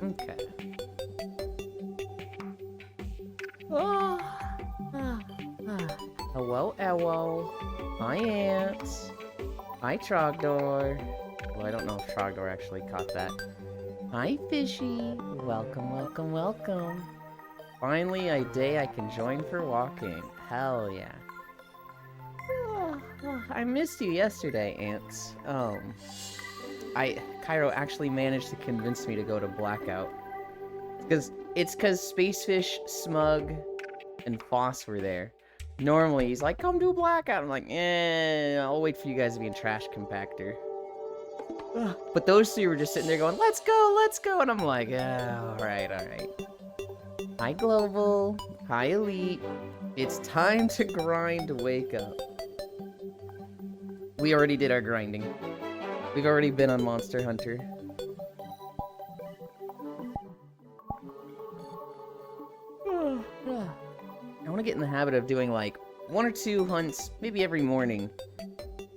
Okay. Oh. Ah, ah. Hello, Ewo. Hi, Ants. Hi, Trogdor. Well, I don't know if Trogdor actually caught that. Hi, Fishy. Welcome, welcome, welcome. Finally, a day I can join for walking. Hell yeah. I missed you yesterday, Ants. Cairo actually managed to convince me to go to Blackout. It's cause Spacefish, Smug, and Foss were there. Normally, he's like, come do Blackout. I'm like, I'll wait for you guys to be in Trash Compactor. But those three were just sitting there going, let's go, and I'm like, alright. Hi, Global. Hi, Elite. It's time to grind to wake up. We already did our grinding. We've already been on Monster Hunter. I want to get in the habit of doing, like, 1 or 2 hunts, maybe every morning.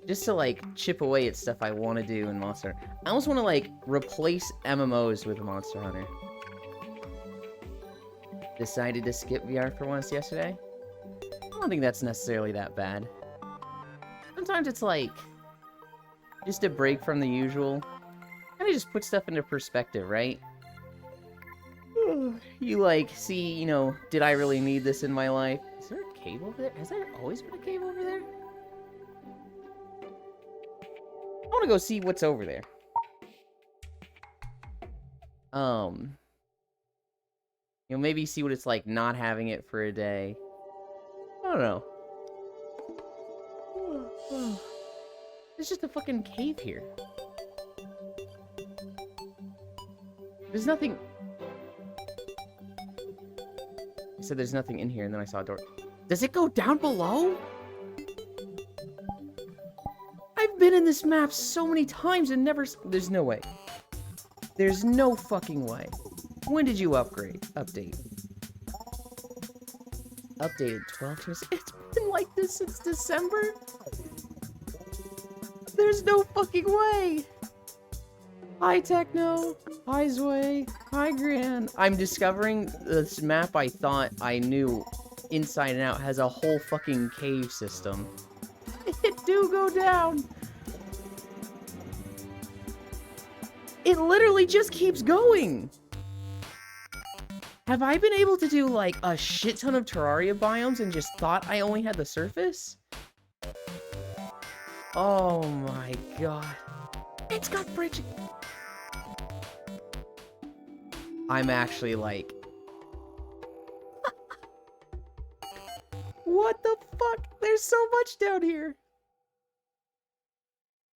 Just to, like, chip away at stuff I want to do in Monster Hunter. I almost want to, like, replace MMOs with Monster Hunter. Decided to skip VR for once yesterday. I don't think that's necessarily that bad. Sometimes it's, like, just a break from the usual. Kind of just put stuff into perspective, right? You, like, see, you know, did I really need this in my life? Is there a cave over there? Has there always been a cave over there? I want to go see what's over there. You know, maybe see what it's like not having it for a day. I don't know. There's just a fucking cave here. There's nothing... I said there's nothing in here, and then I saw a door. Does it go down below? I've been in this map so many times and never... There's no way. There's no fucking way. When did you upgrade? Update. Updated 12 years. It's been like this since December? There's no fucking way! Hi, Techno. Hi, Zway. Hi, Gran. I'm discovering this map I thought I knew inside and out has a whole fucking cave system. It do go down! It literally just keeps going! Have I been able to do, like, a shit ton of Terraria biomes and just thought I only had the surface? Oh my god. It's got bridge. I'm actually like... What the fuck? There's so much down here.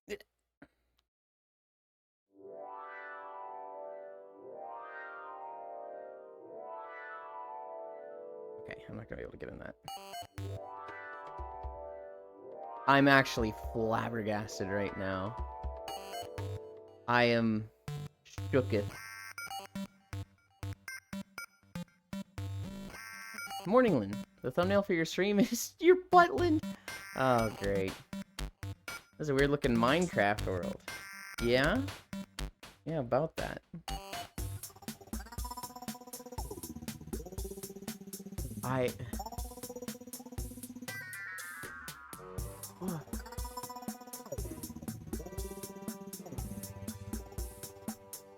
Okay, I'm not gonna be able to get in that. I'm actually flabbergasted right now. I am shooketh. Morningland, the thumbnail for your stream is your buttland. Oh, great. That's a weird looking Minecraft world. Yeah? Yeah, about that.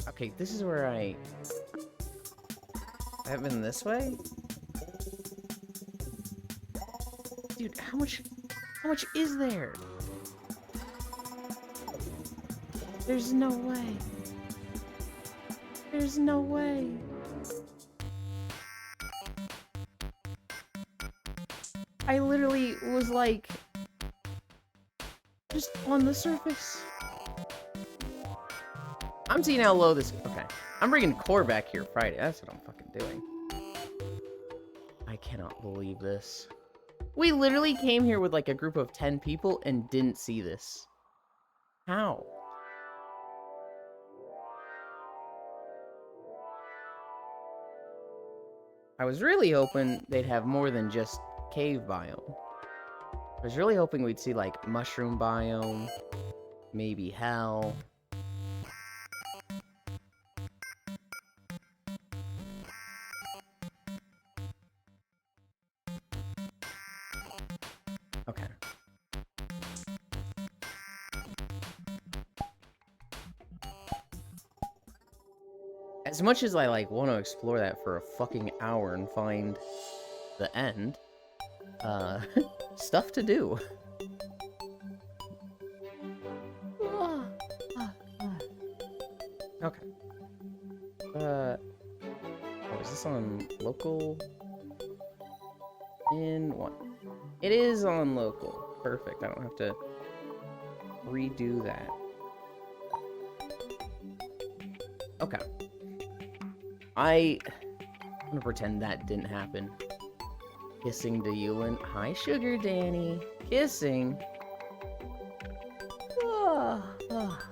Okay, this is where I haven't been this way? Dude, how much is there? There's no way. There's no way. I literally was like, just on the surface. I'm seeing how low this... Okay. I'm bringing Core back here Friday. That's what I'm fucking doing. I cannot believe this. We literally came here with like a group of 10 people and didn't see this. How? I was really hoping they'd have more than just cave biome. I was really hoping we'd see like mushroom biome, maybe hell. as much as I, like, want to explore that for a fucking hour and find the end, stuff to do. Okay. Oh, is this on local? In what? It is on local. Perfect. I don't have to redo that. Okay. I'm gonna pretend that didn't happen. Kissing to Yulin. Hi, Sugar Danny. Kissing.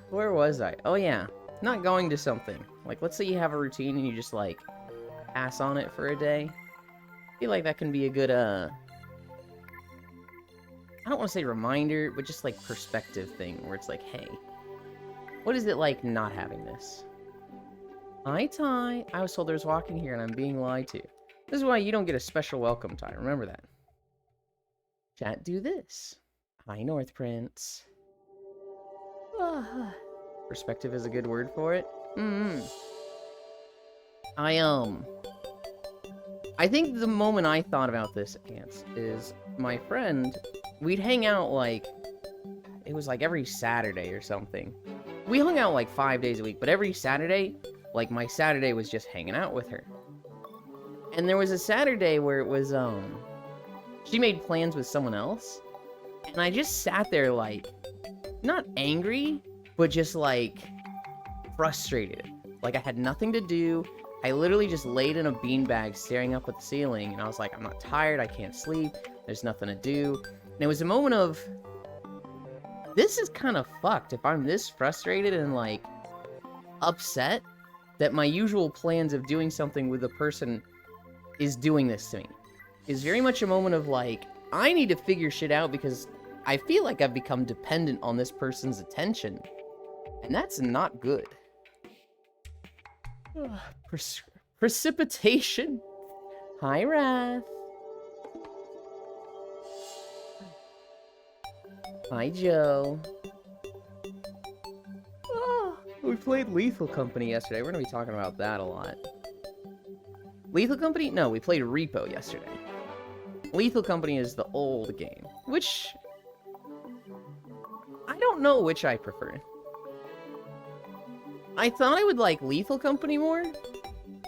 Where was I? Oh, yeah. Not going to something. Like, let's say you have a routine and you just, like, pass on it for a day. I feel like that can be a good, I don't want to say reminder, but just, like, perspective thing, where it's like, hey, what is it like not having this? Hi, Ty. I was told there's walking here and I'm being lied to. This is why you don't get a special welcome, Ty. Remember that. Chat, do this. Hi, North Prince. Perspective is a good word for it. I think the moment I thought about this, Ants, is my friend, we'd hang out, like, it was like every Saturday or something. We hung out like 5 days a week, but every Saturday, like, my Saturday was just hanging out with her. And there was a Saturday where it was, she made plans with someone else, and I just sat there, like, not angry, but just, like, frustrated. Like, I had nothing to do. I literally just laid in a beanbag staring up at the ceiling, and I was like, I'm not tired, I can't sleep, there's nothing to do. And it was a moment of, this is kind of fucked if I'm this frustrated and, like, upset that my usual plans of doing something with a person is doing this to me. It's very much a moment of, like, I need to figure shit out because I feel like I've become dependent on this person's attention. And that's not good. Precipitation. Hi, Wrath. Hi, Joe. We played Lethal Company yesterday. We're going to be talking about that a lot. Lethal Company? No, we played Repo yesterday. Lethal Company is the old game, which I don't know which I prefer. I thought I would like Lethal Company more,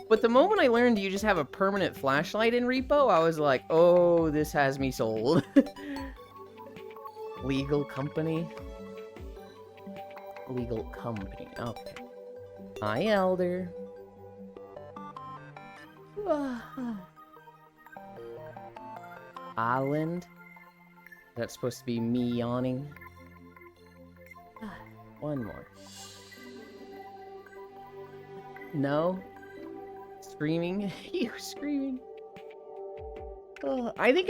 but the moment I learned you just have a permanent flashlight in Repo, I was like, oh, this has me sold. Legal Company? Legal Company, okay. Hi, Elder. Island? That's supposed to be me yawning. One more. No? Screaming? You screaming? I think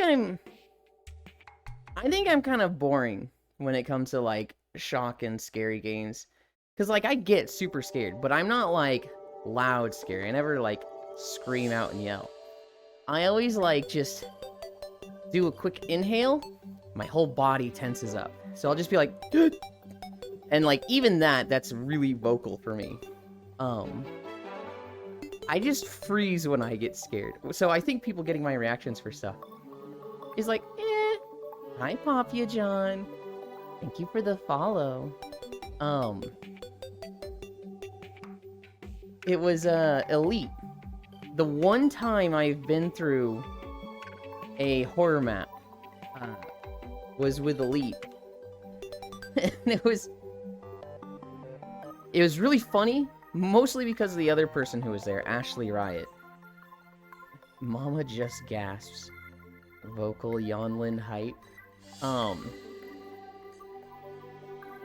I'm kind of boring when it comes to, like, shock and scary games. Because, like, I get super scared, but I'm not, like, loud scary. I never, like, scream out and yell. I always, like, just do a quick inhale, my whole body tenses up. So I'll just be like, and, like, even that's really vocal for me. I just freeze when I get scared. So I think people getting my reactions for stuff is like, eh. Hi, Papia John. Thank you for the follow. It was, Elite. The one time I've been through a horror map, was with Elite. And it was really funny, mostly because of the other person who was there, Ashley Riot. Mama just gasps. Vocal Yonlin hype.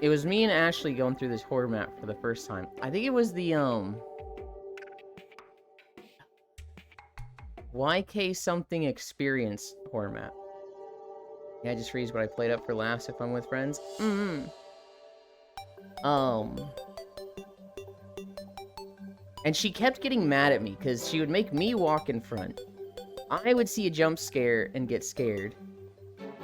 It was me and Ashley going through this horror map for the first time. I think it was the, YK something experience horror map. Yeah, I just freeze what I played up for laughs if I'm with friends. And she kept getting mad at me, because she would make me walk in front. I would see a jump scare and get scared.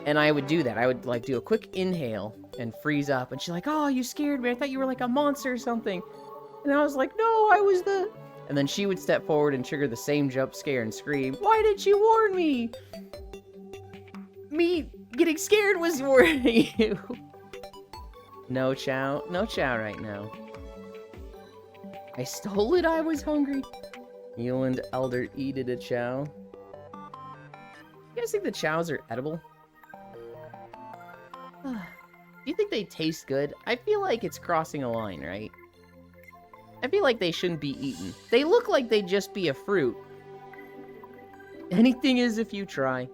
And I would do that. I would, like, do a quick inhale and freeze up. And she's like, oh, you scared me. I thought you were, like, a monster or something. And I was like, no, I was And then she would step forward and trigger the same jump scare and scream, "Why didn't you warn me? Me getting scared was warning you." No chow. No chow right now. I stole it, I was hungry. You and Elder eated a chow. You guys think the chows are edible? Do you think they taste good? I feel like it's crossing a line, right? I feel like they shouldn't be eaten. They look like they'd just be a fruit. Anything is if you try.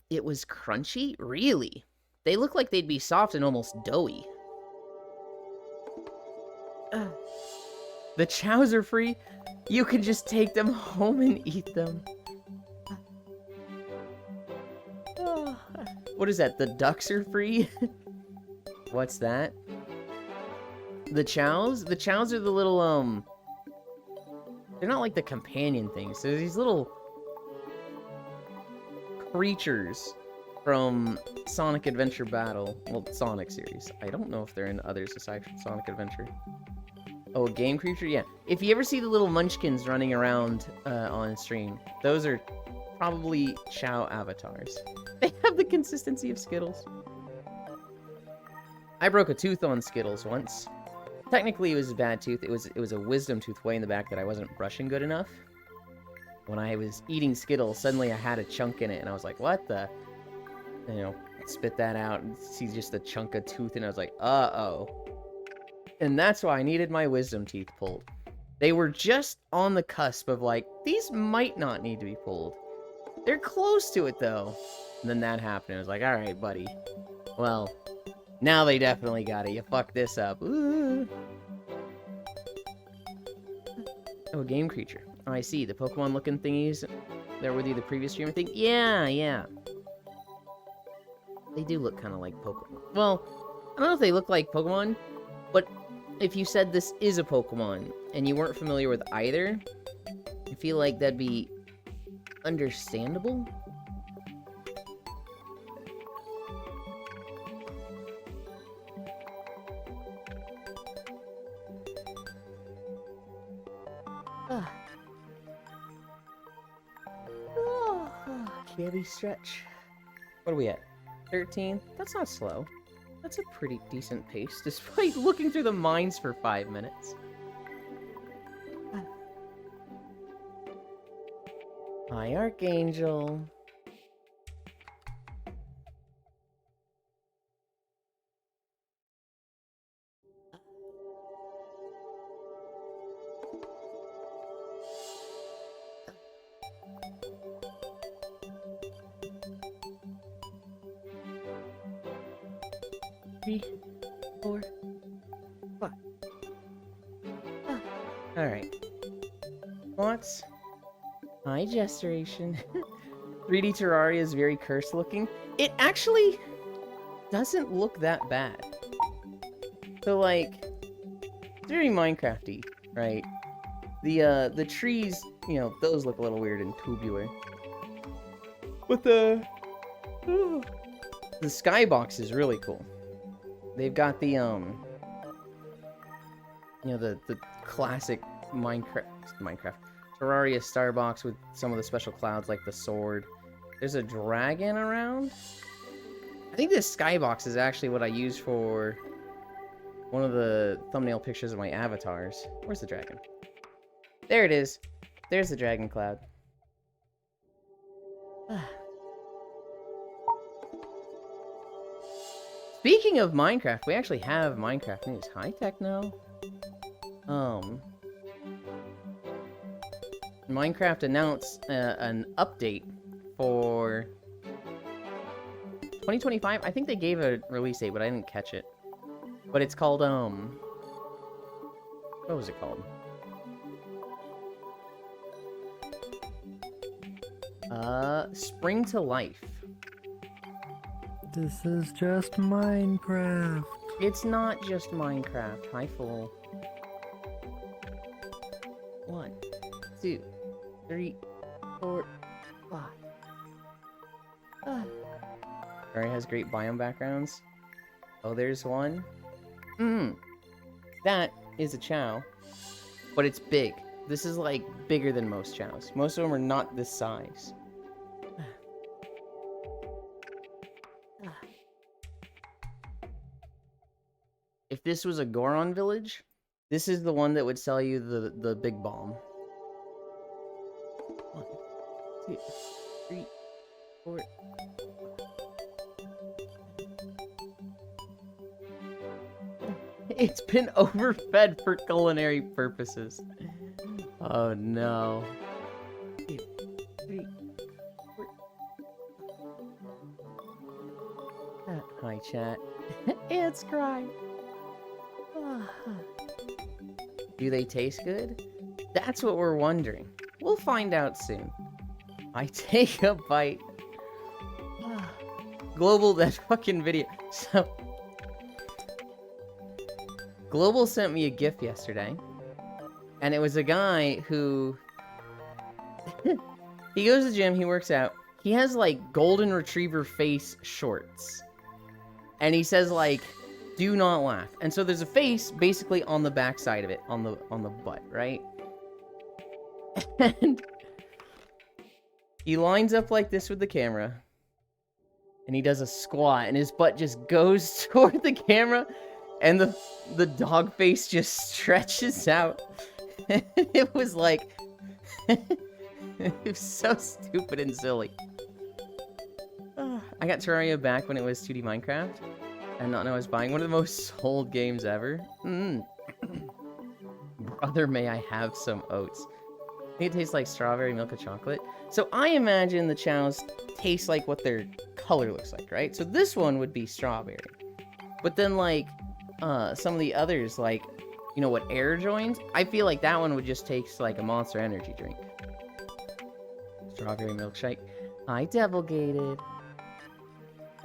It was crunchy? Really? They look like they'd be soft and almost doughy. The chows are free. You can just take them home and eat them. What is that? The ducks are free? What's that? The chows? The chows are the little, they're not like the companion things. They're these little creatures from Sonic Adventure Battle. Well, Sonic series. I don't know if they're in others aside from Sonic Adventure. Oh, a game creature? Yeah. If you ever see the little munchkins running around on stream, those are probably chow avatars. They have the consistency of Skittles. I broke a tooth on Skittles once. Technically, it was a bad tooth. It was a wisdom tooth way in the back that I wasn't brushing good enough. When I was eating Skittles, suddenly I had a chunk in it, and I was like, what the? You know, spit that out and see just a chunk of tooth, and I was like, uh-oh. And that's why I needed my wisdom teeth pulled. They were just on the cusp of like, these might not need to be pulled. They're close to it, though. And then that happened. I was like, alright, buddy. Well, now they definitely got it. You fucked this up. Ooh. Oh, a game creature. Oh, I see. The Pokemon-looking thingies. They're with you the previous streamer thing? Yeah, yeah. They do look kind of like Pokemon. Well, I don't know if they look like Pokemon, but if you said this is a Pokemon, and you weren't familiar with either, I feel like that'd be understandable. Heavy stretch. What are we at? 13? That's not slow. That's a pretty decent pace, despite looking through the mines for 5 minutes. Hi, Archangel. Three, 4, 5. Alright. What's? Hi, Gesturation. 3D Terraria is very cursed looking. It actually doesn't look that bad. So, like, it's very Minecrafty, right? The trees, you know, those look a little weird and tubular. But the skybox is really cool. They've got the, you know, the classic Minecraft Terraria starbox with some of the special clouds like the sword. There's a dragon around. I think this skybox is actually what I use for one of the thumbnail pictures of my avatars. Where's the dragon? There it is. There's the dragon cloud. Speaking of Minecraft, we actually have Minecraft news. Hi, Techno. Minecraft announced an update for 2025. I think they gave a release date, but I didn't catch it. But it's called, what was it called? Spring to Life. This is just Minecraft. It's not just Minecraft. Hi, Full. 1, 2, 3, 4, 5. Terraria has great biome backgrounds. Oh, there's one. That is a Chow, but it's big. This is like bigger than most Chows. Most of them are not this size. If this was a Goron village, this is the one that would sell you the big bomb. 1, 2, 3, 4. It's been overfed for culinary purposes. Oh no. 2, 3, 4. Hi, chat. It's crying. Do they taste good? That's what we're wondering. We'll find out soon. I take a bite. Global, that fucking video. So, Global sent me a GIF yesterday, and it was a guy who he goes to the gym, he works out, he has like golden retriever face shorts, and he says like, do not laugh. And so there's a face basically on the back side of it, on the butt, right? And he lines up like this with the camera, and he does a squat, and his butt just goes toward the camera, and the dog face just stretches out. It was like, it was so stupid and silly. I got Terraria back when it was 2D Minecraft. I did not know I was buying one of the most sold games ever. Brother, may I have some oats. I think it tastes like strawberry milk and chocolate. So I imagine the Chows taste like what their color looks like, right? So this one would be strawberry. But then like, some of the others, like, you know what Air joins? I feel like that one would just taste like a Monster Energy drink. Strawberry milkshake. I devil-gated.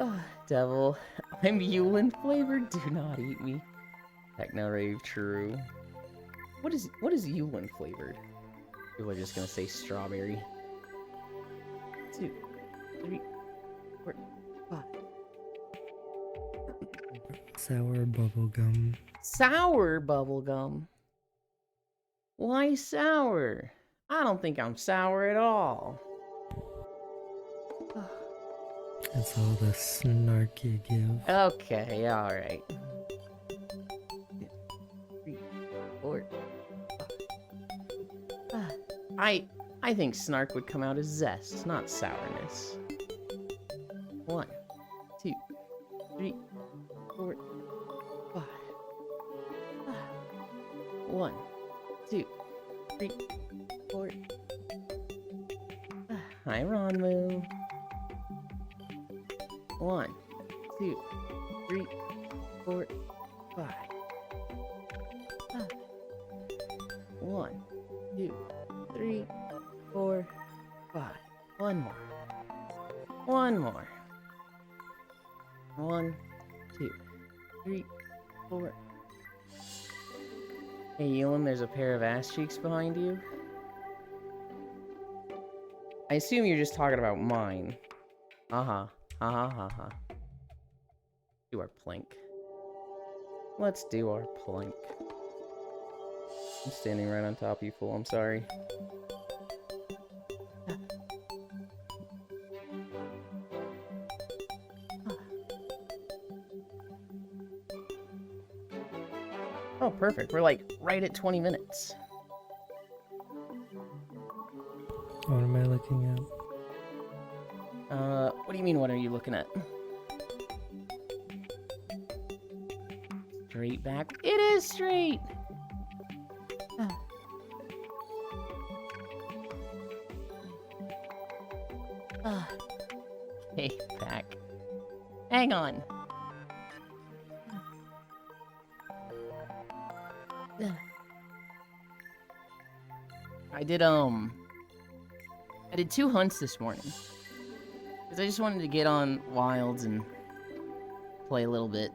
Oh, devil. I'm Yulin flavored. Do not eat me. Techno rave true. What is Yulin flavored? People are just gonna say strawberry. 2, 3, 4, 5. Sour bubblegum. Sour bubblegum? Why sour? I don't think I'm sour at all. It's all the snark you give. Okay, alright. 3, 4, 5. I think snark would come out as zest, not sourness. 1, 2, 3, 4, 5. 1, 2, 3, 4. Hi, Ronmu. 1, 2, 3, 4, 5. 1, 2, 3, 4, 5. One more. One more. 1, 2, 3, 4. Hey, Ewan, there's a pair of ass cheeks behind you. I assume you're just talking about mine. Uh-huh. Ha. Do our plank. Let's do our plank. I'm standing right on top of you, fool. I'm sorry. Oh, perfect. We're like right at 20 minutes. What am I looking at? What do you mean, what are you looking at? Straight back. It is straight! Okay, back. Hang on. I did 2 hunts this morning. Because I just wanted to get on Wilds and play a little bit.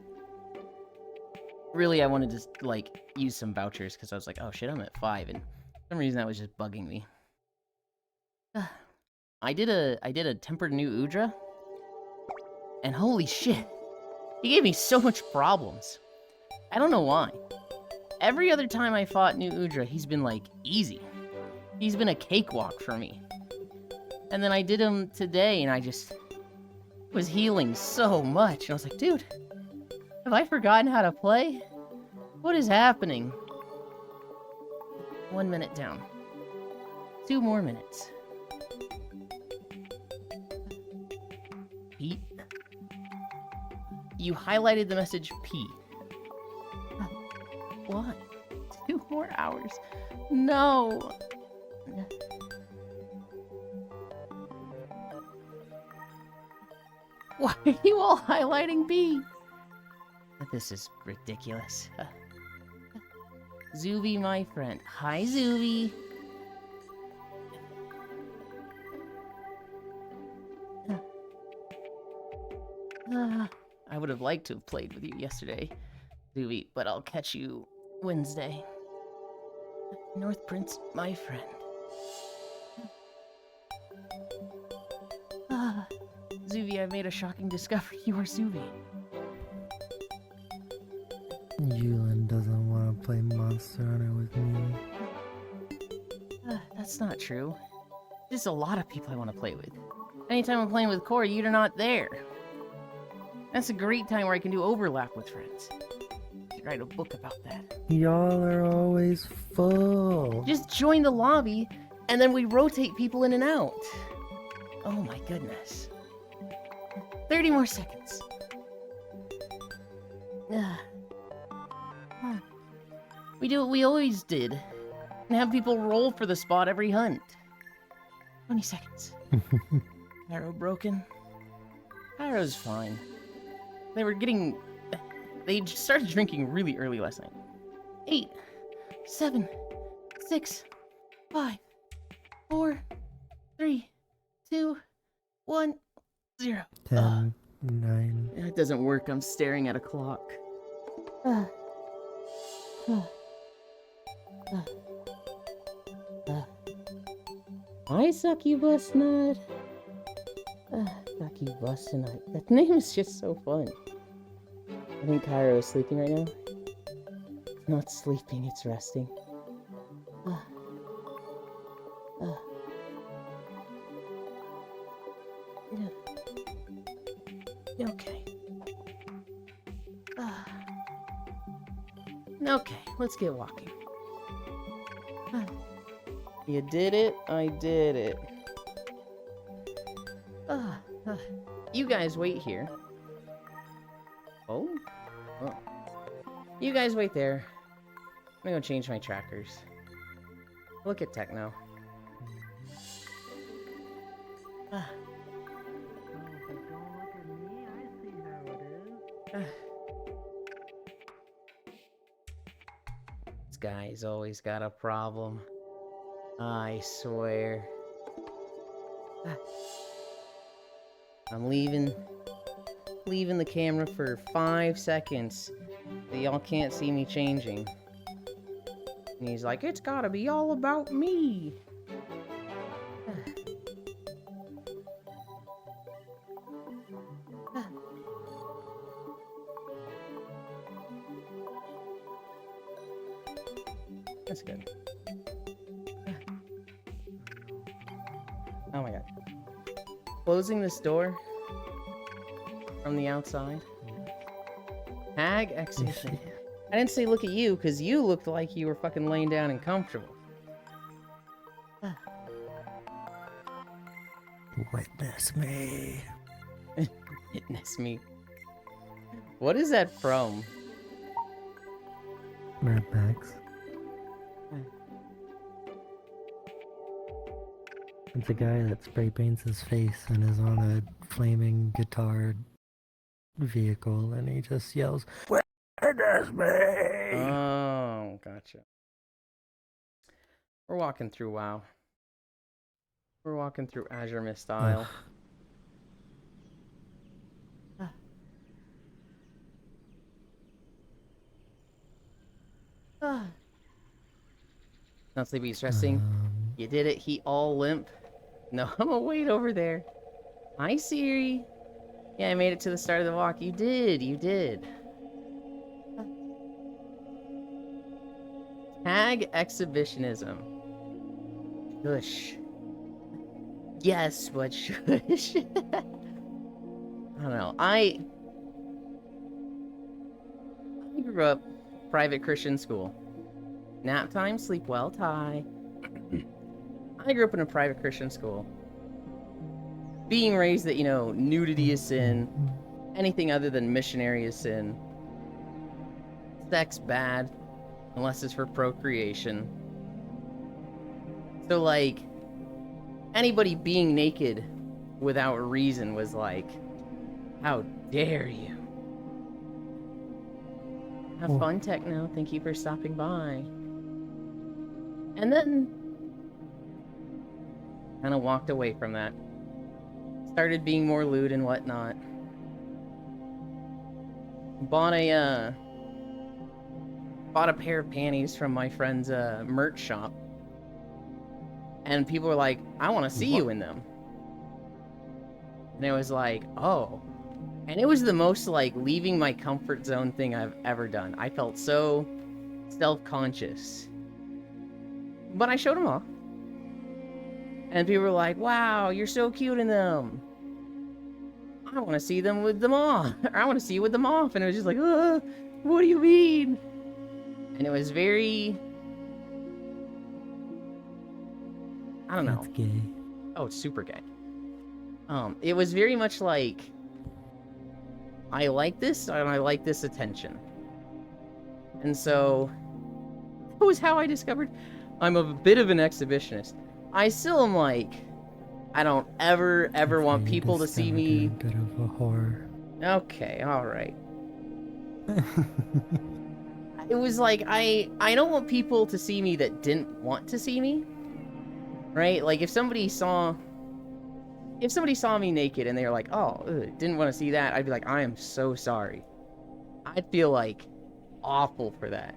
Really, I wanted to, like, use some vouchers, because I was like, oh shit, I'm at 5, and for some reason that was just bugging me. I did a tempered new Udra, and holy shit! He gave me so much problems. I don't know why. Every other time I fought New Udra, he's been like, easy. He's been a cakewalk for me. And then I did him today, and I just was healing so much. And I was like, dude, have I forgotten how to play? What is happening? 1 minute down. 2 more minutes. Pete? You highlighted the message P. What? 2 more hours? No. Why are you all highlighting B? This is ridiculous. Zuby, my friend. Hi, Zuby. I would have liked to have played with you yesterday, Zuby, but I'll catch you Wednesday. North Prince, my friend. Zuby, I made a shocking discovery. You are Zuby. Yulin doesn't want to play Monster Hunter with me. That's not true. There's a lot of people I want to play with. Anytime I'm playing with Corey, you're not there. That's a great time where I can do overlap with friends. I should write a book about that. Y'all are always full. Just join the lobby, and then we rotate people in and out. Oh my goodness. 30 more seconds. We do what we always did. And have people roll for the spot every hunt. 20 seconds. Arrow broken. Arrow's fine. They started drinking really early last night. 8, 7, 6, 5, 4, 3, 2, 1, 0. 10, 9. It doesn't work. I'm staring at a clock. Hi, Succubus Nut. Succubus Nut. That name is just so fun. I think Cairo is sleeping right now. It's not sleeping, it's resting. Okay. Okay, let's get walking. You did it, I did it. You guys wait here. Oh? You guys wait there. I'm gonna go change my trackers. Look at Techno. This guy's always got a problem. I swear. I'm leaving the camera for 5 seconds. So y'all can't see me changing. And he's like, it's gotta be all about me. That's good. Oh my god. Closing this door from the outside. Hag exit. I didn't say look at you, because you looked like you were fucking laying down and comfortable. Witness me. Witness me. What is that from? Mad Max. It's a guy that spray paints his face and is on a flaming guitar vehicle, and he just yells, "Witness me!" Oh, gotcha. We're walking through WoW. We're walking through Azure Mist Isle. Not sleepy, stressing. You did it. He all limp. No, I'm gonna wait over there. Hi, Siri. Yeah, I made it to the start of the walk. You did, you did. Tag exhibitionism. Shush. Yes, but shush. I don't know. I grew up private Christian school. Nap time, sleep well, Ty. I grew up in a private Christian school. Being raised that, nudity is sin. Anything other than missionary is sin. Sex bad, unless it's for procreation. So, like, anybody being naked without reason was like, how dare you? Have fun, Techno. Thank you for stopping by. And then, kind of walked away from that. Started being more lewd and whatnot. Bought a pair of panties from my friend's merch shop. And people were like, I want to see you in them. And it was like, oh. And it was the most, like, leaving my comfort zone thing I've ever done. I felt so self-conscious. But I showed them off. And people were like, wow, you're so cute in them. I want to see them with them off. I want to see you with them off. And it was just like, what do you mean? And it was very... I don't know. That's gay. Oh, it's super gay. It was very much like, I like this, and I like this attention. And so, that was how I discovered I'm a bit of an exhibitionist. I still am like, I don't ever want people to see me. A bit of a whore. Okay, alright. It was like, I don't want people to see me that didn't want to see me. Right? Like, if somebody saw me naked and they were like, oh, didn't want to see that, I'd be like, I am so sorry. I'd feel, like, awful for that.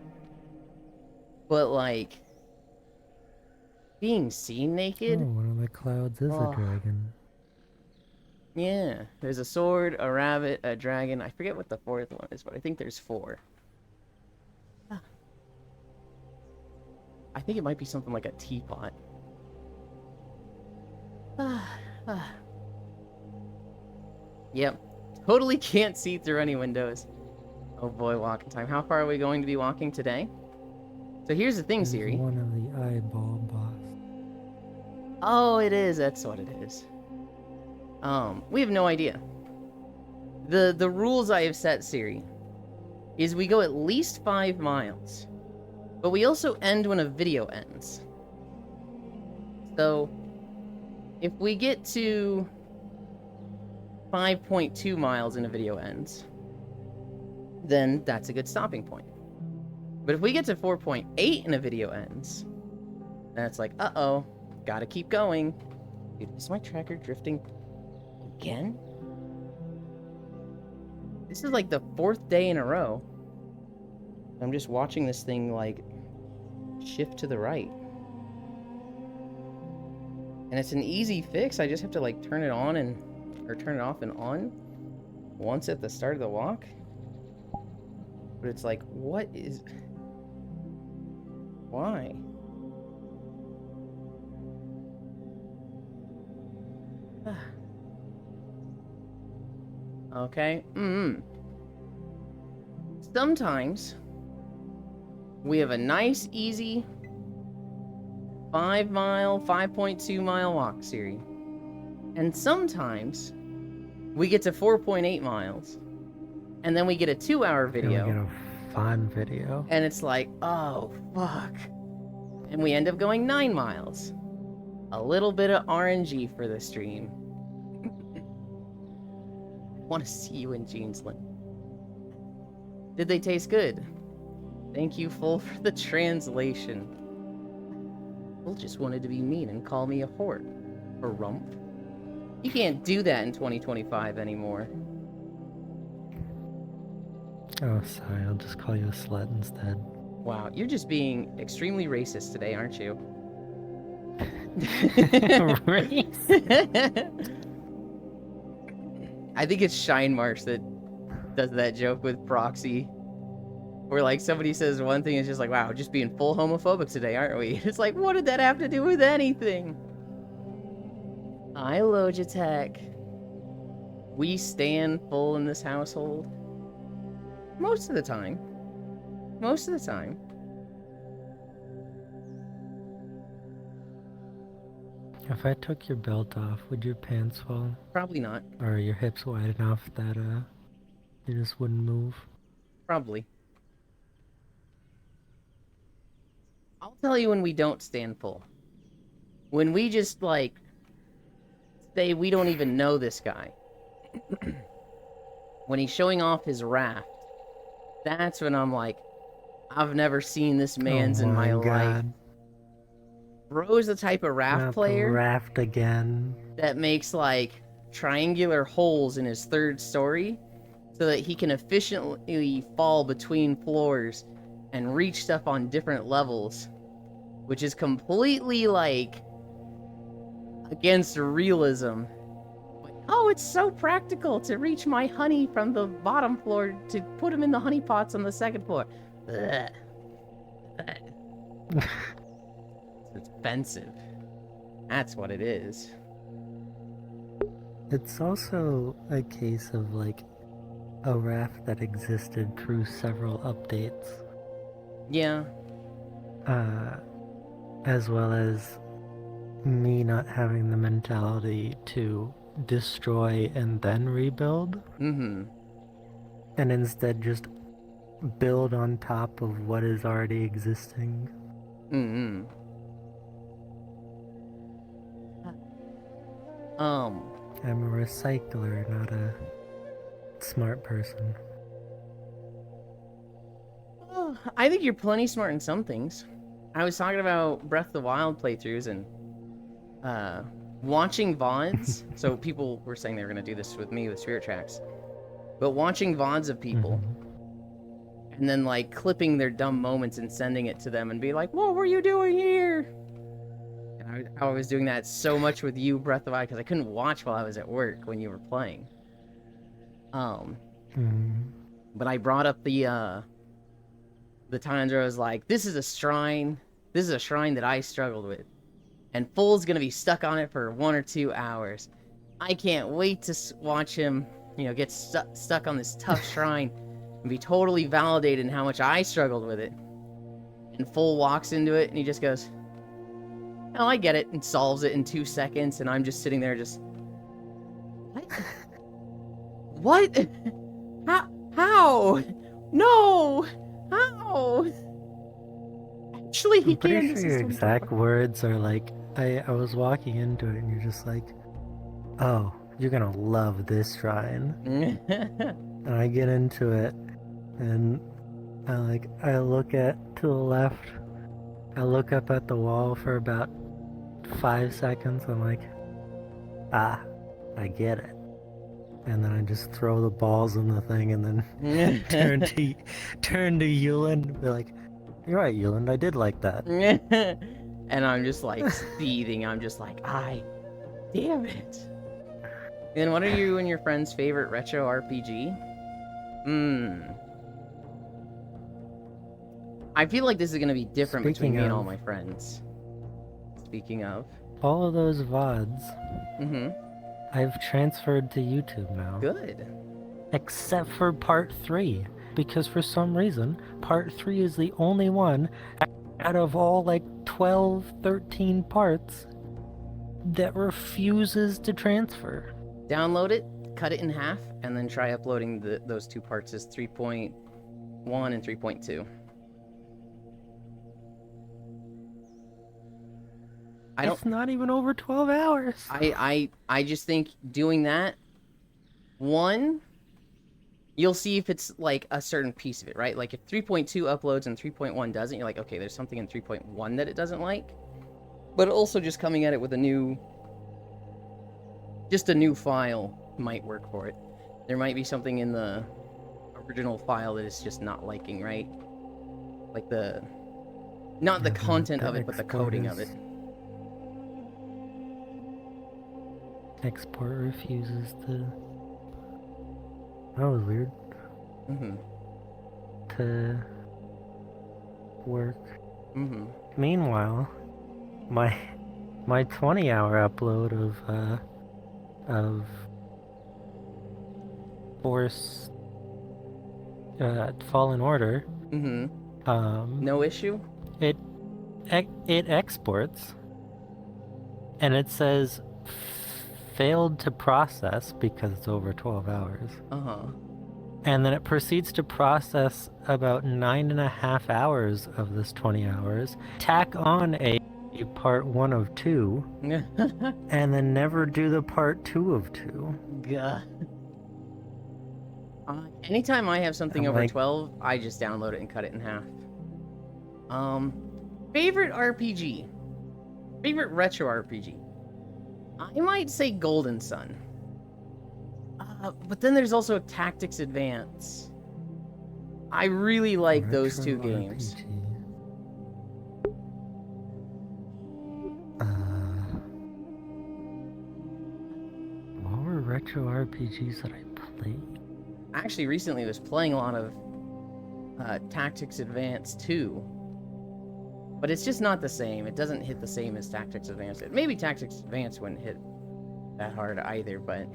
But, like, being seen naked... Oh, one of the clouds is a dragon. Yeah, there's a sword, a rabbit, a dragon. I forget what the fourth one is, but I think there's 4. I think it might be something like a teapot. Yep. Totally can't see through any windows. Oh boy, walking time. How far are we going to be walking today? So here's the thing, There's Siri. one of the eyeball boss. Oh, it is. That's what it is. We have no idea. The rules I have set, Siri, is we go at least 5 miles. But we also end when a video ends. So, if we get to 5.2 miles and a video ends, then that's a good stopping point. But if we get to 4.8 and a video ends, then it's like, uh-oh, gotta keep going. Dude, is my tracker drifting again? This is like the 4th day in a row. I'm just watching this thing, like, shift to the right. And it's an easy fix. I just have to, like, turn it on or turn it off and on once at the start of the walk. But it's like, what is... Why? Okay. Sometimes we have a nice, easy 5-mile, 5.2 mile walk, Siri. And sometimes we get to 4.8 miles. And then we get a 2-hour video. We get a fun video. And it's like, oh, fuck. And we end up going 9 miles. A little bit of RNG for the stream. I want to see you in Jeansland. Did they taste good? Thank you, Full, for the translation. Full just wanted to be mean and call me a whore. Or rump. You can't do that in 2025 anymore. Oh, sorry, I'll just call you a slut instead. Wow, you're just being extremely racist today, aren't you? I think it's Shine Marsh that does that joke with Proxy. Where like somebody says one thing, it's just like, wow, just being full homophobic today, aren't we? It's like, what did that have to do with anything? Hi, Logitech. We stand full in this household. Most of the time. Most of the time. If I took your belt off, would your pants fall? Probably not. Or are your hips wide enough that you just wouldn't move? Probably. I'll tell you when we don't stand full. When we just, like, say we don't even know this guy. When he's showing off his raft, that's when I'm like, I've never seen this man's in my life. Bro's the type of raft Not player the raft again. that makes, like, triangular holes in his third story so that he can efficiently fall between floors and reach stuff on different levels, which is completely, like, against realism. But, oh, it's so practical to reach my honey from the bottom floor to put him in the honey pots on the second floor. Ugh. It's offensive. That's what it is. It's also a case of like a raft that existed through several updates. Yeah. As well as me not having the mentality to destroy and then rebuild. Mm-hmm. And instead just build on top of what is already existing. Mm-hmm. I'm a recycler, not a smart person. Oh, I think you're plenty smart in some things. I was talking about Breath of the Wild playthroughs and watching VODs. So people were saying they were going to do this with me with Spirit Tracks. But watching VODs of people and then like clipping their dumb moments and sending it to them and be like, what were you doing here? And I was doing that so much with you, Breath of the Wild, because I couldn't watch while I was at work when you were playing. But I brought up the times where I was like, this is a shrine that I struggled with. And Full's gonna be stuck on it for 1 or 2 hours. I can't wait to watch him, get stuck on this tough shrine and be totally validated in how much I struggled with it. And Full walks into it and he just goes, oh, I get it, and solves it in 2 seconds, and I'm just sitting there just, what? How? No! How? Actually, he I'm pretty can. sure your exact words are like, I was walking into it and you're just like, oh, you're gonna love this shrine. And I get into it and I look to the left, I look up at the wall for about 5 seconds, I'm like, I get it. And then I just throw the balls in the thing and then turn to Yulin and be like, you're right, Yulin, I did like that. And I'm just like seething. I'm just like, damn it. And what are you and your friend's favorite retro RPG? I feel like this is gonna be different between me and all my friends. Speaking of. All of those VODs. I've transferred to YouTube now. Good. Except for part 3. Because for some reason, part 3 is the only one out of all like 12, 13 parts that refuses to transfer. Download it, cut it in half, and then try uploading those 2 parts as 3.1 and 3.2. It's not even over 12 hours. I just think doing that, one, you'll see if it's like a certain piece of it, right? Like if 3.2 uploads and 3.1 doesn't, you're like, okay, there's something in 3.1 that it doesn't like. But also just coming at it with a new file might work for it. There might be something in the original file that it's just not liking, right? Like not the content of it, but the coding of it. Export refuses to That was weird Mm-hmm. to work. Mm-hmm. Meanwhile, my 20-hour upload of Force Fallen Order, Mm-hmm. um, No issue? it exports and it says failed to process because it's over 12 hours. Uh-huh. And then it proceeds to process about 9.5 hours of this 20 hours, tack on a part 1 of 2, and then never do the part 2 of 2. God. Anytime I have something I'm over like- 12, I just download it and cut it in half. Favorite RPG? Favorite retro RPG? I might say Golden Sun. But then there's also Tactics Advance. I really like those two Retro games. RPG. What were retro RPGs that I played? I actually recently was playing a lot of Tactics Advance 2. But it's just not the same. It doesn't hit the same as Tactics Advance. Maybe Tactics Advance wouldn't hit that hard either, but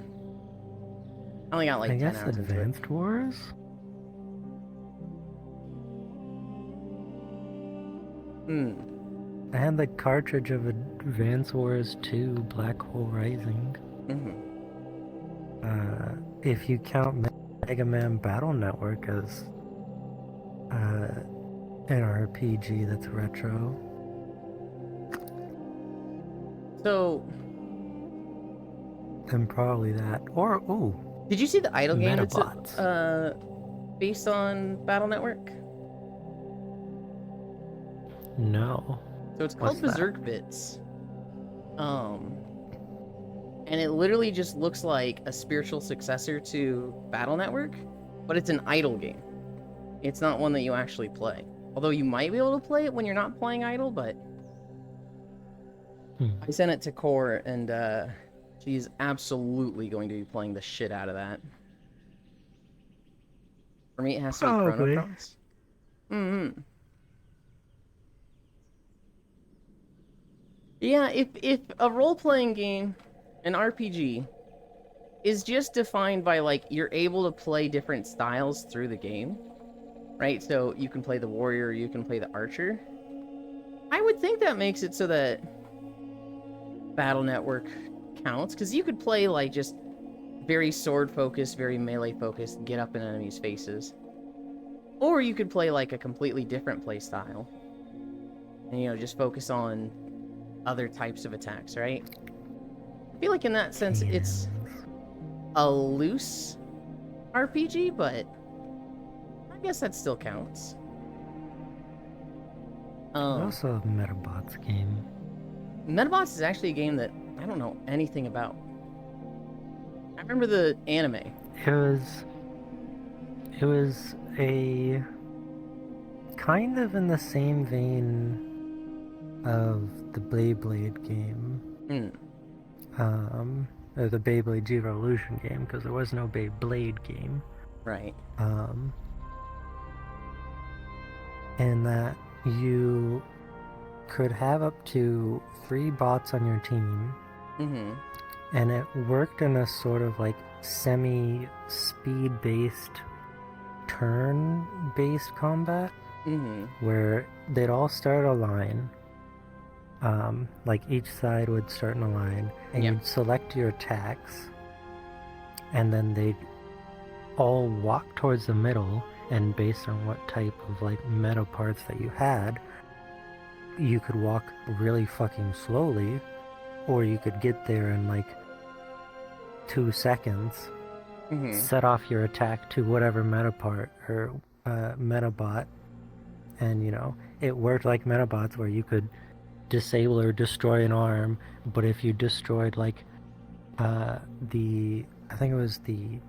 I only got like I 10 guess hours into it. Advanced Wars? I had the cartridge of Advance Wars 2 Black Hole Rising. If you count Mega Man Battle Network as an RPG that's retro. So, then probably that. Or, did you see the idle game that's Metabots. based on Battle Network? no. So it's called What's that? Berserk Bits. And it literally just looks like a spiritual successor to Battle Network, but it's an idle game. It's not one that you actually play. Although you might be able to play it when you're not playing idle, but I sent it to Core, and she's absolutely going to be playing the shit out of that. For me, it has to be Probably. Chrono Cross. Yeah, if a role-playing game, an RPG, is just defined by, like, you're able to play different styles through the game, right? So you can play the warrior, you can play the archer. I would think that makes it so that Battle Network counts, because you could play, like, just very sword-focused, very melee-focused, get up in enemies' faces. Or you could play, like, a completely different play style. And, you know, just focus on other types of attacks, right? I feel like in that sense, it's a loose RPG, but I guess that still counts. Also a Metabots game. Metabots is actually a game that I don't know anything about. I remember the anime. It was a kind of in the same vein of the Beyblade game. Or the Beyblade G-Revolution game, because there was no Beyblade game. Right. And that you could have up to 3 bots on your team, and it worked in a sort of like semi-speed-based, turn-based combat, where they'd all start a line. Like each side would start in a line, and you'd select your attacks, and then they'd all walk towards the middle, and based on what type of like meta parts that you had, you could walk really fucking slowly, or you could get there in like 2 seconds, set off your attack to whatever meta part or metabot, and you know, it worked like Metabots where you could disable or destroy an arm, but if you destroyed like I think it was the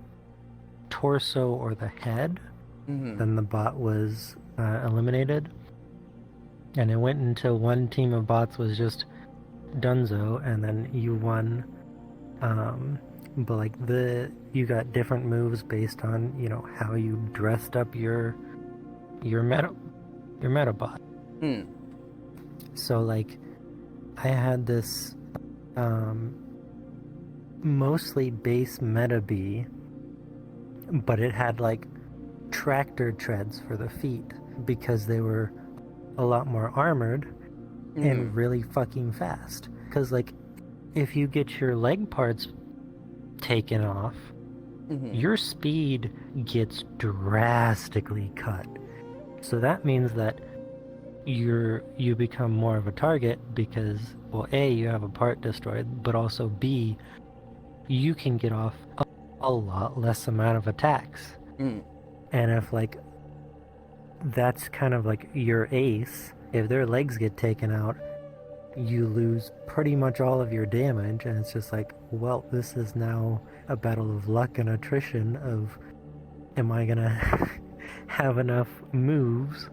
torso or the head, then the bot was eliminated, and it went until one team of bots was just Dunzo, and then you won but like you got different moves based on, you know, how you dressed up your Metabot. Hmm. So like I had this mostly base Metabee, but it had like tractor treads for the feet because they were a lot more armored and really fucking fast. Because like if you get your leg parts taken off, your speed gets drastically cut. So that means that you become more of a target because, well, A, you have a part destroyed, but also B, you can get off a lot less amount of attacks. And if like that's kind of like your ace, if their legs get taken out, you lose pretty much all of your damage, and it's just like, well, this is now a battle of luck and attrition of, am I gonna have enough moves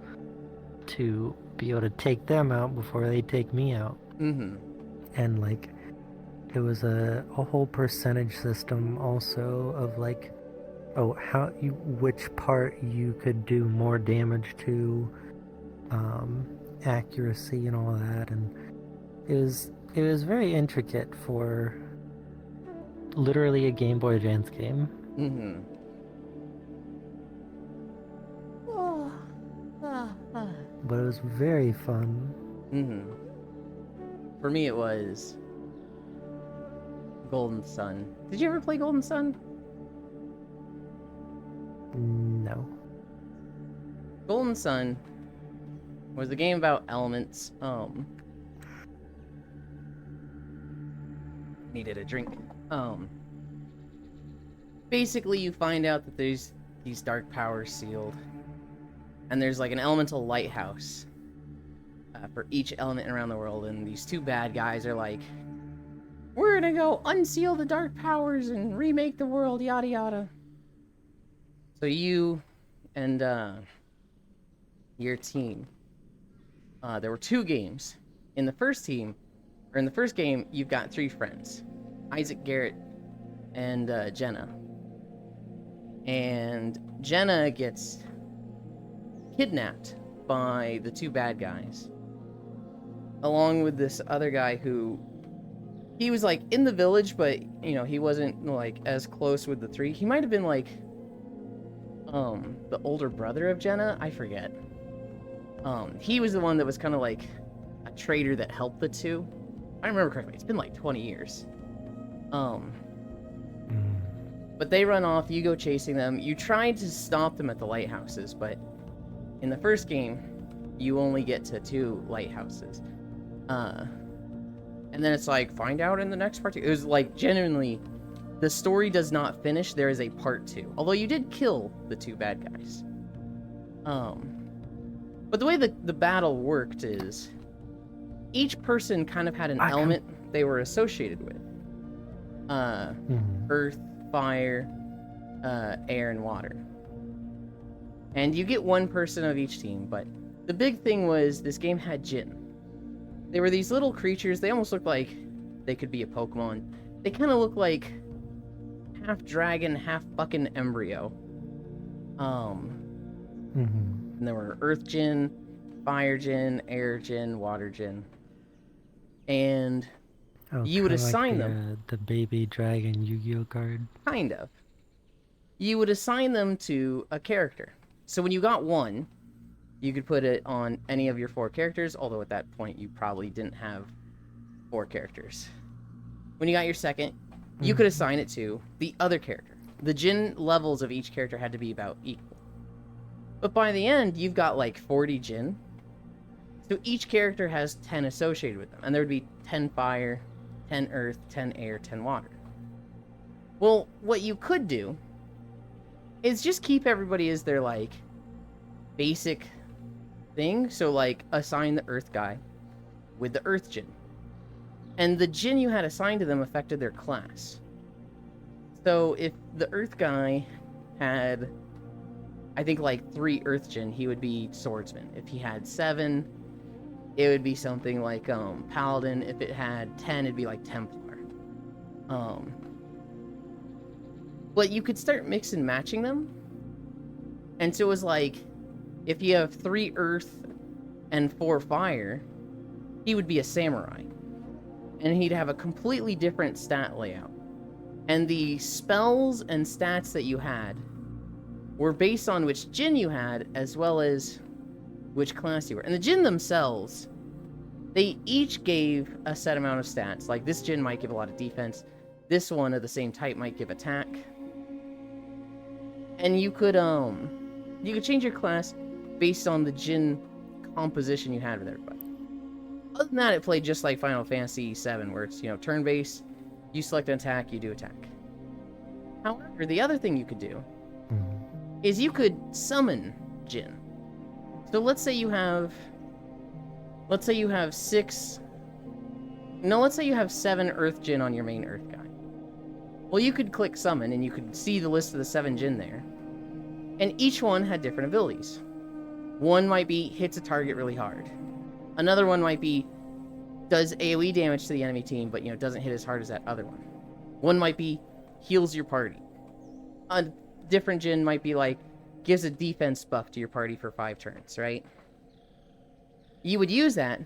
to be able to take them out before they take me out? And like, it was a whole percentage system also of like, oh, which part you could do more damage to, accuracy and all that, and it was very intricate for literally a Game Boy Advance game. But it was very fun. For me, it was Golden Sun. Did you ever play Golden Sun? No. Golden Sun was a game about elements. Needed a drink. Basically, you find out that there's these dark powers sealed, and there's like an elemental lighthouse for each element around the world, and these two bad guys are like, we're gonna go unseal the dark powers and remake the world, yada yada. So you and your team, there were two games. In the first game, you've got three friends, Isaac, Garrett, and Jenna. And Jenna gets kidnapped by the two bad guys, along with this other guy who, he was like in the village, but you know, he wasn't like as close with the three. He might have been like the older brother of Jenna, I forget. He was the one that was kind of like a traitor that helped the two. I remember correctly, it's been like 20 years. But they run off, you go chasing them. You tried to stop them at the lighthouses, but in the first game, you only get to 2 lighthouses. And then it's like, find out in the next part 2. It was like, genuinely, the story does not finish. There is a part 2. Although you did kill the 2 bad guys. But the way the battle worked is, each person kind of had an element they were associated with. Earth, fire, air, and water. And you get one person of each team, but the big thing was this game had Jinn. They were these little creatures. They almost looked like they could be a Pokemon. They kind of look like half dragon, half fucking embryo. And there were Earth Jinn, Fire Jinn, Air Jinn, Water Jinn. And you would assign them. The baby dragon Yu-Gi-Oh card. Kind of. You would assign them to a character. So when you got one, you could put it on any of your 4 characters, although at that point you probably didn't have 4 characters. When you got your second, you could assign it to the other character. The Jinn levels of each character had to be about equal. But by the end, you've got like 40 Jinn. So each character has 10 associated with them. And there would be 10 fire, 10 earth, 10 air, 10 water. Well, what you could do is just keep everybody as their like basic thing. So like assign the earth guy with the earth Jinn. And the Jinn you had assigned to them affected their class. So if the earth guy had, I think, like 3 earth Jinn, he would be swordsman. If he had 7, it would be something like paladin. If it had 10, it'd be like templar. But you could start mix and matching them. And so it was like, if you have 3 earth and 4 fire, he would be a samurai. And he'd have a completely different stat layout. And the spells and stats that you had were based on which Jin you had, as well as which class you were. And the Jin themselves, they each gave a set amount of stats. Like, this Jin might give a lot of defense. This one of the same type might give attack. And you could change your class based on the Jin composition you had with everybody. Other than that, it played just like Final Fantasy VII, where it's, turn-based, you select an attack, you do attack. However, the other thing you could do is you could summon Jin. So let's say you have 7 Earth Jin on your main Earth guy. Well, you could click summon and you could see the list of the 7 Jin there. And each one had different abilities. One might be hits a target really hard. Another one might be does AoE damage to the enemy team, but doesn't hit as hard as that other one. One might be heals your party. A different Jin might be like gives a defense buff to your party for 5 turns, right? You would use that,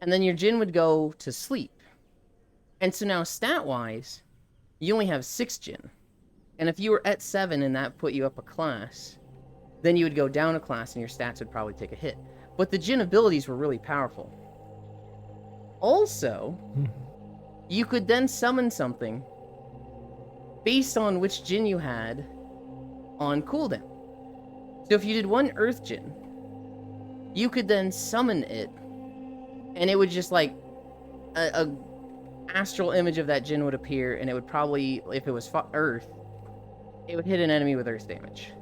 and then your Jin would go to sleep. And so now stat-wise, you only have 6 Jin. And if you were at 7 and that put you up a class, then you would go down a class and your stats would probably take a hit. But the Jin abilities were really powerful. Also, you could then summon something based on which Jin you had on cooldown. So if you did one Earth Jin, you could then summon it, and it would just like a astral image of that Jin would appear, and it would probably, if it was Earth, it would hit an enemy with Earth damage.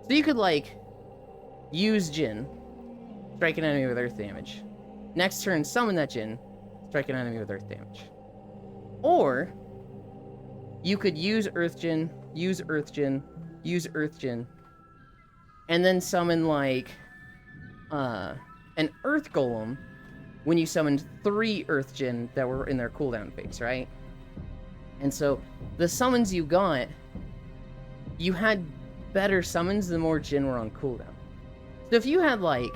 So you could like use Jin, strike an enemy with Earth damage. Next turn, summon that Jin, strike an enemy with Earth damage. Or you could use Earth Jin, use Earth Jin, use Earth Jin, and then summon like an Earth Golem when you summoned 3 Earth Jin that were in their cooldown phase, right? And so the summons you got, you had better summons the more Jin were on cooldown. So if you had like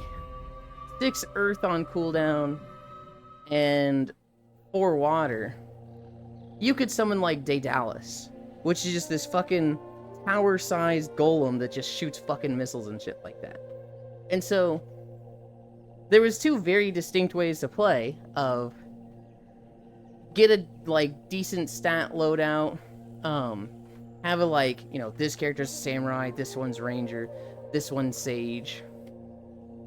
6 Earth on cooldown and 4 Water, you could summon like Daedalus, which is just this fucking tower-sized golem that just shoots fucking missiles and shit like that. And so there was 2 very distinct ways to play of get a like decent stat loadout, have a like, this character's a samurai, this one's ranger, this one's sage,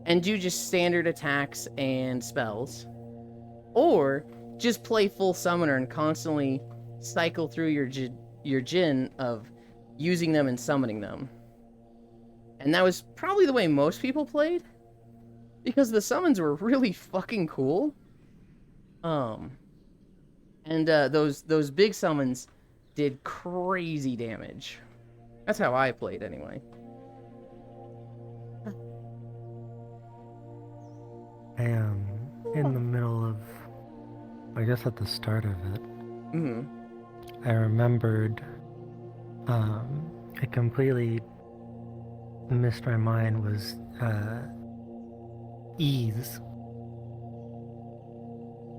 and do just standard attacks and spells, or just play full summoner and constantly cycle through your Jin of using them and summoning them. And that was probably the way most people played, because the summons were really fucking cool. And those big summons did crazy damage. That's how I played anyway. I am in the middle of, I guess at the start of it, I remembered, it completely missed my mind, was Ys.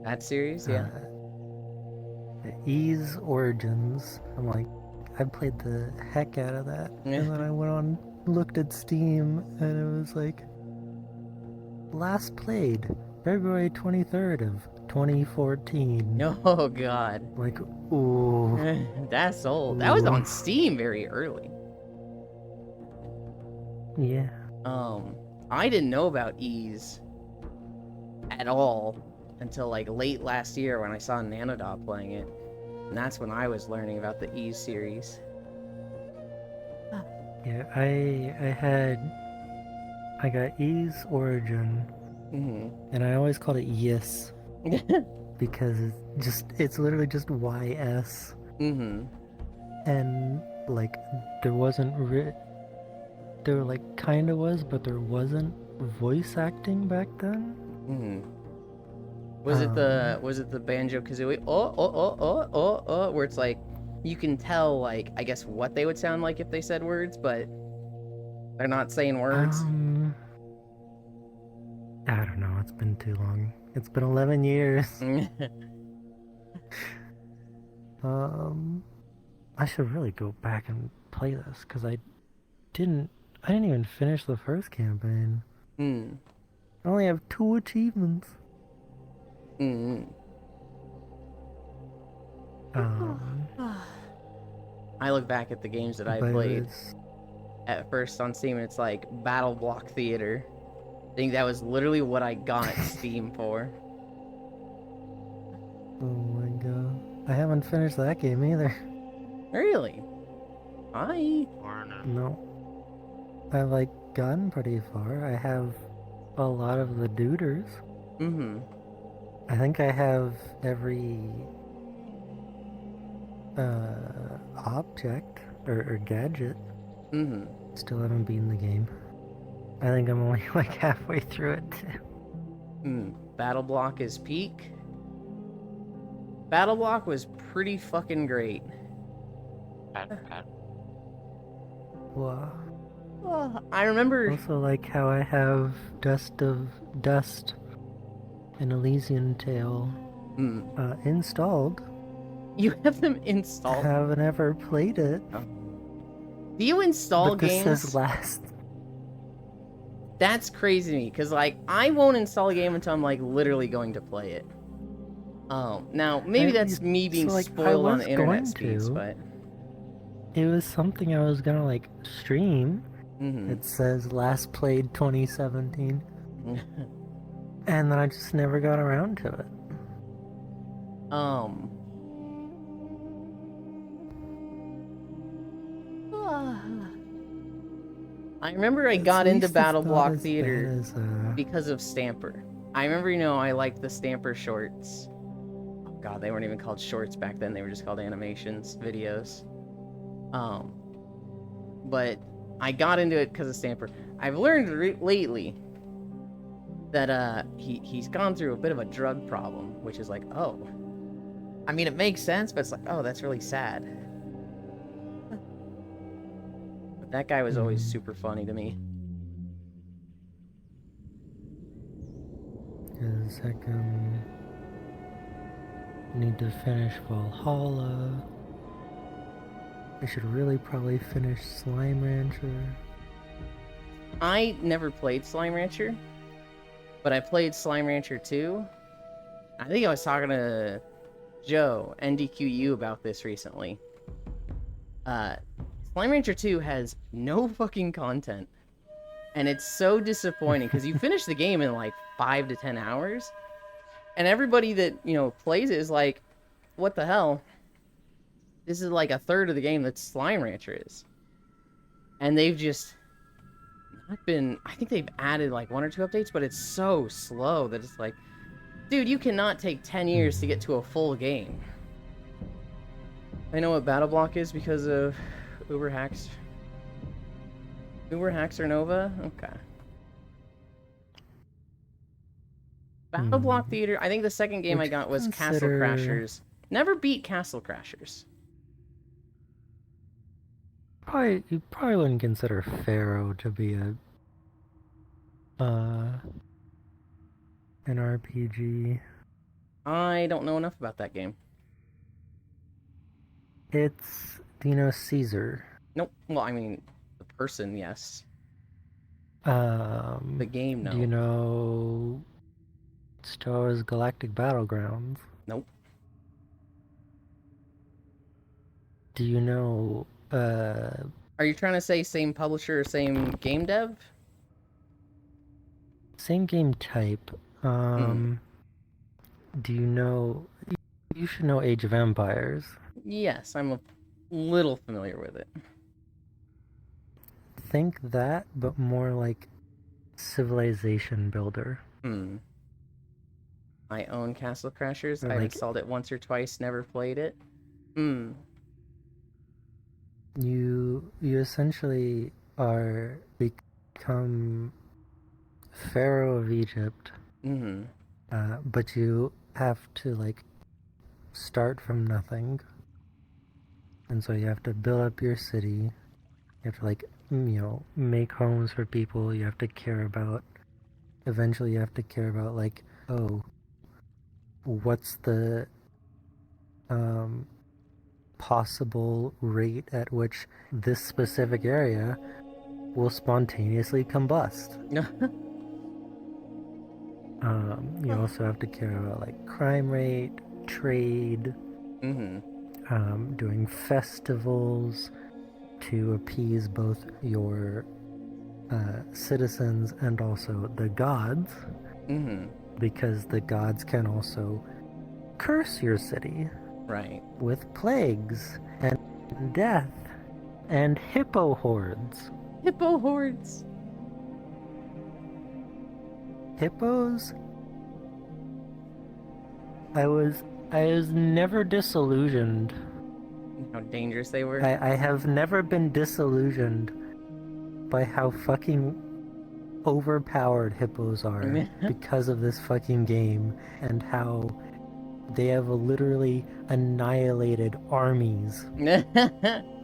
That series, yeah. The Ys Origins. I'm like, I played the heck out of that. Yeah. And then I went on, looked at Steam, and it was like, last played February 23rd of 2014. Oh god. Like, ooh. That's old. That was on Steam very early. Yeah. I didn't know about Ys at all until like late last year when I saw Nanodot playing it. And that's when I was learning about the Ys series. Yeah, I got Ys Origin, and I always called it Yes, because it's literally just YS. And like there wasn't there like kinda was, but there wasn't voice acting back then. Was it the Banjo-Kazooie where it's like you can tell, like, I guess what they would sound like if they said words, but they're not saying words. I don't know. It's been too long. It's been 11 years. I should really go back and play this because didn't even finish the first campaign. Hmm. I only have 2 achievements. I look back at the games that I but played at first on Steam, and it's like Battle Block Theater. I think that was literally what I got Steam for. Oh my god. I haven't finished that game either. Really? No. I've like gotten pretty far. I have a lot of the duders. Mm-hmm. I think I have every object or gadget. Mm-hmm. Still haven't beaten the game. I think I'm only like halfway through it too. Battle Block is peak. Battle Block was pretty fucking great. Wow. I remember. Also like how I have Dust and Elysian Tale installed. You have them installed. I haven't ever played it. Oh. Do you install but this games? says last. That's crazy to me, because like I won't install a game until I'm like literally going to play it. Now maybe that's me being spoiled on the internet speeds, but it was something I was gonna like stream. Mm-hmm. It says last played 2017. And then I just never got around to it. I remember I got into Battle Block Theater as, because of Stamper. I remember, I liked the Stamper shorts. Oh god, they weren't even called shorts back then, they were just called animations, videos. But I got into it because of Stamper. I've learned lately that he's gone through a bit of a drug problem, which is like, oh. I mean, it makes sense, but it's like, oh, that's really sad. But that guy was always super funny to me. Second, need to finish Valhalla. I should really probably finish Slime Rancher. I never played Slime Rancher, but I played Slime Rancher 2. I think I was talking to Joe, NDQU, about this recently. Slime Rancher 2 has no fucking content. And it's so disappointing, because you finish the game in like 5 to 10 hours. And everybody that, plays it is like, what the hell? This is like a third of the game that Slime Rancher is. And they've just not been... I think they've added like 1 or 2 updates, but it's so slow that it's like... Dude, you cannot take 10 years to get to a full game. I know what Battle Block is because of Uber Hacks. Uber Haxer Nova? Okay. Battle Block Theater, I think the second game I got was Castle Crashers. Never beat Castle Crashers. You probably wouldn't consider Pharaoh to be an RPG. I don't know enough about that game. Do you know Caesar? Nope. Well, I mean, the person, yes. The game, no. Do you know Star Wars Galactic Battlegrounds? Nope. Do you know Are you trying to say same publisher, same game dev? Same game type. Do you know... You should know Age of Empires. Yes, I'm a little familiar with it. Think that, but more like Civilization Builder. I own Castle Crashers. I've installed it once or twice, never played it. You essentially become Pharaoh of Egypt. But you have to start from nothing. And so you have to build up your city. You have to, like, make homes for people. You have to care about. Eventually, you have to care about, like, oh, what's the possible rate at which this specific area will spontaneously combust. You also have to care about, like, crime rate, trade, doing festivals to appease both your citizens and also the gods, because the gods can also curse your city. Right. With plagues and death and hippo hordes. Hippo hordes. Hippos? I was never disillusioned. How dangerous they were. I have never been disillusioned by how fucking overpowered hippos are because of this fucking game, and how they have literally annihilated armies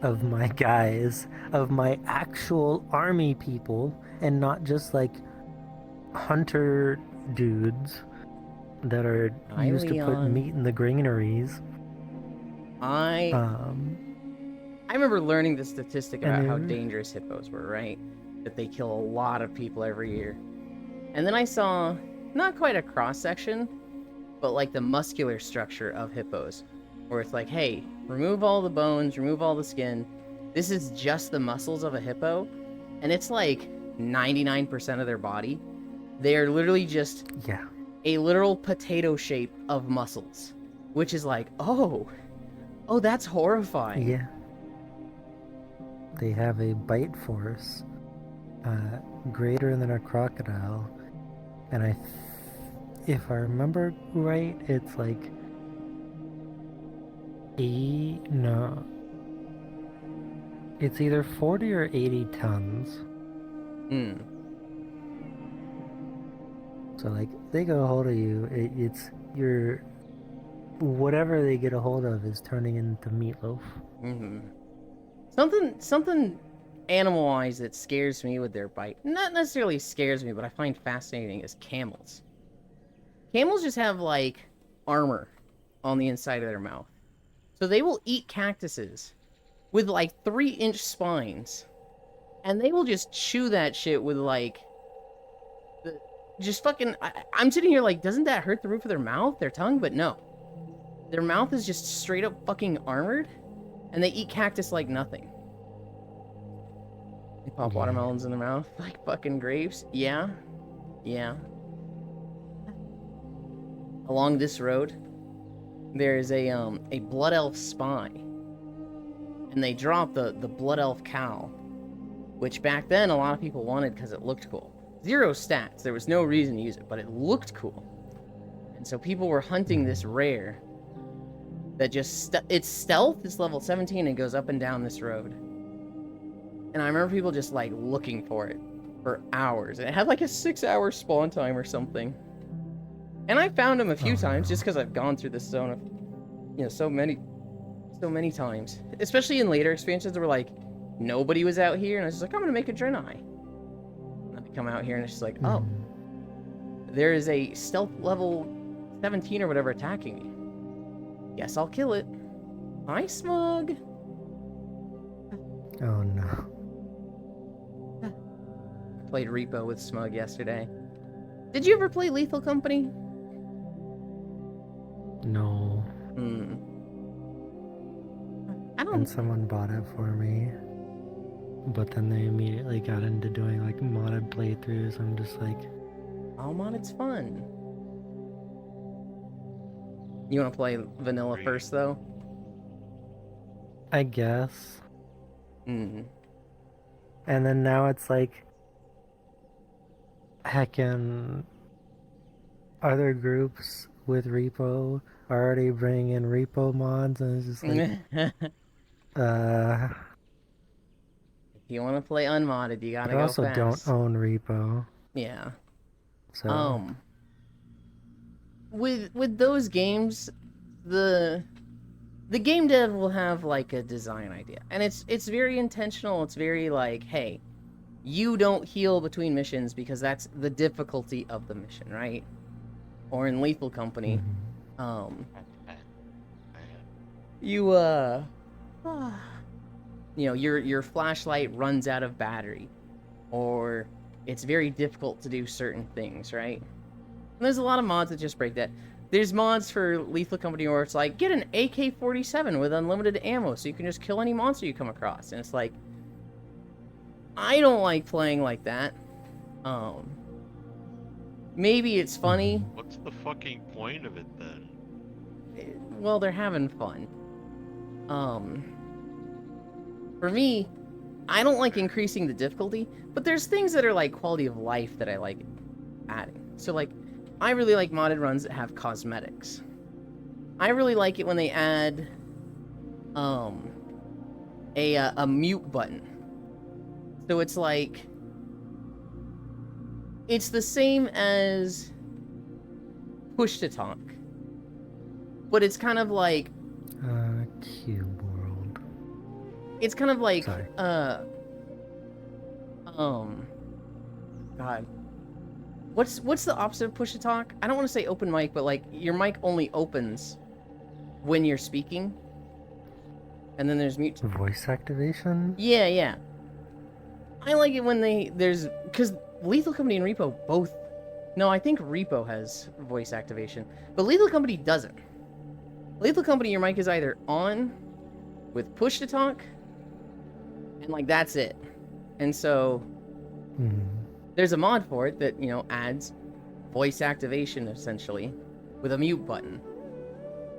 of my guys, of my actual army people, and not just like hunter dudes that are used to put meat in the granaries. I remember learning the statistic about how dangerous hippos were, right? That they kill a lot of people every year. And then I saw, not quite a cross-section, but like the muscular structure of hippos, where it's like, hey, remove all the bones, remove all the skin. This is just the muscles of a hippo, and it's like 99% of their body. They are literally just a literal potato shape of muscles, which is like, oh, that's horrifying. Yeah. They have a bite force greater than a crocodile, and if I remember right, it's like it's either 40 or 80 tons. So like, they get a hold of you, it's your whatever they get a hold of is turning into meatloaf. Something animal-wise that scares me with their bite, not necessarily scares me, but I find fascinating, is camels. Camels just have, like, armor on the inside of their mouth. So they will eat cactuses with, like, 3-inch spines. And they will just chew that shit with, like, just fucking... I'm sitting here like, doesn't that hurt the roof of their mouth, their tongue? But no. Their mouth is just straight up fucking armored. And they eat cactus like nothing. They pop watermelons in their mouth like fucking grapes. Yeah. Along this road, there is a blood elf spy, and they drop the blood elf cow, which back then a lot of people wanted because it looked cool. 0 stats, there was no reason to use it, but it looked cool, and so people were hunting this rare that just it's stealth. It's level 17 and goes up and down this road, and I remember people just like looking for it for hours, and it had like a 6-hour spawn time or something. And I found him a few times just because I've gone through this zone of, so many times. Especially in later expansions where, like, nobody was out here, and I was just like, I'm gonna make a Draenei. And then I come out here, and it's just like, oh, there is a stealth level 17 or whatever attacking me. Guess I'll kill it. Hi, Smug. Oh, no. I played Repo with Smug yesterday. Did you ever play Lethal Company? No. I don't... And someone bought it for me, but then they immediately got into doing like modded playthroughs. I'm just like, oh, modded's fun. You want to play vanilla first, though? I guess. Mm. And then now it's like, heckin' other groups with repo are already bringing in repo mods, and it's just like, If you want to play unmodded, you gotta go fast. I also don't own repo. Yeah. So with those games, the the game dev will have like a design idea, and it's very intentional. It's very like, hey, you don't heal between missions because that's the difficulty of the mission, right? Or in Lethal Company, Mhm. you you know, your flashlight runs out of battery, or it's very difficult to do certain things, right? And there's a lot of mods that just break that. There's mods for Lethal Company where it's like, get an AK-47 with unlimited ammo so you can just kill any monster you come across. And it's like, I don't like playing like that. Maybe it's funny. What's the fucking point of it then? Well, they're having fun. For me, I don't like increasing the difficulty, but there's things that are like quality of life that I like adding. So like, I really like modded runs that have cosmetics. I really like it when they add a mute button. So it's like, it's the same as push to talk, but it's kind of like Cube World. it's kind of like Sorry. God, what's the opposite of push to talk? I don't want to say open mic, but like your mic only opens when you're speaking, and then there's mute. Voice activation? Yeah. I like it when because Lethal Company and Repo both. No, I think Repo has voice activation, but Lethal Company doesn't. Lethal Company, your mic is either on with push to talk, and like that's it. And so there's a mod for it that, you know, adds voice activation essentially with a mute button.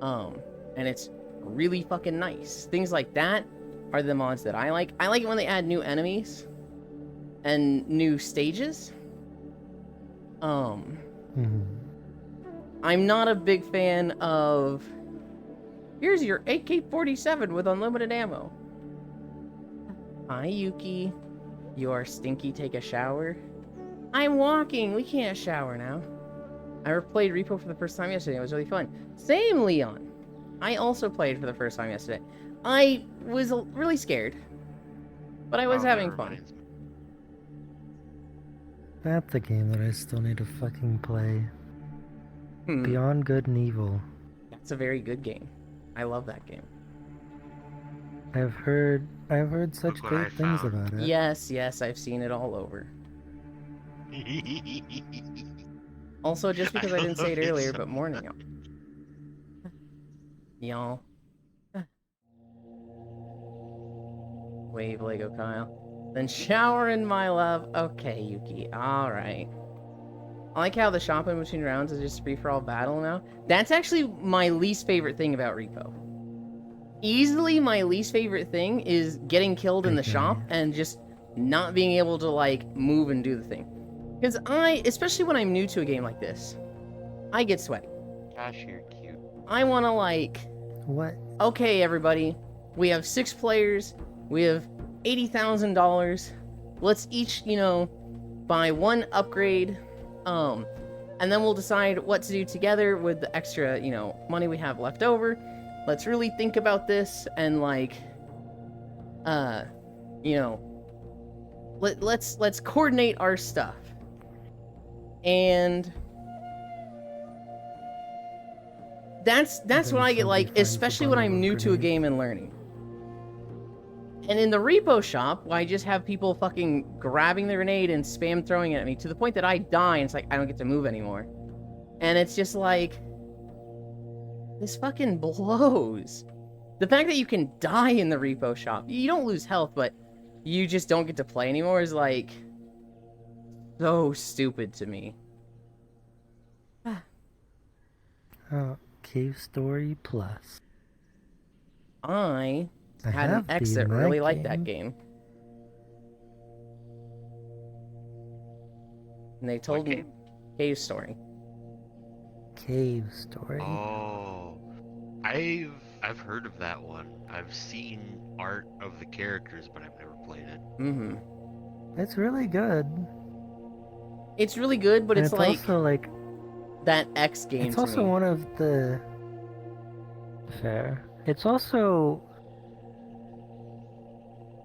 And it's really fucking nice. Things like that are the mods that I like. I like it when they add new enemies and new stages. I'm not a big fan of, here's your AK-47 with unlimited ammo. Hi, Yuki. You are stinky, take a shower. I'm walking, we can't shower now. I replayed Repo for the first time yesterday, it was really fun. Same, Leon. I also played for the first time yesterday. I was really scared, but I was having fun. That's a game that I still need to fucking play. Hmm. Beyond Good and Evil. That's a very good game. I love that game. I've heard such Look what I great things found. about it. Yes, I've seen it all over. Also, just because I didn't say it earlier, but morning, y'all. Wave Lego Kyle. Then shower in my love. Okay, Yuki. Alright. I like how the shop in between rounds is just free-for-all battle now. That's actually my least favorite thing about Repo. Easily my least favorite thing is getting killed in the shop and just not being able to, like, move and do the thing. Because especially when I'm new to a game like this, I get sweaty. Gosh, you're cute. I want to, like... What? Okay, everybody. We have 6 players. We have $80,000. Let's each, you know, buy 1 upgrade. And then we'll decide what to do together with the extra, you know, money we have left over. Let's really think about this and, like, you know, let's coordinate our stuff. And that's what I get like, especially when I'm new to a game and learning. And in the repo shop, I just have people fucking grabbing the grenade and spam throwing it at me to the point that I die and it's like I don't get to move anymore. And it's just like, this fucking blows. The fact that you can die in the repo shop, you don't lose health, but you just don't get to play anymore is like so stupid to me. Cave Story Plus. I had an ex that really liked that game. And they told me Cave Story. Cave Story. Oh, I've heard of that one. I've seen art of the characters, but I've never played it. Mm-hmm. It's really good. It's really good, but And it's like also like that X game. it's to also me. one of the fair. It's also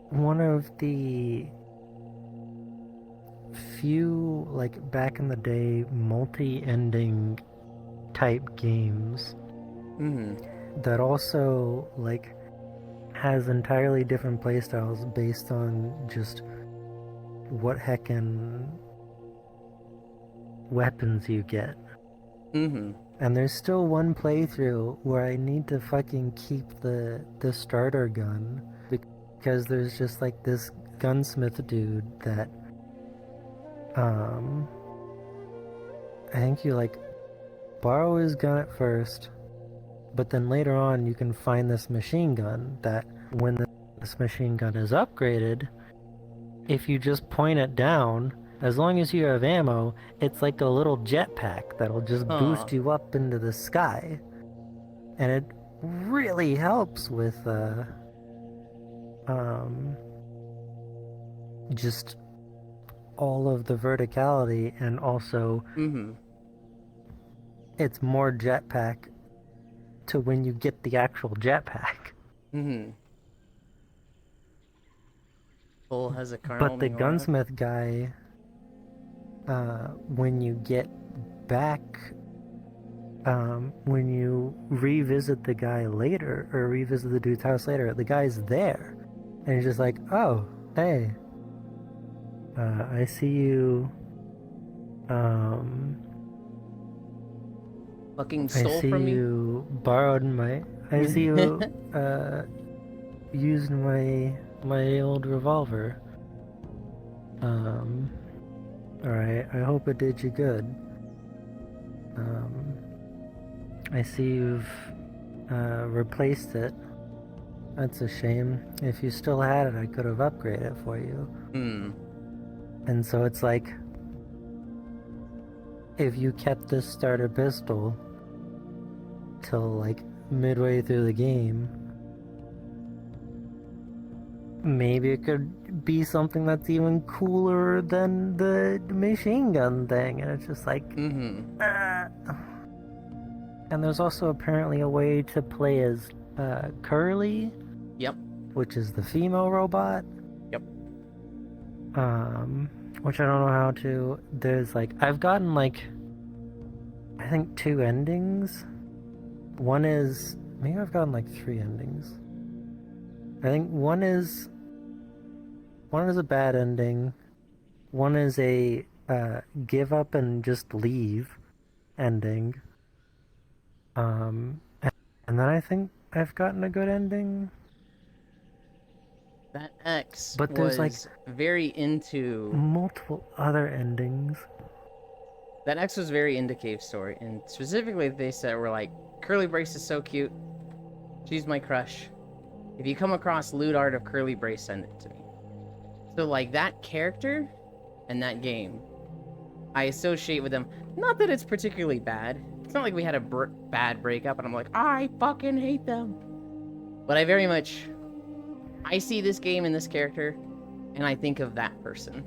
one of the few, like, back in the day, multi-ending type games that also, like, has entirely different playstyles based on just what heckin' weapons you get. And there's still one playthrough where I need to fucking keep the starter gun because there's just like this gunsmith dude that I think you like borrow his gun at first, but then later on you can find this machine gun that when this machine gun is upgraded, if you just point it down, as long as you have ammo, it's like a little jetpack that'll just boost you up into the sky. And it really helps with just all of the verticality, and also it's more jetpack to when you get the actual jetpack. Bull has a car. But the gunsmith guy, when you get back, when you revisit the guy later, or revisit the dude's house later, the guy's there. And he's just like, oh, hey, I see you, fucking stole I see from me. you borrowed my, I see you, used my old revolver. Alright, I hope it did you good. I see you've replaced it. That's a shame. If you still had it, I could have upgraded it for you. And so it's like, if you kept this starter pistol till like midway through the game, maybe it could be something that's even cooler than the machine gun thing. And it's just like, And there's also apparently a way to play as Curly. Yep. Which is the female robot. Yep. Which I don't know how to. There's like, I've gotten like, I think 2 endings. One is, maybe I've gotten like 3 endings. I think one is a bad ending. One is a give up and just leave ending. And then I think I've gotten a good ending. That X But there's like very into multiple other endings. That X was very into Cave Story, and specifically they said were like, Curly Brace is so cute. She's my crush. If you come across lewd art of Curly Brace, send it to me. So like that character and that game, I associate with them. Not that it's particularly bad. It's not like we had a bad breakup and I'm like, I fucking hate them. But I very much, I see this game and this character, and I think of that person.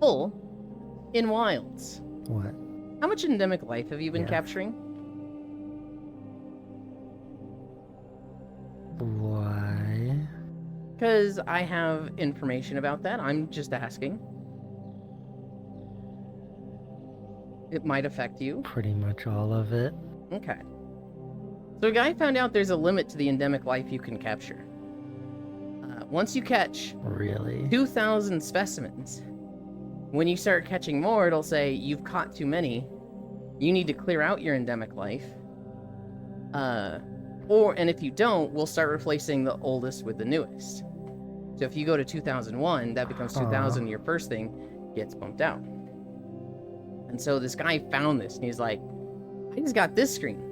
Bull, in Wilds. What? How much endemic life have you been capturing? Why? Because I have information about that. I'm just asking. It might affect you. Pretty much all of it. Okay. So a guy found out there's a limit to the endemic life you can capture. Once you catch Really? 2,000 specimens, when you start catching more, it'll say, you've caught too many. You need to clear out your endemic life. And if you don't, we'll start replacing the oldest with the newest. So if you go to 2001, that becomes 2000, your first thing gets bumped out. And so this guy found this, and he's like, I just got this screen.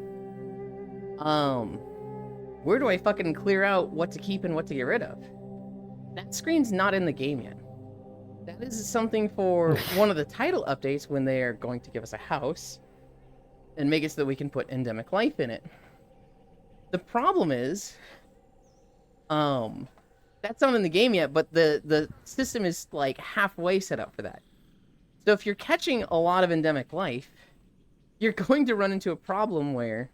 Where do I fucking clear out what to keep and what to get rid of? That screen's not in the game yet. That is something for one of the title updates when they are going to give us a house and make it so that we can put endemic life in it. The problem is, That's not in the game yet, but the system is like halfway set up for that. So if you're catching a lot of endemic life, you're going to run into a problem where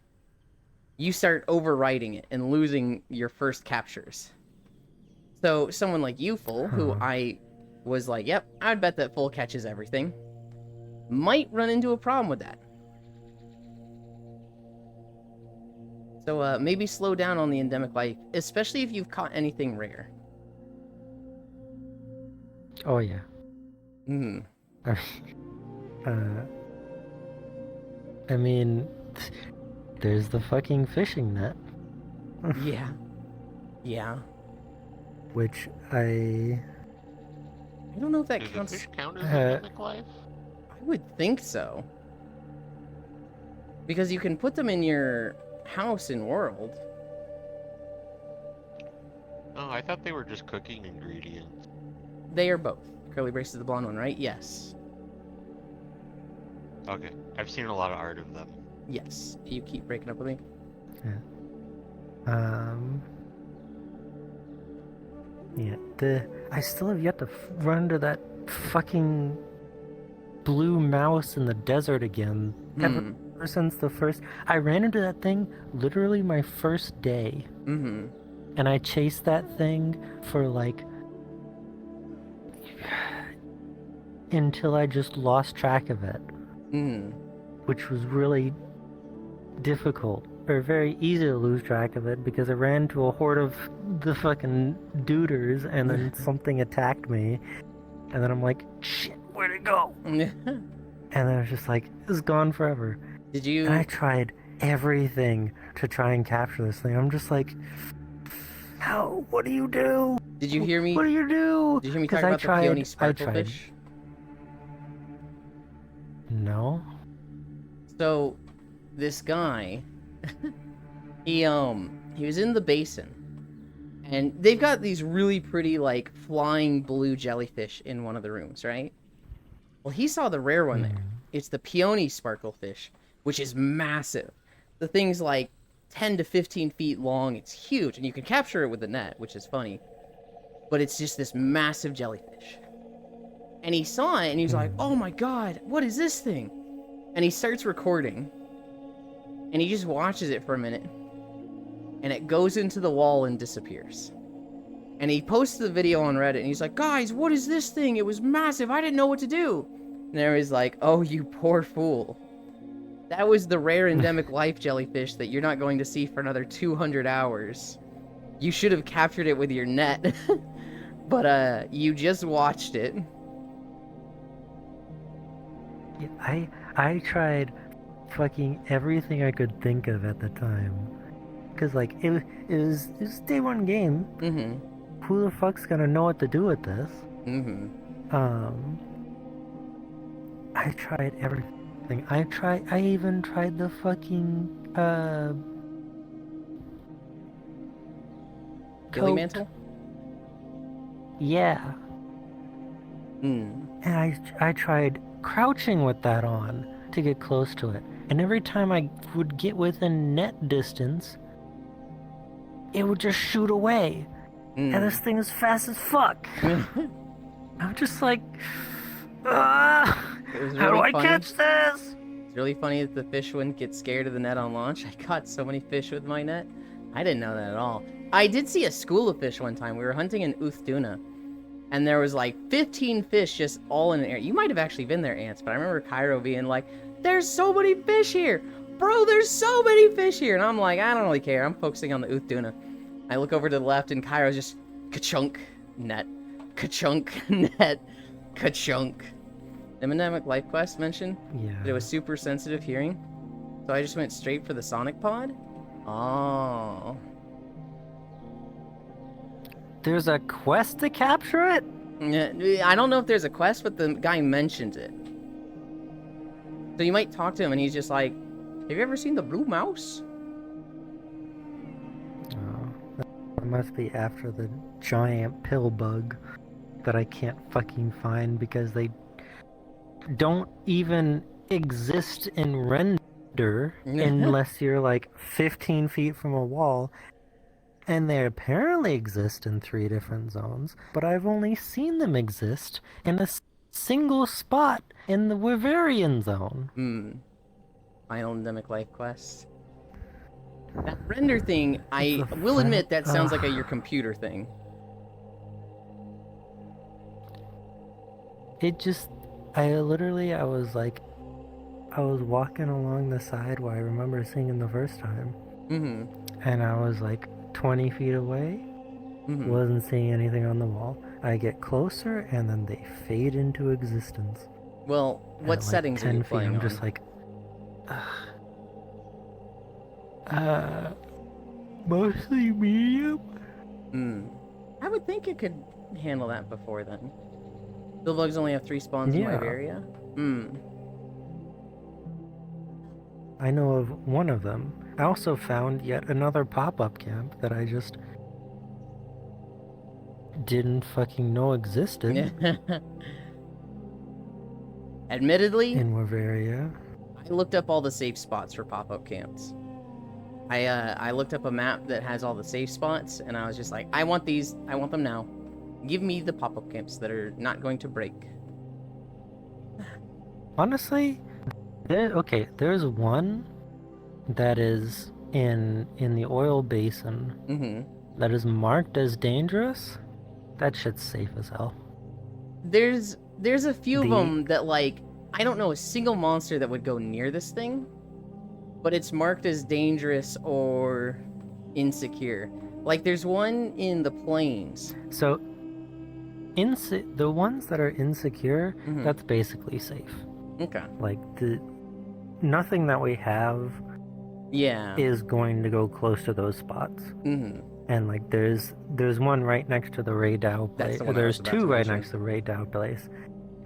you start overwriting it and losing your first captures. So someone like you, Full, who Huh. I was like, yep, I'd bet that Full catches everything, might run into a problem with that. So maybe slow down on the endemic life, especially if you've caught anything rare. Oh yeah. Hmm. uh, I mean, there's the fucking fishing net, Yeah. Yeah. which I I don't know if that Do the counts. fish count as Uh, endemic life? I would think so. Because you can put them in your house in World. Oh, I thought they were just cooking ingredients. They are both. Curly Brace is the blonde one, right? Yes. Okay, I've seen a lot of art of them. Yes. You keep breaking up with me. yeah, I still have yet to run into that fucking blue mouse in the desert again. Hmm. Ever since the first, I ran into that thing literally my first day, Mm-hmm. and I chased that thing for like until I just lost track of it, Mm. which was really difficult, or very easy to lose track of it because I ran into a horde of the fucking duders and then something attacked me, and then I'm like, shit, where'd it go? And then I was just like, it's gone forever. Did you? And I tried everything to try and capture this thing. I'm just like, how? What do you do? Did you hear me? What do you do? Did you hear me 'Cause talk I about tried- the peony I tried. sparklefish? No. So, this guy, he was in the basin, and they've got these really pretty like flying blue jellyfish in one of the rooms, right? Well, he saw the rare one there. It's the peony sparklefish, which is massive. The thing's like 10 to 15 feet long. It's huge, and you can capture it with the net, which is funny. But it's just this massive jellyfish. And he saw it, and he was like, "Oh my god, what is this thing?" And he starts recording, and he just watches it for a minute, and it goes into the wall and disappears. And he posts the video on Reddit, and he's like, "Guys, what is this thing? It was massive. I didn't know what to do." And everybody's like, "Oh, you poor fool. That was the rare endemic life jellyfish that you're not going to see for another 200 hours. You should have captured it with your net." But you just watched it. Yeah, I tried fucking everything I could think of at the time. Cause like it was day one game. Mm-hmm. Who the fuck's gonna know what to do with this? Mm-hmm. I tried everything. I even tried the fucking Gilly coat. mantle? Yeah. Mm. And I tried crouching with that on to get close to it. And every time I would get within net distance, it would just shoot away. And this thing is fast as fuck. I'm just like, It was how do really I funny. catch this? It's really funny that the fish wouldn't get scared of the net on launch. I caught so many fish with my net. I didn't know that at all. I did see a school of fish one time. We were hunting in Uthduna, and there was like 15 fish just all in the air. You might have actually been there, Ants, but I remember Cairo being like, "There's so many fish here! Bro, there's so many fish here!" And I'm like, I don't really care. I'm focusing on the Uthduna. I look over to the left, and Cairo's just ka-chunk, net, ka-chunk, net, ka-chunk. The Endemic Life Quest mentioned Yeah. that it was super sensitive hearing, so I just went straight for the Sonic Pod. Oh. There's a quest to capture it? I don't know if there's a quest, but the guy mentioned it. So you might talk to him, and he's just like, "Have you ever seen the blue mouse?" Oh, that must be after the giant pill bug that I can't fucking find because they don't even exist in render unless you're like 15 feet from a wall. And they apparently exist in 3 different zones, but I've only seen them exist in a single spot in the Wyverian zone. Final Endemic Life Quest. That render thing, I The will admit that sounds like ugh. your computer thing. It just, I was like, I was walking along the side where I remember seeing him the first time, and I was like 20 feet away, wasn't seeing anything on the wall. I get closer, and then they fade into existence. Well, what At, like, settings are 10 you feet, playing I'm on? just like, mostly medium. I would think it could handle that before then. Bugs only have 3 spawns in Yeah. Wyveria? I know of one of them. I also found yet another pop-up camp that I just didn't fucking know existed Admittedly, in Wyveria. I looked up all the safe spots for pop-up camps. I looked up a map that has all the safe spots, and I was just like, I want these. I want them now. Give me the pop-up camps that are not going to break. Honestly, there's one that is in the oil basin that is marked as dangerous. That shit's safe as hell. There's a few of them that, like, I don't know a single monster that would go near this thing, but it's marked as dangerous or insecure. Like, there's one in the plains. So, the ones that are insecure, that's basically safe. Okay. Like, nothing that we have is going to go close to those spots. And like there's one right next to the Raydao place. There's 2 right next to the Raydao place.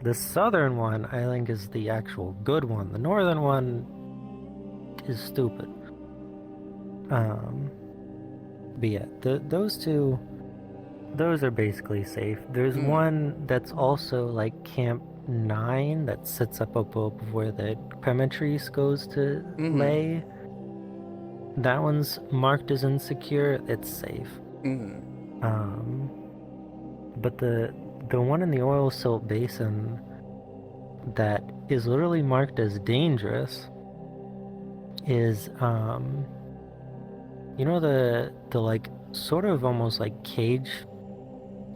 The southern one I think is the actual good one. The northern one is stupid. But yeah, those 2, those are basically safe. There's one that's also like Camp 9 that sits up above where the Cremetrice goes to lay. That one's marked as insecure. It's safe. But the one in the oil silt basin that is literally marked as dangerous is you know the like sort of almost like cage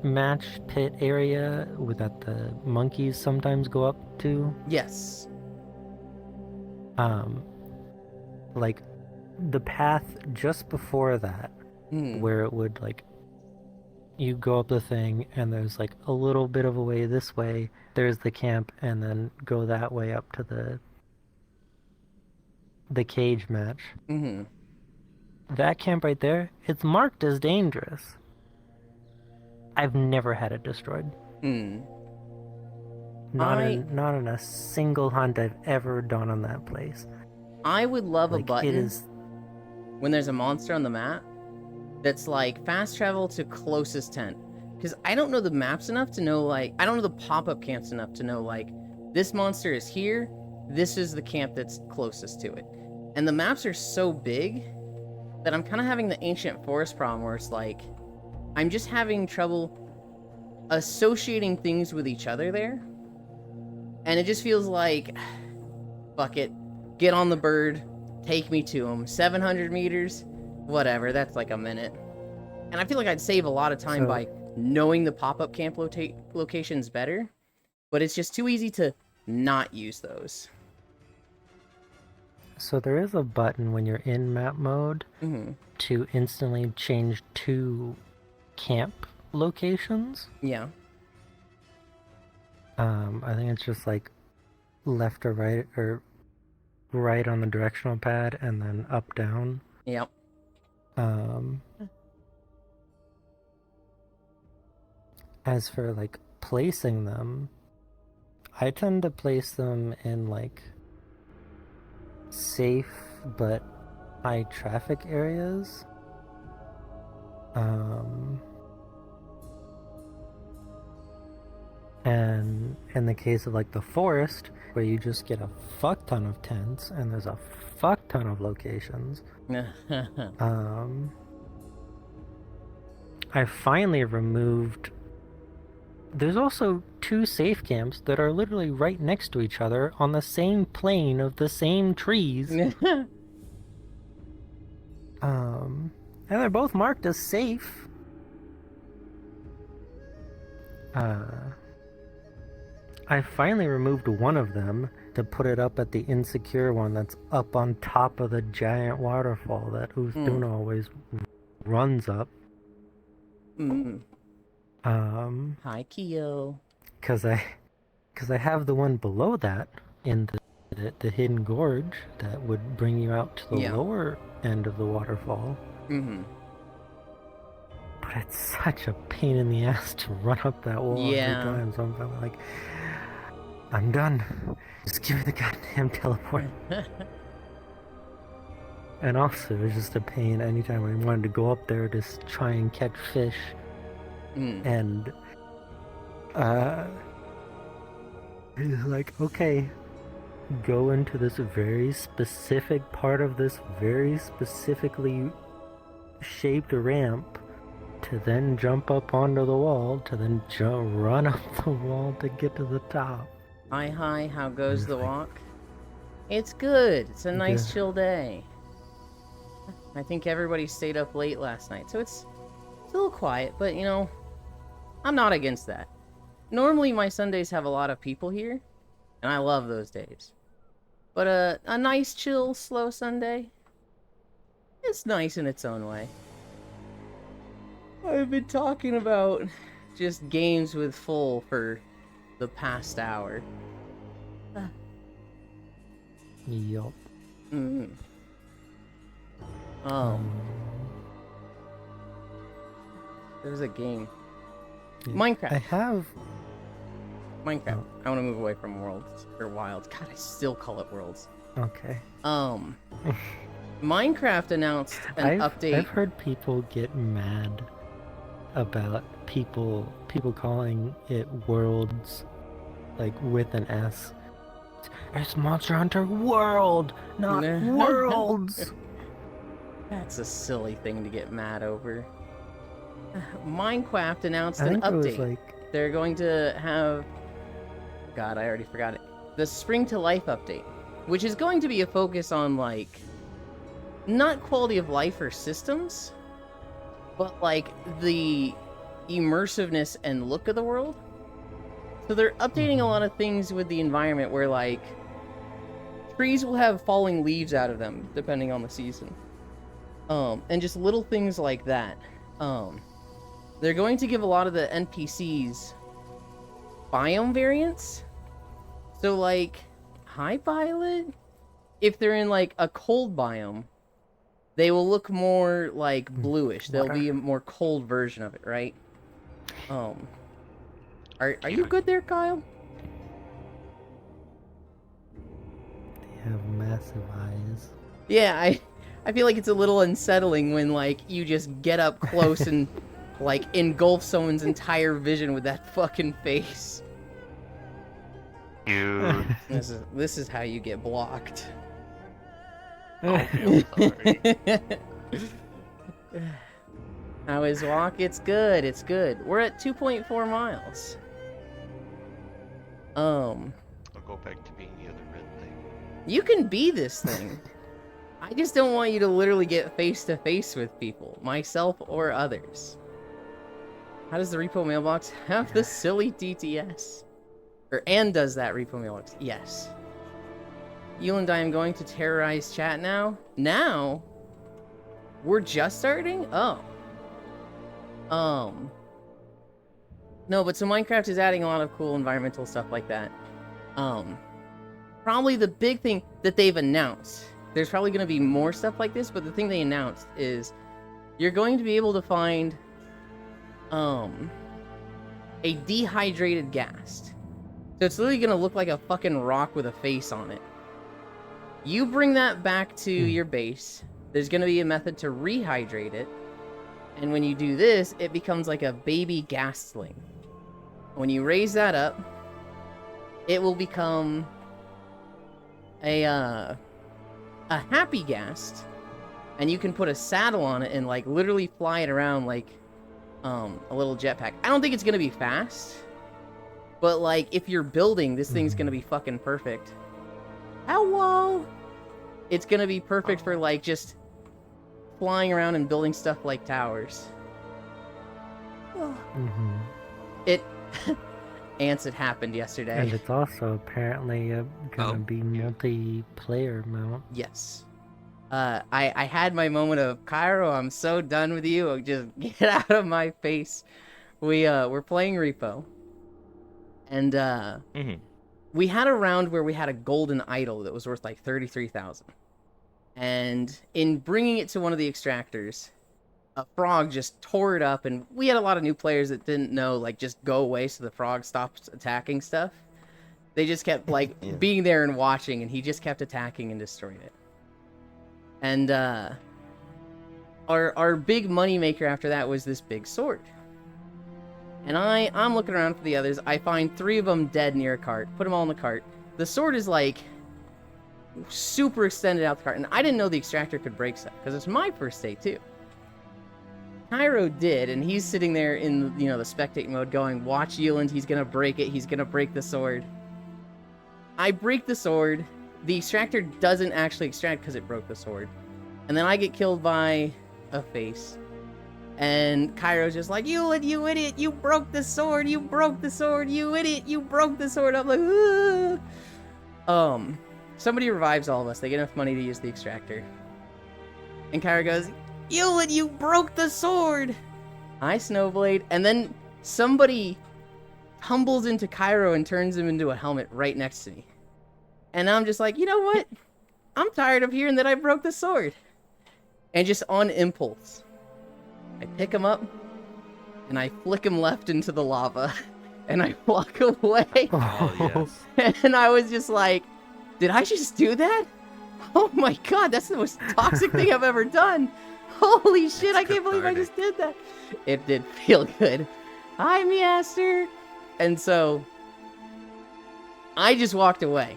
match pit area that the monkeys sometimes go up to? Yes. Like the path just before that, where it would like you go up the thing and there's like a little bit of a way this way, there's the camp, and then go that way up to the cage match. That camp right there, it's marked as dangerous. I've never had it destroyed. Not in a single hunt I've ever done on that place. I would love a button It is when there's a monster on the map that's like fast travel to closest tent. Because I don't know the maps enough to know, like, I don't know the pop-up camps enough to know, like, this monster is here, this is the camp that's closest to it. And the maps are so big that I'm kind of having the Ancient Forest problem where it's like, I'm just having trouble associating things with each other there. And it just feels like, fuck it, get on the bird, take me to him. 700 meters, whatever, that's like a minute. And I feel like I'd save a lot of time by knowing the pop-up camp locations better, but it's just too easy to not use those. So there is a button when you're in map mode to instantly change 2 camp locations. Yeah. I think it's just like left or right, or right on the directional pad, and then up, down. Yep. As for like placing them, I tend to place them in like safe but high traffic areas. And in the case of like the forest, where you just get a fuck ton of tents and there's a fuck ton of locations, I finally removed. There's also 2 safe camps that are literally right next to each other on the same plane of the same trees. And they're both marked as safe. I finally removed one of them to put it up at the insecure one that's up on top of the giant waterfall that Uthuna always runs up. Hi, Kyo. Cause I have the one below that in the hidden gorge that would bring you out to the lower end of the waterfall. But it's such a pain in the ass to run up that wall every time, so I'm like, I'm done. Just give me the goddamn teleport. And also, it was just a pain anytime I wanted to go up there to try and catch fish. And, it was like, okay, go into this very specific part of this very specifically shaped ramp to then jump up onto the wall to then run up the wall to get to the top. Hi, how goes the walk? It's good. It's a nice chill day. I think everybody stayed up late last night, so it's a little quiet, but you know, I'm not against that. Normally my Sundays have a lot of people here, and I love those days. But a nice, chill, slow Sunday, it's nice in its own way. I've been talking about just games with full for the past hour. Yup. There's a game. Minecraft. I have... Minecraft. I want to move away from Worlds or Wilds. God, I still call it Worlds. Okay. Minecraft announced an update. I've heard people get mad about people calling it Worlds, like with an S. It's Monster Hunter World, not Worlds. That's a silly thing to get mad over. Minecraft announced an update. It was like... They're going to have... God, I already forgot it. The Spring to Life update, which is going to be a focus on, like, not quality of life or systems, but, like, the immersiveness and look of the world. So they're updating a lot of things with the environment where, like, trees will have falling leaves out of them, depending on the season. And just little things like that. They're going to give a lot of the NPCs biome variants. So, like, hi, Violet? If they're in, like, a cold biome, they will look more, like, bluish. They'll be a more cold version of it, right? Are you good there, Kyle? They have massive eyes. Yeah, I feel like it's a little unsettling when, like, you just get up close and, like, engulf someone's entire vision with that fucking face. Dude. This is how you get blocked. I'm sorry. How is walk? It's good. It's good. We're at 2.4 miles. I'll go back to being the other red thing. You can be this thing. I just don't want you to literally get face to face with people, myself or others. How does the repo mailbox have the silly DTS? And does that repo mailbox? Yes. You and I am going to terrorize chat now? Now? We're just starting? Oh. No, but so Minecraft is adding a lot of cool environmental stuff like that. Probably the big thing that they've announced, there's probably going to be more stuff like this, but the thing they announced is you're going to be able to find a dehydrated ghast. So it's literally going to look like a fucking rock with a face on it. You bring that back to your base. There's going to be a method to rehydrate it. And when you do this, it becomes like a baby ghastling. When you raise that up, it will become a happy ghast. And you can put a saddle on it and, like, literally fly it around like a little jetpack. I don't think it's gonna be fast, but like if you're building, this thing's gonna be fucking perfect. Hello. It's gonna be perfect for like just flying around and building stuff like towers. Mm-hmm. It Ants, it happened yesterday. And it's also apparently gonna Oh, be yeah. multiplayer mount. Yes. I had my moment of Cairo, I'm so done with you. Just get out of my face. We're playing Repo. And we had a round where we had a golden idol that was worth like 33,000. And in bringing it to one of the extractors, a frog just tore it up, and we had a lot of new players that didn't know, like, just go away so the frog stops attacking stuff. They just kept, like, Yeah. being there and watching, and he just kept attacking and destroyed it. And, our big money maker after that was this big sword. And I'm looking around for the others. I find 3 of them dead near a cart. Put them all in the cart. The sword is, like, super extended out the cart, and I didn't know the extractor could break stuff, because it's my first day, too. Cairo did, and he's sitting there in, the spectate mode going, watch Euland, he's gonna break it, he's gonna break the sword. I break the sword, the extractor doesn't actually extract because it broke the sword. And then I get killed by a face. And Cairo's just like, Euland, you idiot, you broke the sword, you broke the sword, you idiot, you broke the sword. I'm like, ah. Somebody revives all of us, they get enough money to use the extractor. And Cairo goes, Euland, you broke the sword! I Snowblade, and then somebody tumbles into Cairo and turns him into a helmet right next to me. And I'm just like, you know what? I'm tired of hearing that I broke the sword. And just on impulse, I pick him up, and I flick him left into the lava, and I walk away. Oh, yes. And I was just like, did I just do that? Oh my god, that's the most toxic thing I've ever done. Holy shit, It's I can't believe I cathartic. just did that. It did feel good. Hi, Measter. And so, I just walked away.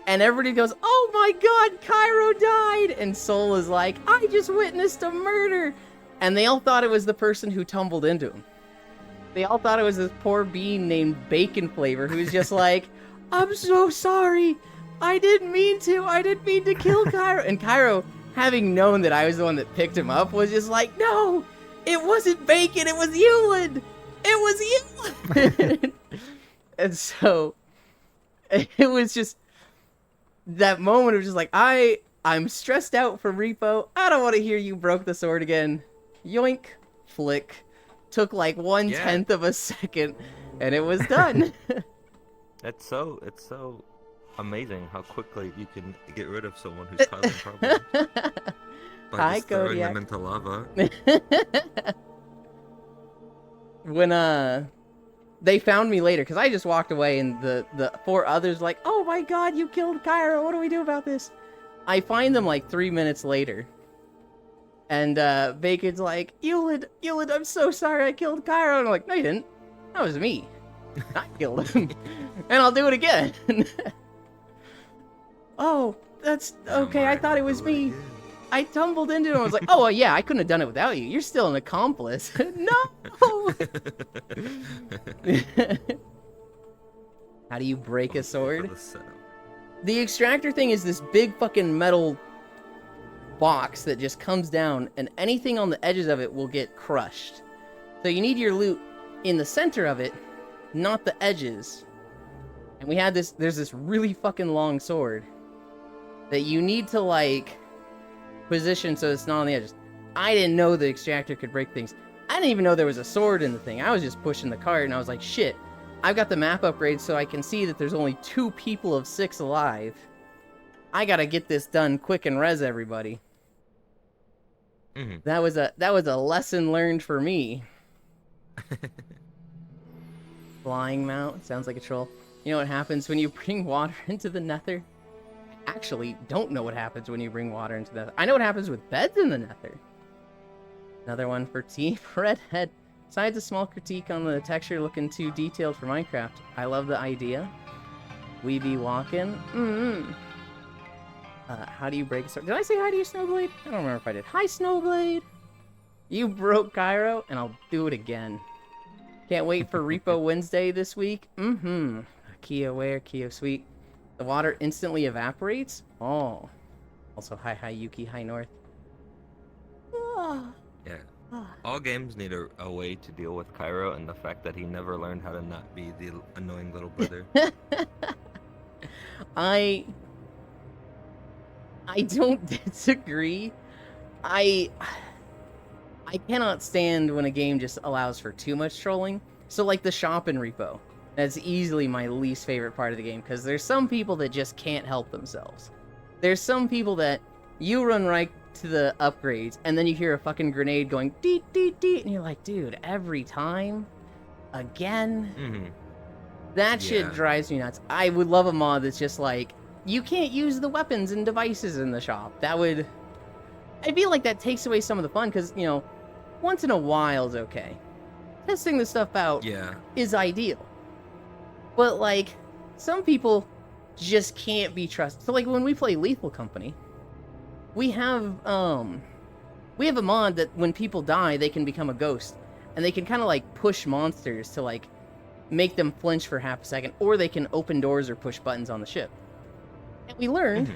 And everybody goes, oh my god, Cairo died. And Soul is like, I just witnessed a murder. And they all thought it was the person who tumbled into him. They all thought it was this poor bean named Bacon Flavor who's just like, I'm so sorry. I didn't mean to. I didn't mean to kill Cairo. And Cairo, having known that I was the one that picked him up, was just like, no, it wasn't Bacon. It was Euland. It was Euland. And so, it was just that moment of just like, I'm stressed out from Repo. I don't want to hear you broke the sword again. Yoink, flick. Took like 1/10 of a second, and it was done. It's so amazing how quickly you can get rid of someone who's causing problems by Hi, just throwing Kodiak. them into lava. When they found me later, because I just walked away, and the 4 others like, oh my god, you killed Cairo, what do we do about this? I find them like 3 minutes later, and Bacon's like, Euland, I'm so sorry I killed Cairo. And I'm like, no you didn't, that was me. I killed him. And I'll do it again. Oh, that's okay, I thought it was me. I tumbled into him. I was like, oh, well, yeah, I couldn't have done it without you. You're still an accomplice. No! How do you break a sword? The extractor thing is this big fucking metal box that just comes down, and anything on the edges of it will get crushed. So you need your loot in the center of it, not the edges. And there's this really fucking long sword that you need to, like, position so it's not on the edges. I didn't know the extractor could break things. I didn't even know there was a sword in the thing. I was just pushing the cart, and I was like, shit, I've got the map upgrade so I can see that there's only 2 people of 6 alive. I gotta get this done quick and res everybody. Mhm. That was a lesson learned for me. Flying mount sounds like a troll. You know what happens when you bring water into the nether? I actually don't know what happens when you bring water into the nether. I know what happens with beds in the nether. Another one for Team Redhead. Besides a small critique on the texture looking too detailed for Minecraft, I love the idea. We be walking. How do you break a sword? Did I say hi to you, Snowblade? I don't remember if I did. Hi, Snowblade! You broke Cairo, and I'll do it again. Can't wait for Repo Wednesday this week. Mm-hmm. Kia Ware, Kia Sweet. The water instantly evaporates? Oh. Also, hi Yuki, hi North. Yeah. All games need a way to deal with Cairo and the fact that he never learned how to not be the annoying little brother. I don't disagree. I cannot stand when a game just allows for too much trolling. So like the shop in Repo, that's easily my least favorite part of the game because there's some people that just can't help themselves. There's some people that you run right to the upgrades and then you hear a fucking grenade going deet deet deet and you're like, dude, every time? Again? Mm-hmm. That shit Yeah. drives me nuts. I would love a mod that's just like, you can't use the weapons and devices in the shop. That would... I feel like that takes away some of the fun because, you know, once in a while is okay. Testing the stuff out Yeah. is ideal. But, like, some people just can't be trusted. So, like, when we play Lethal Company, we have a mod that when people die, they can become a ghost. And they can kind of, like, push monsters to, like, make them flinch for half a second. Or they can open doors or push buttons on the ship. And we learned,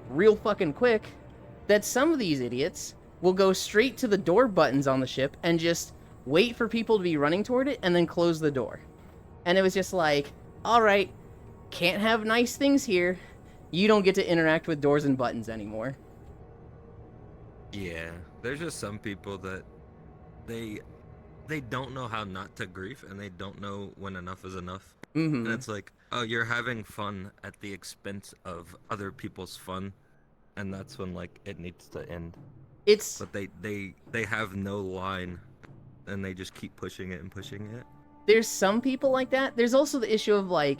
real fucking quick, that some of these idiots will go straight to the door buttons on the ship and just wait for people to be running toward it and then close the door. And it was just like, alright, can't have nice things here. You don't get to interact with doors and buttons anymore. Yeah. There's just some people that they don't know how not to grief and they don't know when enough is enough. Mm-hmm. And it's like, oh, you're having fun at the expense of other people's fun, and that's when like it needs to end. It's... But they have no line, and they just keep pushing it and pushing it. There's some people like that. There's also the issue of, like,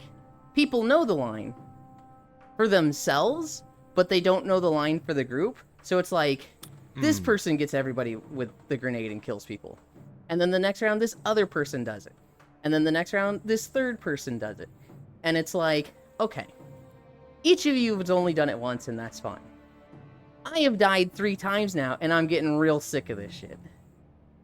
people know the line for themselves, but they don't know the line for the group. So it's like, this person gets everybody with the grenade and kills people. And then the next round, this other person does it. And then the next round, this third person does it. And it's like, okay, each of you has only done it once, and that's fine. I have died 3 times now, and I'm getting real sick of this shit.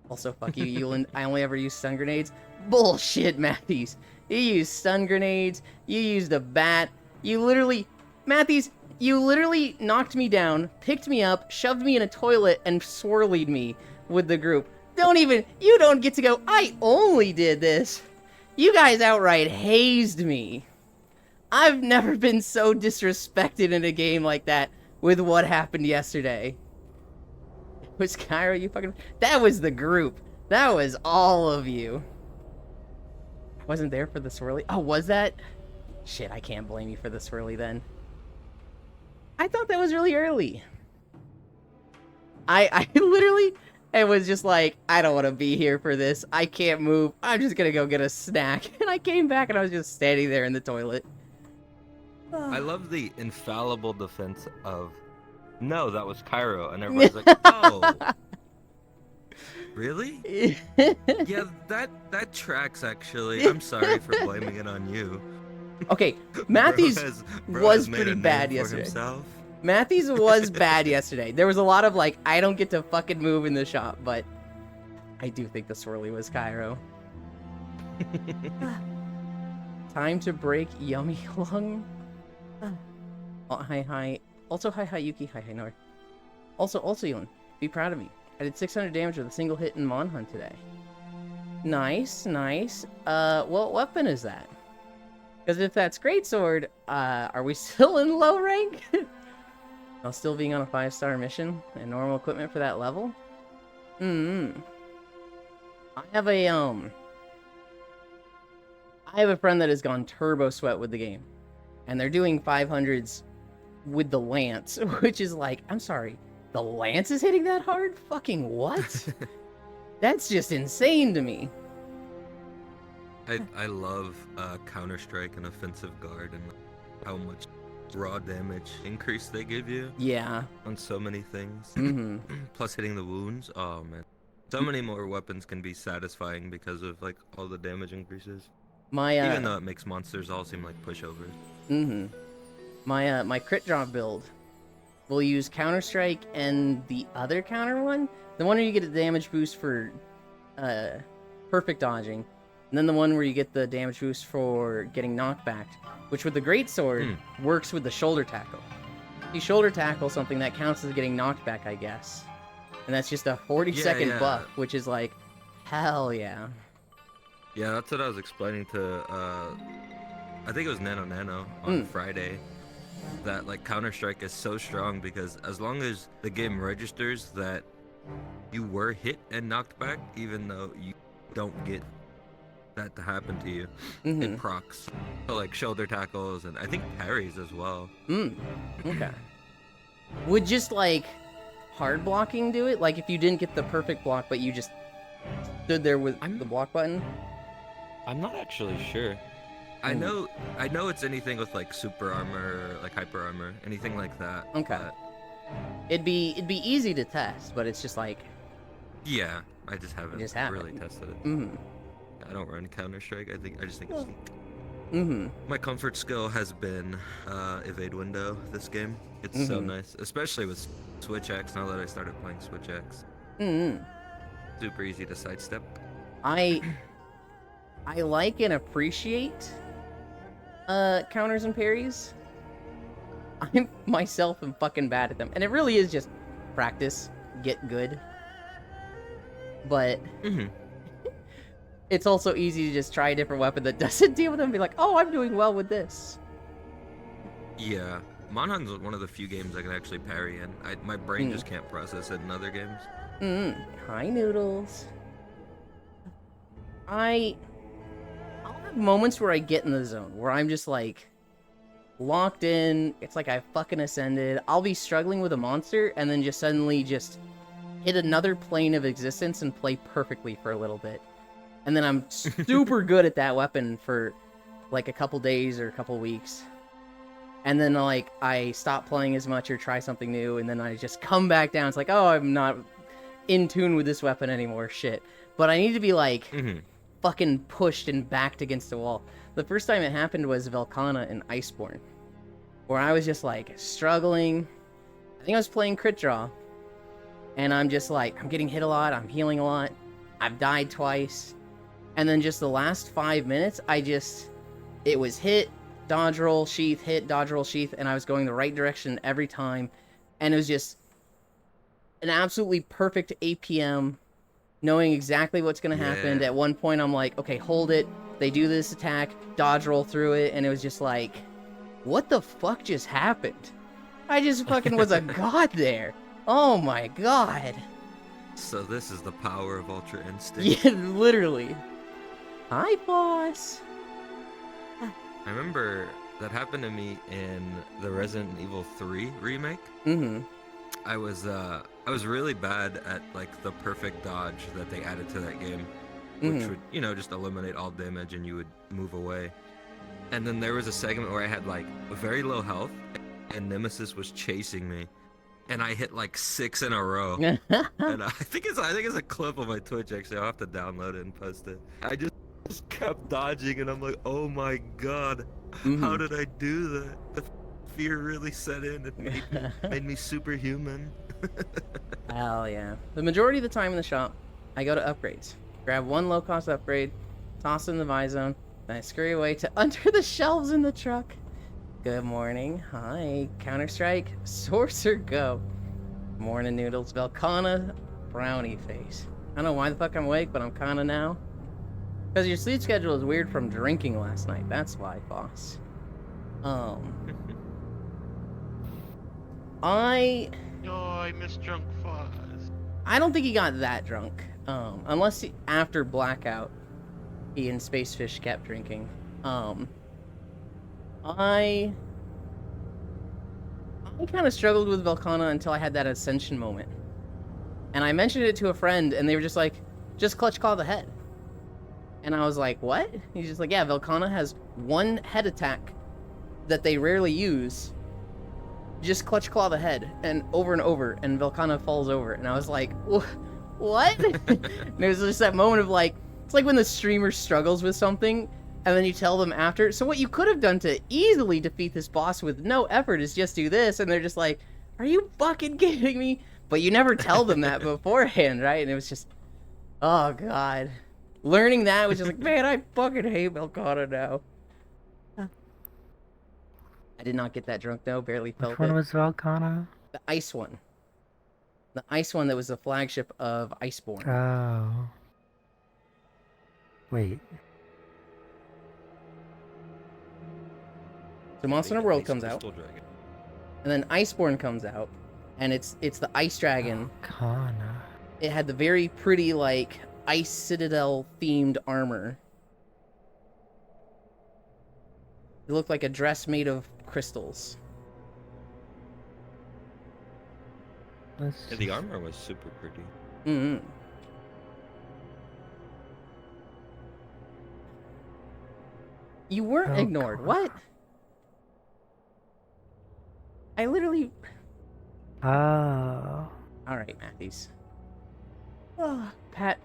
Also, fuck you, Yulin. I only ever use stun grenades. Bullshit, Matthews. You used stun grenades. You used a bat. You literally... Matthews, you literally knocked me down, picked me up, shoved me in a toilet, and swirlied me with the group. You don't get to go, I only did this. You guys outright hazed me. I've never been so disrespected in a game like that with what happened yesterday. Was Cairo, you fucking... That was the group. That was all of you. I wasn't there for the swirly. Oh, was that? Shit, I can't blame you for the swirly then. I thought that was really early. I literally... It was just like, I don't want to be here for this. I can't move. I'm just gonna go get a snack. And I came back and I was just standing there in the toilet. I love the infallible defense of, no, that was Cairo, and everybody's like, oh, really? Yeah, that tracks actually. I'm sorry for blaming it on you. Okay, Matthews Bro was has made pretty a name bad for yesterday. himself. Matthews was bad yesterday. There was a lot of like, I don't get to fucking move in the shop, but I do think the swirly was Cairo. Time to break Yummy Lung. Oh, hi. Also, hi, Yuki. Hi, North. Also, Yulin, be proud of me. I did 600 damage with a single hit in Mon Hunt today. Nice. What weapon is that? Because if that's Greatsword, are we still in low rank? While still being on a 5-star mission and normal equipment for that level? I have a friend that has gone turbo sweat with the game. And they're doing 500s with the Lance, which is like, I'm sorry, the Lance is hitting that hard? Fucking what? That's just insane to me. I love Counter-Strike and Offensive Guard and how much raw damage increase they give you Yeah. on so many things. Mm-hmm. Plus hitting the wounds. Oh man, so many more weapons can be satisfying because of like all the damage increases. Even though it makes monsters all seem like pushovers. My crit drop build will use Counter Strike and the other counter one, the one where you get a damage boost for perfect dodging, and then the one where you get the damage boost for getting knocked back, which with the great sword works with the shoulder tackle. If you shoulder tackle something, that counts as getting knocked back, I guess. And that's just a 40-second buff, which is like, hell yeah. Yeah, that's what I was explaining to, I think it was Nano on Friday, that like Counter-Strike is so strong because as long as the game registers that you were hit and knocked back, even though you don't get that to happen to you, it procs. So like shoulder tackles and I think parries as well. Okay. Would just like hard blocking do it? Like if you didn't get the perfect block, but you just stood there with the block button? I'm not actually sure. I know it's anything with like super armor, like hyper armor, anything like that. Okay. It'd be easy to test, but it's just like, yeah, I just haven't really tested it. I don't run Counter-Strike. I just think it's neat. My comfort skill has been evade window this game. It's so nice, especially with Switch X. Now that I started playing Switch X, super easy to sidestep. I like and appreciate counters and parries. I myself am fucking bad at them, and it really is just practice, get good. But it's also easy to just try a different weapon that doesn't deal with them and be like, oh, I'm doing well with this. Yeah, Monhan's one of the few games I can actually parry in. My brain just can't process it in other games. Hi, Noodles. I'll have moments where I get in the zone, where I'm just like, locked in, it's like I fucking ascended. I'll be struggling with a monster, and then just suddenly just hit another plane of existence and play perfectly for a little bit. And then I'm super good at that weapon for like a couple days or a couple weeks. And then like I stop playing as much or try something new, and then I just come back down. It's like, oh, I'm not in tune with this weapon anymore, shit. But I need to be like fucking pushed and backed against the wall. The first time it happened was Velkhana in Iceborne, where I was just like struggling. I think I was playing Crit Draw, and I'm just like, I'm getting hit a lot, I'm healing a lot, I've died twice, and then just the last 5 minutes, it was hit, dodge roll, sheath, hit, dodge roll, sheath, and I was going the right direction every time, and it was just an absolutely perfect APM, knowing exactly what's going to happen. At one point, I'm like, okay, hold it. They do this attack, dodge roll through it, and it was just like, what the fuck just happened? I just fucking was a god there. Oh my god. So this is the power of Ultra Instinct. Yeah, literally. Hi, boss. I remember that happened to me in the Resident Evil 3 remake. I was really bad at like the perfect dodge that they added to that game, which would, you know, just eliminate all damage and you would move away. And then there was a segment where I had like very low health and Nemesis was chasing me, and I hit like 6 in a row. And I think it's a clip on my Twitch, actually. I'll have to download it and post it. I just kept dodging, and I'm like, oh my god, how did I do that? The fear really set in and made me superhuman. Hell yeah. The majority of the time in the shop, I go to upgrades. Grab one low-cost upgrade, toss it in the buy zone, then I scurry away to under the shelves in the truck. Good morning. Hi. Counter-Strike. Sorcerer Go. Morning, Noodles. Velkhana. Brownie face. I don't know why the fuck I'm awake, but I'm kinda now. Because your sleep schedule is weird from drinking last night. That's why, boss. I miss Drunk Foz. I don't think he got that drunk. Unless after Blackout, he and Spacefish kept drinking. I kind of struggled with Velkhana until I had that ascension moment. And I mentioned it to a friend, and they were just like, just clutch claw the head. And I was like, what? He's just like, yeah, Velkhana has one head attack that they rarely use. Just clutch claw the head, and over, and Velkhana falls over. And I was like, what? And it was just that moment of like, it's like when the streamer struggles with something, and then you tell them after, so what you could have done to easily defeat this boss with no effort is just do this, and they're just like, are you fucking kidding me? But you never tell them that beforehand, right? And it was just, oh god. Learning that was just like, man, I fucking hate Velkhana now. I did not get that drunk though, barely felt Which one it. was Velkhana? The ice one. The ice one that was the flagship of Iceborne. Oh. Wait. So Monster Hunter World comes out, Crystal Dragon. and then Iceborne comes out, and it's the ice dragon. Velkhana. It had the very pretty, like, ice citadel themed armor. It looked like a dress made of crystals. Let's Yeah, the armor was super pretty. Mm-hmm. You weren't Oh, ignored. God. What? I literally... Oh. Alright, Matthews. Oh, pat.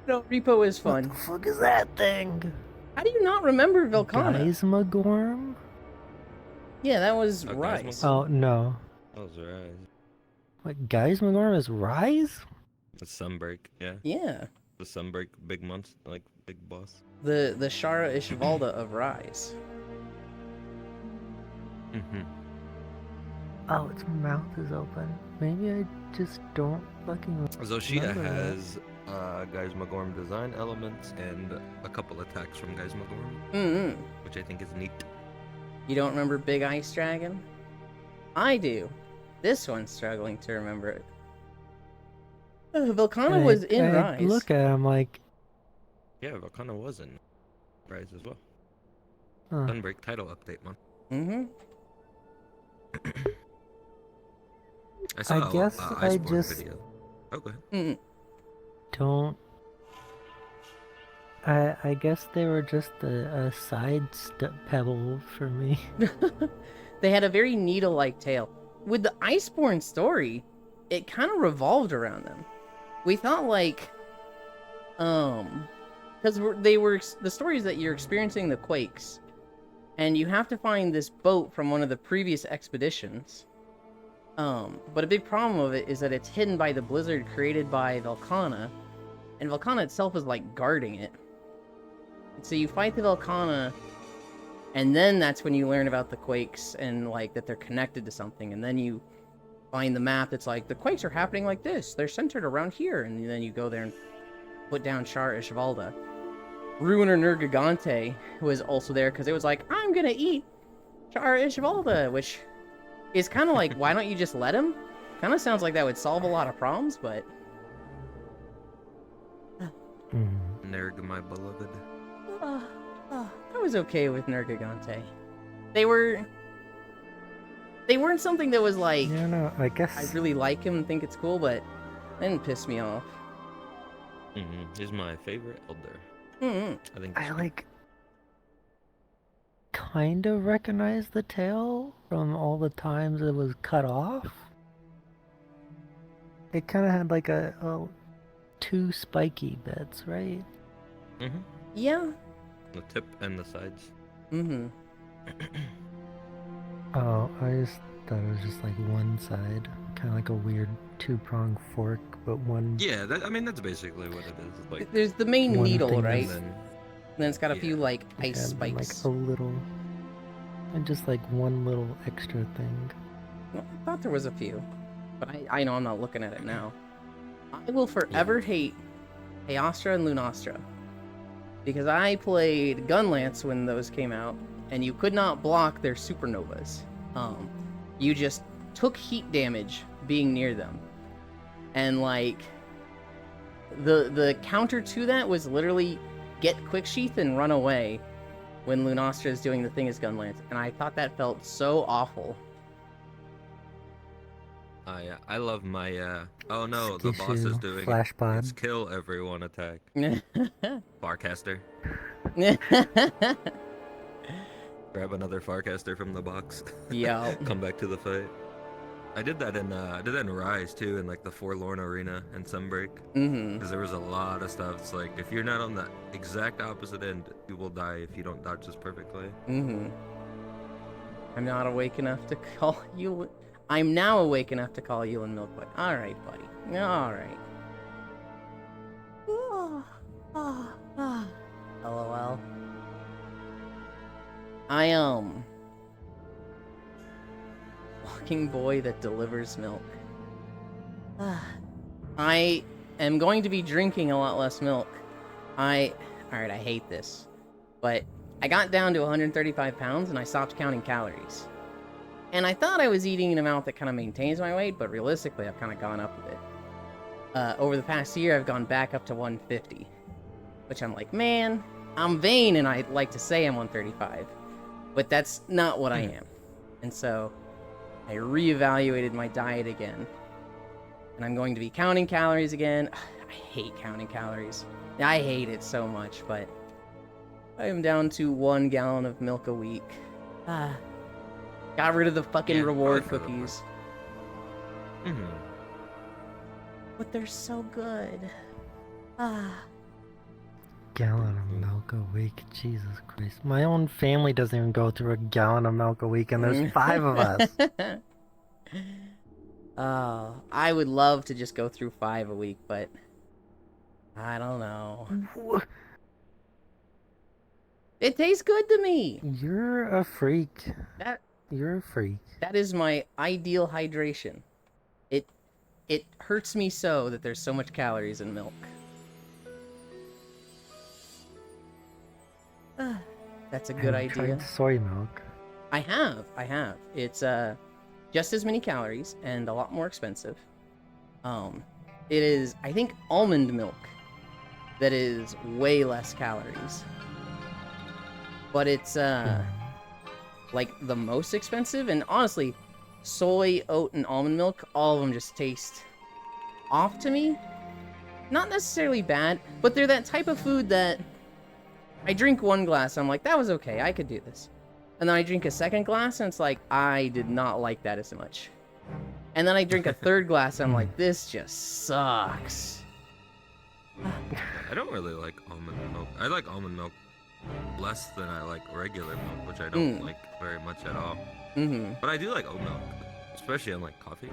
No, Repo is What fun. the fuck is that thing? How do you not remember Velkhana? Geismagorm? Yeah, that was Oh, Rise. Oh, no. That was right. What, Geismagorm is Rise? The Sunbreak, yeah. Yeah. The Sunbreak big monster, like big boss. The Shara Ishvalda of Rise. Mm-hmm. Oh, its mouth is open. Maybe I just don't fucking Zoshida remember that. has Geismagorm design elements and a couple attacks from Geismagorm, Mm-hmm. which I think is neat. You don't remember Big Ice Dragon? I do. This one's struggling to remember it. Velkhana And was in I Rise. look at him like, Yeah, Velkhana was in Rise as well. huh. Sunbreak title update month. Mm-hmm. I saw I guess a I Iceborne just- video. Okay. Mm-hmm. don't. I guess they were just a side pebble for me. They had a very needle-like tail. With the Iceborne story, it kind of revolved around them. We thought like, because they were the stories that you're experiencing the quakes, and you have to find this boat from one of the previous expeditions. But a big problem of it is that it's hidden by the blizzard created by Velkhana, and Velkhana itself is like guarding it. So you fight the Velkhana, and then that's when you learn about the quakes and like that they're connected to something, and then you find the map that's like the quakes are happening like this. They're centered around here, and then you go there and put down Shar Ishvalda. Ruiner Nergigante was also there because it was like, I'm gonna eat Shar Ishvalda, which is kind of like, why don't you just let him? Kind of sounds like that would solve a lot of problems, but Mm. Nerg, my beloved. I was okay with Nergigante. They weren't something that was like, Yeah, no, I guess. I really like him and think it's cool, but they didn't piss me off. Mm-hmm. He's my favorite elder. Mm-hmm. I think. I like kind of recognize the tail from all the times it was cut off. It kind of had like a two spiky bits, right? Mm-hmm. Yeah. The tip and the sides. Mm-hmm. Oh, I just thought it was just like one side, kind of like a weird two-pronged fork, but one. Yeah, I mean that's basically what it is. It's like There's the main One needle, thing right? and And then then it's got a few yeah. like Yeah, ice and then, spikes. like a little, and just like one little extra thing. Well, I thought there was a few, but I know I'm not looking at it now. I will forever hate Heostra and Lunastra because I played Gunlance when those came out, and you could not block their supernovas. You just took heat damage being near them, and like the counter to that was literally get quick sheath and run away when Lunastra is doing the thing as Gunlance, and I thought that felt so awful. I love my oh no, the boss is Skishu, doing Flash it. pod. It's kill everyone attack. Farcaster. Grab another Farcaster from the box. Yeah. Come back to the fight. I did that in Rise too, in like the Forlorn Arena and Sunbreak, Mm-hmm. because there was a lot of stuff. It's like if you're not on the exact opposite end, you will die if you don't dodge this perfectly. Mm-hmm. I'm not awake enough to call you. I'm now awake enough to call you and Milkwood. All right, buddy. All right. LOL. Walking boy that delivers milk. I am going to be drinking a lot less milk. Alright, I hate this. But I got down to 135 pounds and I stopped counting calories. And I thought I was eating an amount that kind of maintains my weight, but realistically I've kind of gone up a bit. Over the past year I've gone back up to 150. Which I'm like, man, I'm vain and I like to say I'm 135. But that's not what I am. And so I reevaluated my diet again. And I'm going to be counting calories again. I hate counting calories. I hate it so much, but I am down to 1 gallon of milk a week. Got rid of the fucking Yeah, reward probably for the cookies. Mm-hmm. But they're so good. Gallon of milk a week, Jesus Christ. My own family doesn't even go through a gallon of milk a week, and there's 5 of us. I would love to just go through 5 a week, but I don't know. It tastes good to me. You're a freak. That You're a freak. that is my ideal hydration. It hurts me so that there's so much calories in milk. That's a good Have you idea. tried soy milk? I have. It's just as many calories and a lot more expensive. It is, I think, almond milk that is way less calories. But it's like the most expensive, and honestly, soy, oat, and almond milk, all of them just taste off to me. Not necessarily bad, but they're that type of food that I drink 1 glass, I'm like, that was okay, I could do this. And then I drink a 2nd glass, and it's like, I did not like that as much. And then I drink a 3rd glass, and I'm like, this just sucks. I don't really like almond milk. I like almond milk less than I like regular milk, which I don't like very much at all. Mm-hmm. But I do like oat milk, especially on like coffee.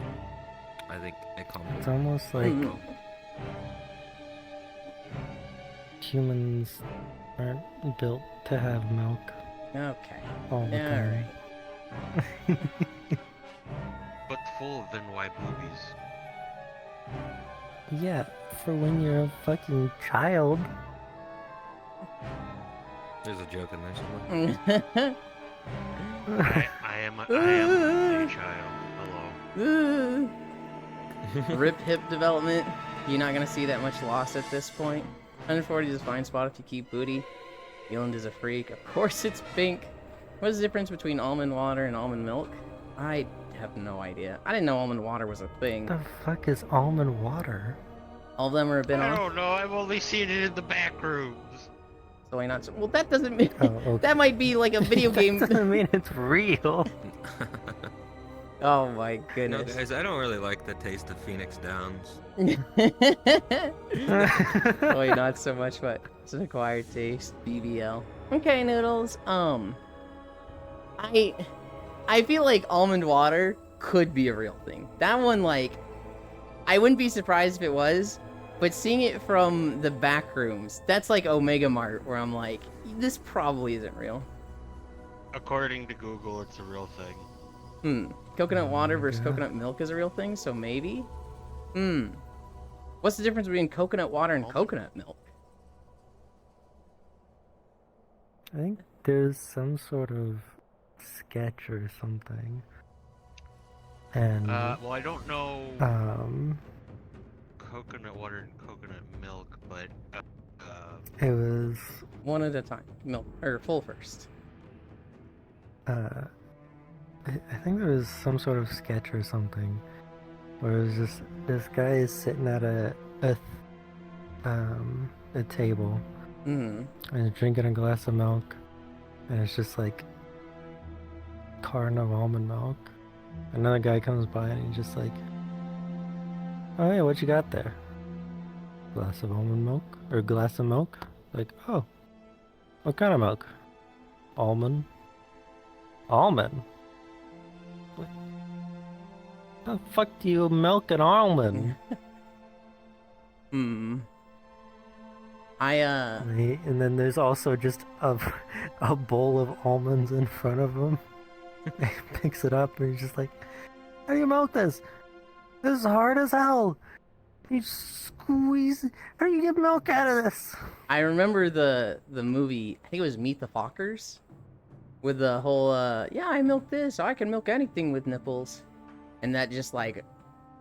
I think it It's complements. almost like humans aren't built to have milk Okay. all the time. Alright. But full of NY boobies. Yeah, for when you're a fucking child. There's a joke in there somewhere. I am a child. Hello. Rip hip development. You're not gonna see that much loss at this point. 140 is a fine spot if you keep booty. Eland is a freak. Of course it's pink. What is the difference between almond water and almond milk? I have no idea. I didn't know almond water was a thing. The fuck is almond water? All of them are a bit I off. don't know. I've only seen it in the back rooms. So why not? Well, that doesn't mean Oh, okay. that might be like a video game. That doesn't mean it's real. Oh my No, goodness. guys, I don't really like the taste of Phoenix Downs. Wait, not so much, but it's an acquired taste. BBL. Okay, Noodles. I feel like almond water could be a real thing. That one, like, I wouldn't be surprised if it was, but seeing it from the back rooms, that's like Omega Mart, where I'm like, this probably isn't real. According to Google, it's a real thing. Coconut water my versus God. coconut milk is a real thing, so maybe? What's the difference between coconut water and coconut milk? I think there's some sort of sketch or something. And Well, I don't know coconut water and coconut milk, but it was One at a time. Milk, or full first. I think there was some sort of sketch or something where it was just this guy is sitting at a table and he's drinking a glass of milk, and it's just like carton of almond milk, Another guy comes by and he's just like, "Oh yeah, what you got there? Glass of almond milk or glass of milk?" Like, "Oh, what kind of milk? Almond. Almond. What the fuck do you milk an almond?" Hmm. And then there's also just a bowl of almonds in front of him. He picks it up and he's just like, "How do you milk this? This is hard as hell. You squeeze. How do you get milk out of this?" I remember the movie, I think it was Meet the Fockers, with the whole, yeah, I milk this, I can milk anything with nipples. And that just, like,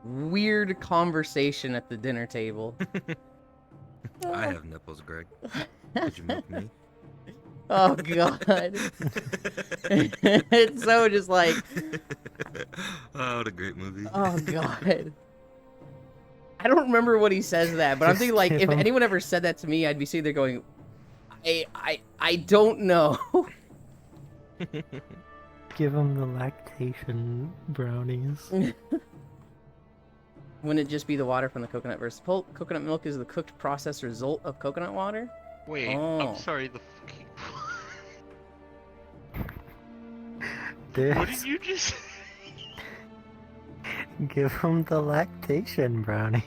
weird conversation at the dinner table. I have nipples, Greg. Did you milk me? Oh, God. It's so just like, Oh, what a great movie. oh, God. I don't remember what he says that, but I'm thinking, like, if anyone ever said that to me, I'd be sitting there going, I don't know. Give him the lactation brownies. Wouldn't it just be the water from the coconut versus pulp? Coconut milk is the cooked processed result of coconut water? Wait, Oh. I'm sorry, the fucking... What did This, you just... give him the lactation brownies.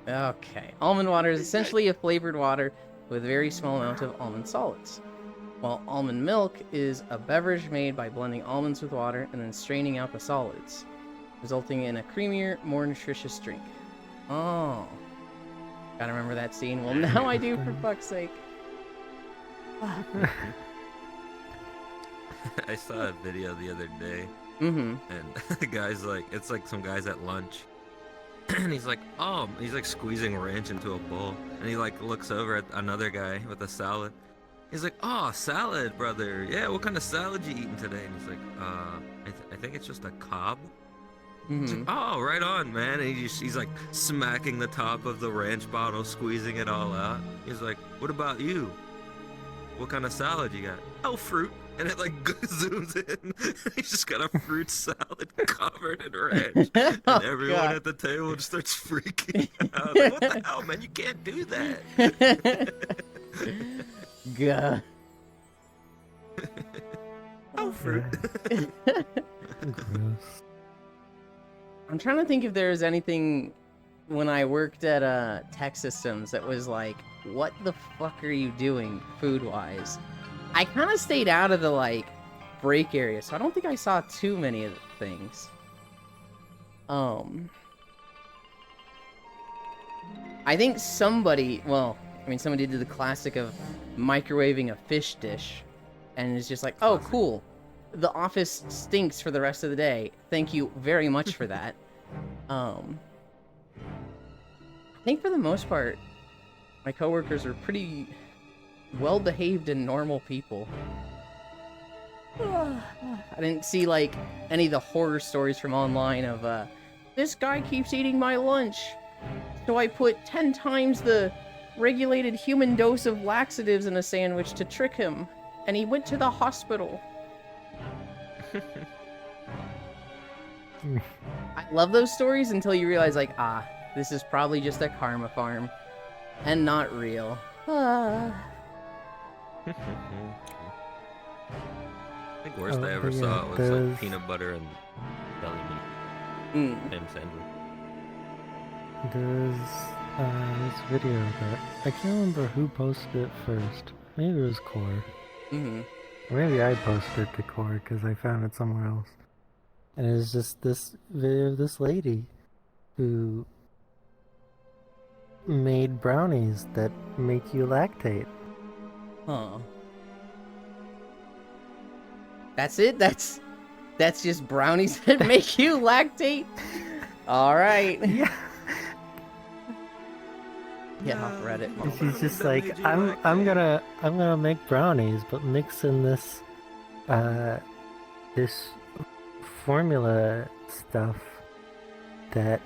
Okay. Almond water is essentially a flavored water with a very small amount of almond solids. While almond milk is a beverage made by blending almonds with water and then straining out the solids, resulting in a creamier, more nutritious drink. Oh. Gotta remember that scene. Well, now I do, for fuck's sake. I saw a video the other day, Mm-hmm. and the guy's like, it's like some guys at lunch, and he's like, oh, he's like squeezing ranch into a bowl, and he like looks over at another guy with a salad. He's like, oh, salad, brother. Yeah, what kind of salad you eating today? And he's like, I think it's just a Cobb. He's like, Mm-hmm. oh, right on, man. And he's like smacking the top of the ranch bottle, squeezing it all out. He's like, what about you? What kind of salad you got? Oh, fruit. And it like zooms in. He's just got a fruit salad covered in ranch. And Oh, everyone God. at the table just starts freaking out. Like, what the hell, man? You can't do that. God. Oh, fruit. Gross. I'm trying to think if there was anything when I worked at Tech Systems that was like, what the fuck are you doing food-wise? I kind of stayed out of the, like, break area, so I don't think I saw too many of the things. I think somebody, well, I mean, somebody did the classic of microwaving a fish dish, and it's just like, oh, cool. The office stinks for the rest of the day. Thank you very much for that. I think for the most part, my coworkers are pretty well-behaved and normal people. I didn't see, like, any of the horror stories from online of, this guy keeps eating my lunch, so I put 10 times the regulated human dose of laxatives in a sandwich to trick him, and he went to the hospital. I love those stories until you realize, like, this is probably just a karma farm, and not real. I think worst I ever but yeah, saw was there's- like peanut butter and deli meat Mm. ham sandwich. There's this video that I can't remember who posted it first. Maybe it was Core. Mm-hmm. Or maybe I posted it to Core because I found it somewhere else. And it's just this video of this lady who made brownies that make you lactate. Huh. That's it? That's just brownies that make you lactate? Alright. Yeah. Get off Reddit. And she's just like, I'm gonna make brownies, but mix in this this formula stuff that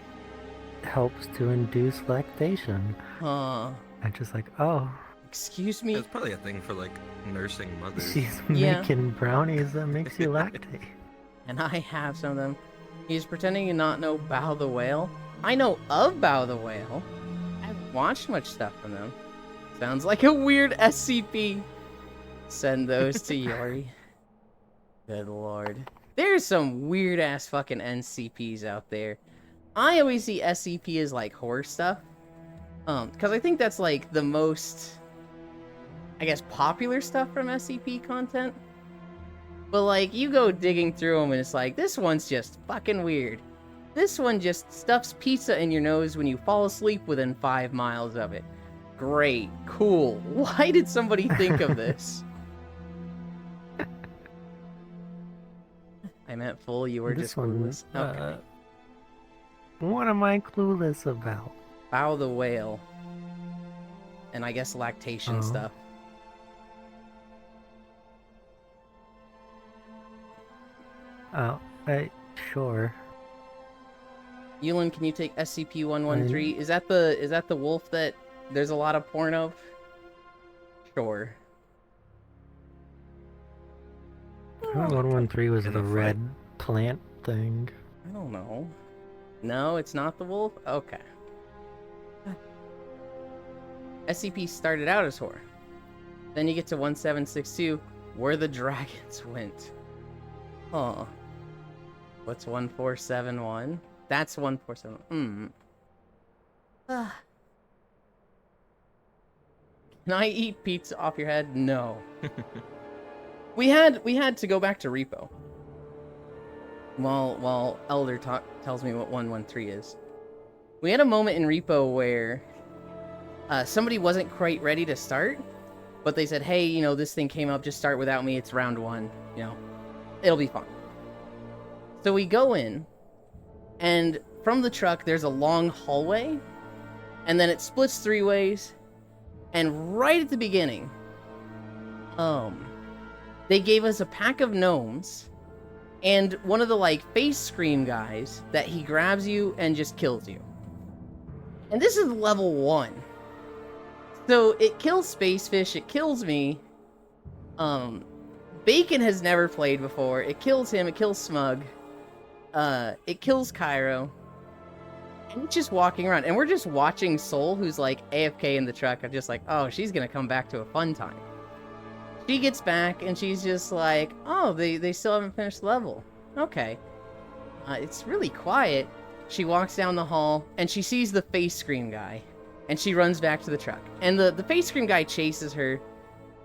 helps to induce lactation. Huh. I'm just like, oh, Excuse me? It's probably a thing for like nursing mothers. she's Yeah. making brownies that makes you lactate. And I have some of them. He's pretending to not know Bao the Whale. I know of Bao the Whale. I haven't watched much stuff from them. Sounds like a weird SCP. Send those to Yori. Good lord. There's some weird ass fucking NCPs out there. I always see SCP as like horror stuff. Because I think that's like the most, I guess, popular stuff from SCP content. But like, you go digging through them and it's like, this one's just fucking weird. This one just stuffs pizza in your nose when you fall asleep within 5 miles of it. Great. Cool. Why did somebody think of this? I meant full, you were This just one, clueless. Okay. What am I clueless about? Bao the Whale. And I guess lactation Oh. stuff. Oh, sure. Yulin, can you take SCP-113? Is that the wolf that there's a lot of porn of? Sure. I thought 113 was In the the fight. red plant thing. I don't know. No, it's not the wolf? Okay. SCP started out as horror. Then you get to 1762, where the dragons went. Huh. What's 1471? That's 1471. Can I eat pizza off your head? No. We had to go back to Repo. While Elder tells me what 113 is. We had a moment in Repo where somebody wasn't quite ready to start, but they said, hey, you know, this thing came up, just start without me, it's round 1, you know, it'll be fun. So we go in, and from the truck, there's a long hallway, and then it splits 3 ways, and right at the beginning, they gave us a pack of gnomes, and one of the, like, face scream guys that he grabs you and just kills you. And this is level 1. So, it kills Spacefish, it kills me. Bacon has never played before. It kills him, it kills Smug. It kills Cairo. And it's just walking around. And we're just watching Soul, who's, like, AFK in the truck. I'm just like, oh, she's gonna come back to a fun time. She gets back, and she's just like, oh, they still haven't finished the level. Okay. It's really quiet. She walks down the hall, and she sees the face scream guy. And she runs back to the truck. And the face scream guy chases her,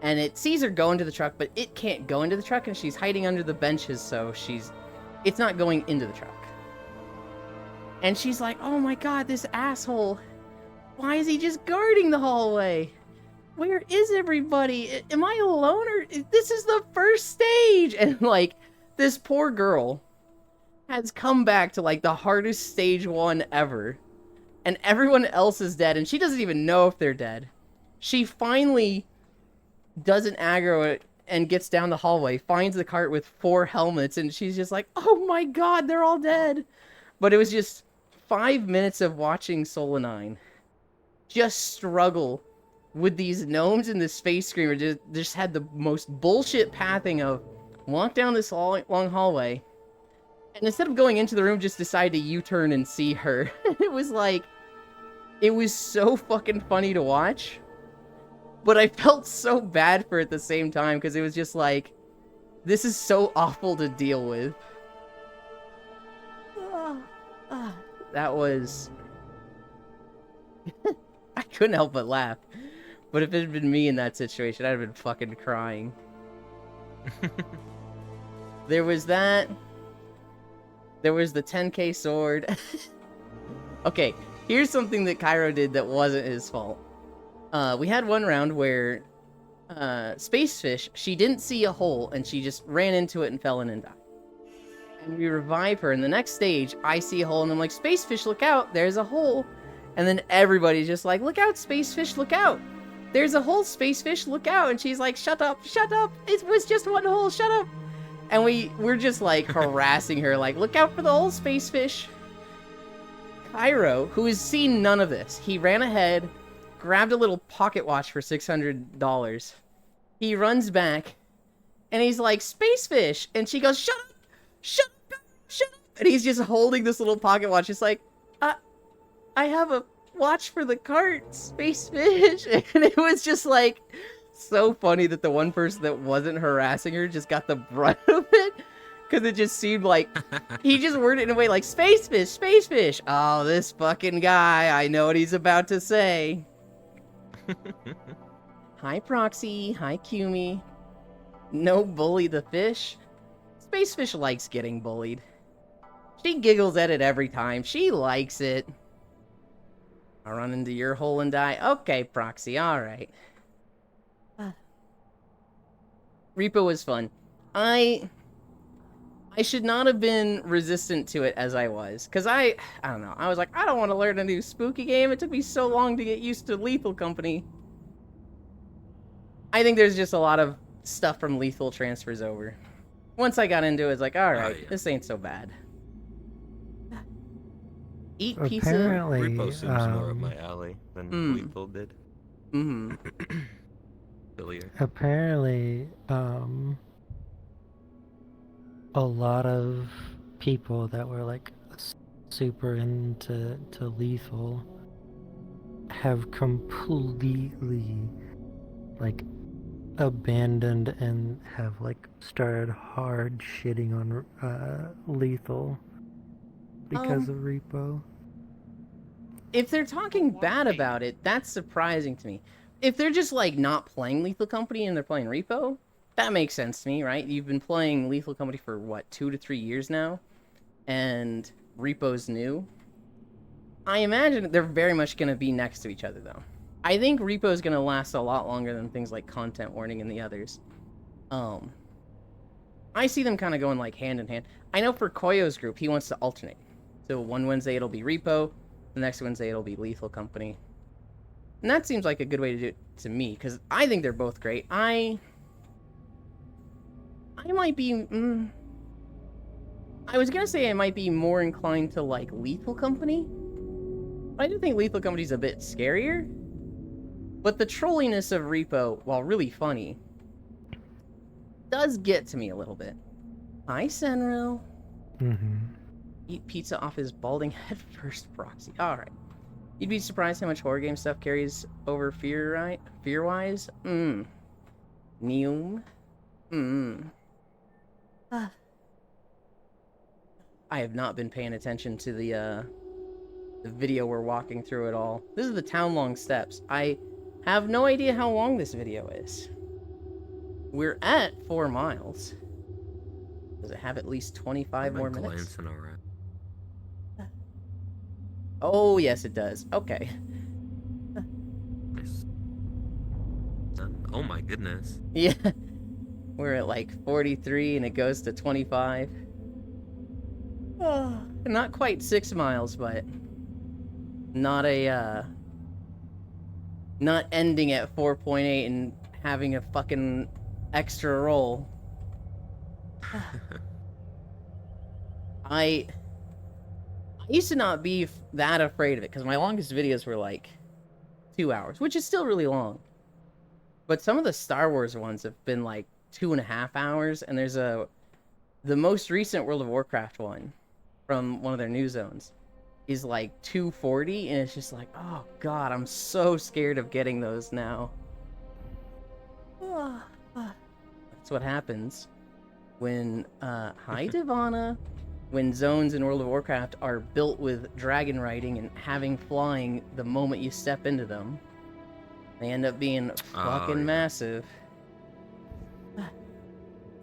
and it sees her go into the truck, but it can't go into the truck, and she's hiding under the benches, so it's not going into the truck. And she's like, oh my god, this asshole. Why is he just guarding the hallway? Where is everybody? Am I alone, or this is the first stage? And like, this poor girl has come back to like the hardest stage 1 ever. And everyone else is dead, and she doesn't even know if they're dead. She finally doesn't aggro it and gets down the hallway, finds the cart with 4 helmets, and she's just like, oh my god, they're all dead. But it was just 5 minutes of watching Solanine just struggle with these gnomes and this space screamer. Just had the most bullshit pathing of walk down this long hallway, and instead of going into the room, just decide to U-turn and see her. It was like, it was so fucking funny to watch, but I felt so bad for it at the same time, because it was just like, this is so awful to deal with. That was... I couldn't help but laugh. But if it had been me in that situation, I'd have been fucking crying. There was that. There was the 10k sword. Okay, here's something that Cairo did that wasn't his fault. We had one round where Spacefish, she didn't see a hole, and she just ran into it and fell in and died. And we revive her, and the next stage, I see a hole, and I'm like, Spacefish, look out, there's a hole. And then everybody's just like, look out, Spacefish, look out. There's a hole, Spacefish, look out. And she's like, shut up, it was just one hole, shut up. And we're just like harassing her, like, look out for the hole, Spacefish. Cairo, who has seen none of this, he ran ahead, grabbed a little pocket watch for $600. He runs back, and he's like, Spacefish. And she goes, shut up, And he's just holding this little pocket watch. It's like, I have a watch for the cart, Space Fish. And it was just like so funny that the one person that wasn't harassing her just got the brunt of it. Because it just seemed like he just worded it in a way like, Space Fish, Space Fish. Oh, this fucking guy. I know what he's about to say. Hi, Proxy. Hi, Cumi. No bully the fish. Space Fish likes getting bullied. She giggles at it every time. She likes it. I'll run into your hole and die. Okay, Proxy. All right. Repo was fun. I should not have been resistant to it as I was. Because I don't know. I was like, I don't want to learn a new spooky game. It took me so long to get used to Lethal Company. I think there's just a lot of stuff from Lethal transfers over. Once I got into it, it's like, alright, this ain't so bad. Eat pizza. Apparently, Repo seems more up my alley than Lethal did. Sillier. Apparently, a lot of people that were like super into Lethal have completely like abandoned and have like started hard shitting on Lethal because of Repo. If they're talking bad about it, that's surprising to me. If they're just like not playing Lethal Company and they're playing Repo, that makes sense to me, right? You've been playing Lethal Company for what, 2 to 3 years now, and Repo's new. I imagine they're very much going to be next to each other, though. I think Repo is going to last a lot longer than things like Content Warning and the others. I see them kind of going like hand in hand. I know for Koyo's group, he wants to alternate. So one Wednesday it'll be Repo, the next Wednesday it'll be Lethal Company. And that seems like a good way to do it to me, because I think they're both great. I might be... I was going to say I might be more inclined to like Lethal Company. I do think Lethal Company's a bit scarier. But the trolliness of Repo, while really funny, does get to me a little bit. Hi, Senro. Eat pizza off his balding head first, Proxy. Alright. You'd be surprised how much horror game stuff carries over fear-wise? Neum. I have not been paying attention to the video we're walking through at all. This is the town-long steps. I have no idea how long this video is. We're at 4 miles. Does it have at least 25 more minutes? Oh, yes, it does. Okay. Nice. Oh my goodness. Yeah. We're at like 43 and it goes to 25. Oh, not quite 6 miles, but not ending at 4.8 and having a fucking extra roll. I used to not be that afraid of it, because my longest videos were like 2 hours, which is still really long. But some of the Star Wars ones have been like 2.5 hours, and there's the most recent World of Warcraft one from one of their new zones is like 240, and it's just like, oh god, I'm so scared of getting those now. That's what happens when, hi Divana, when zones in World of Warcraft are built with dragon riding and having flying the moment you step into them. They end up being fucking massive.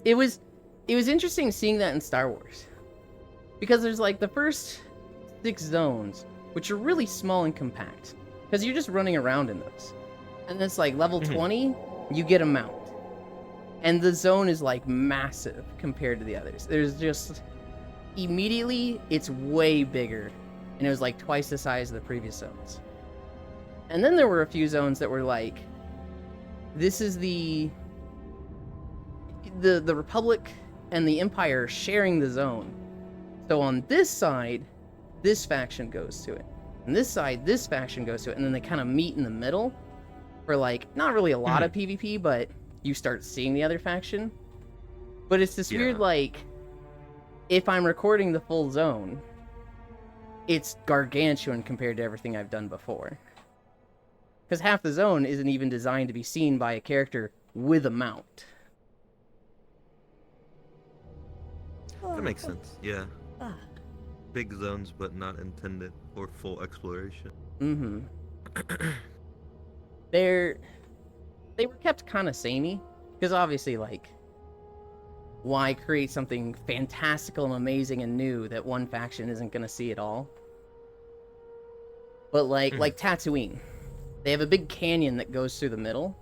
It was interesting seeing that in Star Wars. Because there's like the first 6 zones, which are really small and compact. Because you're just running around in those. And then it's like level 20, you get a mount. And the zone is like massive compared to the others. There's just... Immediately, it's way bigger. And it was like twice the size of the previous zones. And then there were a few zones that were like... This is the Republic and the Empire sharing the zone. So on this side, this faction goes to it. On this side, this faction goes to it. And then they kind of meet in the middle for like, not really a lot of PvP, but you start seeing the other faction. But it's this weird like... if I'm recording the full zone, it's gargantuan compared to everything I've done before. Because half the zone isn't even designed to be seen by a character with a mount. That makes sense. Yeah. Big zones, but not intended for full exploration. Mm-hmm. They were kept kind of samey, because obviously, like, why create something fantastical and amazing and new that one faction isn't gonna see at all? But like Tatooine, they have a big canyon that goes through the middle,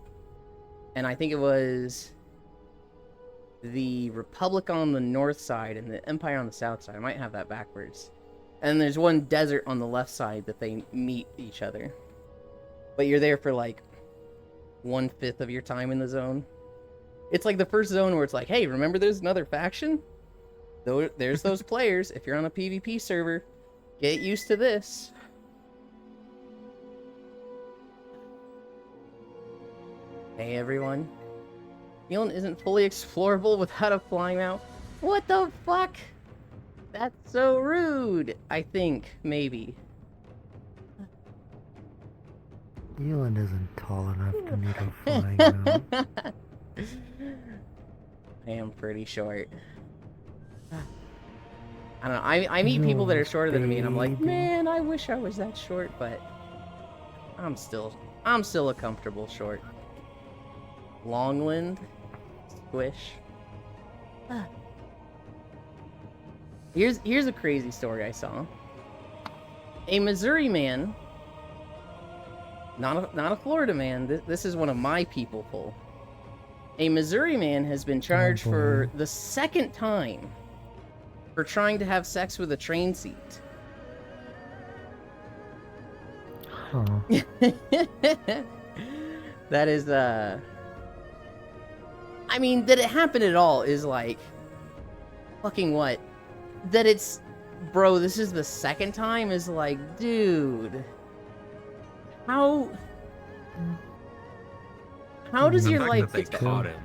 and I think it was the Republic on the north side and the Empire on the south side. I might have that backwards. And there's one desert on the left side that they meet each other. But you're there for like 1/5 of your time in the zone. It's like the first zone where it's like, hey, remember there's another faction? There's those players. If you're on a PvP server, get used to this. Hey everyone. Nealon isn't fully explorable without a flying mount. What the fuck? That's so rude, I think, maybe. Eland isn't tall enough to need a flying mount. I am pretty short. I don't know, I meet people that are shorter than me and I'm like, Baby. man, I wish I was that short, but I'm still a comfortable short. Longland, Squish. Here's a crazy story I saw. A Missouri man, not a Florida man. This is one of my people. Full. A Missouri man has been charged for the second time for trying to have sex with a train seat. Huh. That is I mean, that it happened at all is like fucking what? That it's bro, this is the second time is like, dude. How does The your fact life that they get that? caught him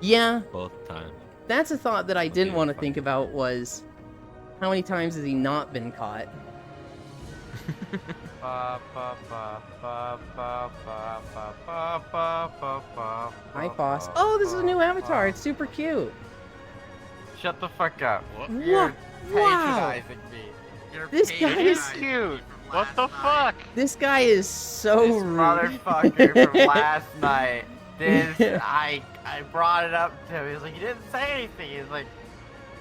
Yeah, both times. that's a thought that I didn't Okay, want to fine. think about was how many times has he not been caught? Hi, Foss. Oh, this is a new avatar. It's super cute. Shut the fuck up. What? You're Wow. patronizing me. You're This guy patronizing is me cute. from What last the night. fuck? This guy is so This rude. motherfucker from last night. I brought it up to him. He's like, you didn't say anything. He's like,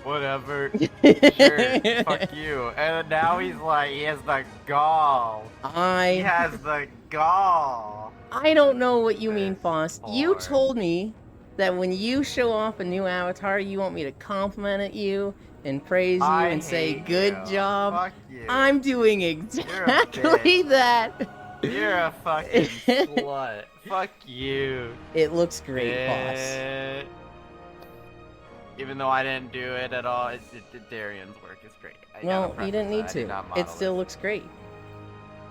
whatever. Sure, fuck you. And now he's like, he has the gall. He I has the gall. don't know what you mean, Foss. You Whore. told me that when you show off a new avatar, you want me to compliment at you and praise you I and say hate good you. job. Fuck you. I'm doing You're a exactly bitch. that. You're a fucking slut. Fuck you. It looks great, Foss. Even though I didn't do it at all, Darian's work is great. I gotta Well, you didn't need preface that, I did to. not It model still looks great.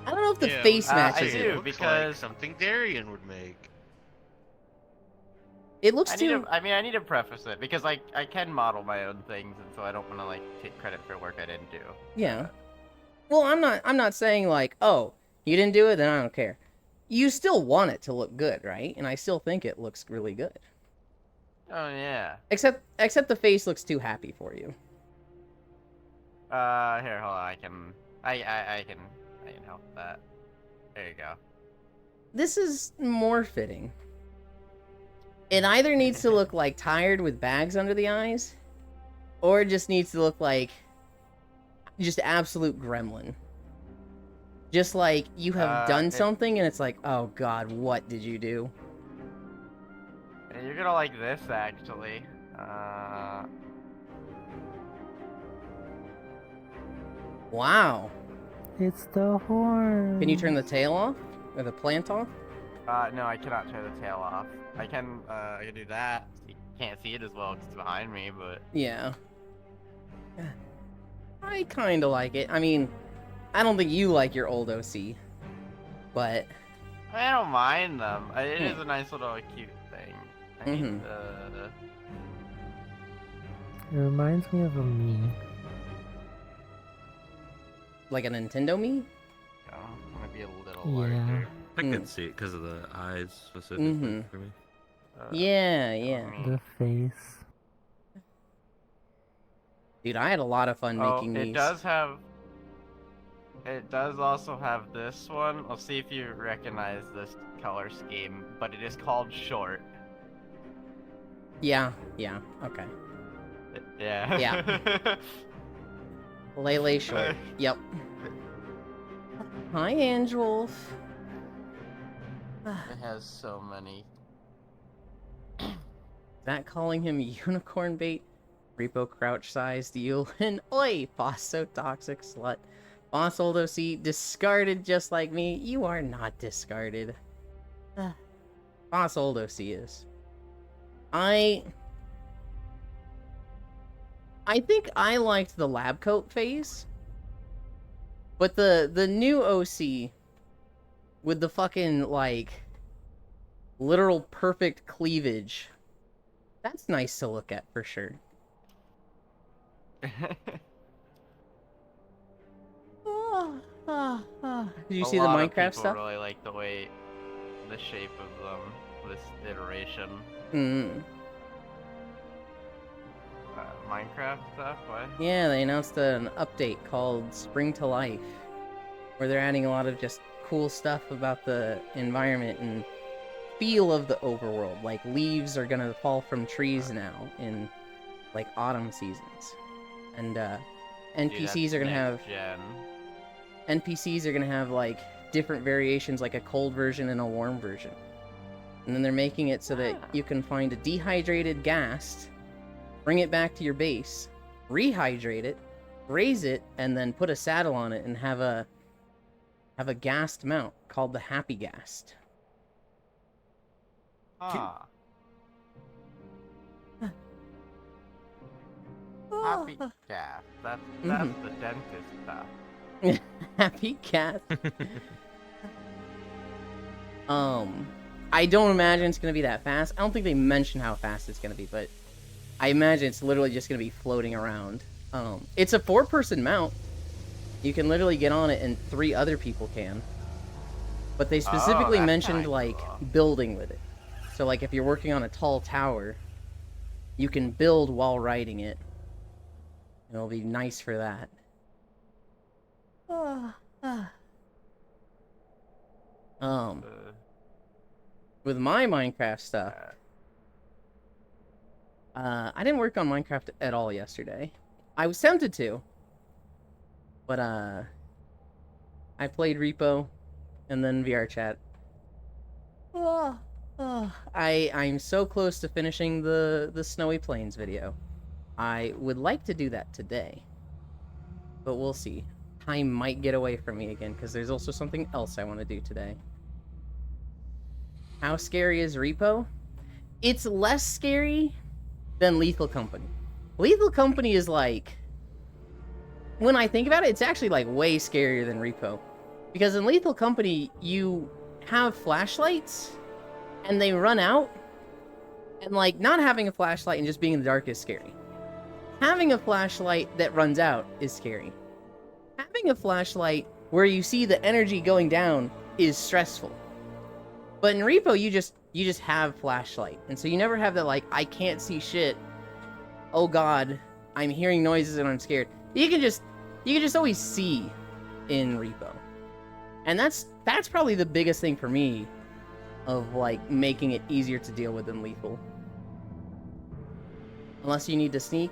I don't know if the Yeah, face I matches do, it. Looks because- like something Darian would make. It looks I need too. to. I mean, I need to preface it because I can model my own things, and so I don't want to like take credit for work I didn't do. Yeah. Well, I'm not saying like, oh, you didn't do it, then I don't care. You still want it to look good, right? And I still think it looks really good. Oh yeah. Except the face looks too happy for you. Here, hold on. I can help with that. There you go. This is more fitting. It either needs to look like tired with bags under the eyes, or it just needs to look like just absolute gremlin. Just like you have done something and it's like, oh god, what did you do? You're gonna like this actually. Wow. It's the horn. Can you turn the tail off? Or the plant off? No, I cannot turn the tail off. I can do that. You can't see it as well because it's behind me, but Yeah. I kinda like it. I mean, I don't think you like your old OC. But, I don't mind them. It is Hmm. a nice little cute thing. I need Mhm. the... It reminds me of a Mii. Like a Nintendo Mii? Oh, I'm gonna be a little Yeah. larger. I Hmm. could see it because of the eyes specifically Mhm. for me. Yeah, yeah. Mii. The face. Dude, I had a lot of fun Oh, making it these. does have. It does also have this one. Let's see if you recognize this color scheme, but it is called short. Yeah, yeah, okay. Yeah. Yeah. Lele Short. Yep. Hi, Angel. It has so many. That calling him unicorn bait? Repo crouch sized eel and oi, boss so toxic slut. Boss old OC discarded just like me. You are not discarded. Boss old OC is. I think I liked the lab coat phase. But the new OC with the fucking like literal perfect cleavage. That's nice to look at for sure. Did you see the Minecraft people stuff? really like the way, the shape of them, this iteration. Mm. Minecraft stuff? What? Yeah, they announced an update called Spring to Life, where they're adding a lot of just cool stuff about the environment and feel of the overworld. Like leaves are gonna fall from trees now in like autumn seasons, and NPCs are gonna have NPCs are gonna have like different variations, like a cold version and a warm version. And then they're making it so that you can find a dehydrated ghast, bring it back to your base, rehydrate it, raise it, and then put a saddle on it and have a ghast mount called the Happy Ghast. Ah. Happy cat. That's the dentist stuff. Happy Cat. I don't imagine it's gonna be that fast. I don't think they mention how fast it's gonna be, but I imagine it's literally just gonna be floating around. It's a 4-person mount. You can literally get on it, and 3 other people can. But they specifically that's mentioned kinda like cool. building with it. So like if you're working on a tall tower, you can build while riding it. It'll be nice for that. With my Minecraft stuff, I didn't work on Minecraft at all yesterday. I was tempted to, but I played Repo, and then VR chat. I'm so close to finishing the Snowy Plains video. I would like to do that today, but we'll see. Time might get away from me again, because there's also something else I want to do today. How scary is Repo? It's less scary than Lethal Company. Lethal Company is like... When I think about it, it's actually like way scarier than Repo. Because in Lethal Company, you have flashlights, and they run out. And like, not having a flashlight and just being in the dark is scary. Having a flashlight that runs out is scary. Having a flashlight where you see the energy going down is stressful. But in Repo, you just have flashlight. And so you never have that like, I can't see shit. Oh god, I'm hearing noises and I'm scared. You can just always see in Repo. And that's probably the biggest thing for me of like making it easier to deal with than Lethal. Unless you need to sneak.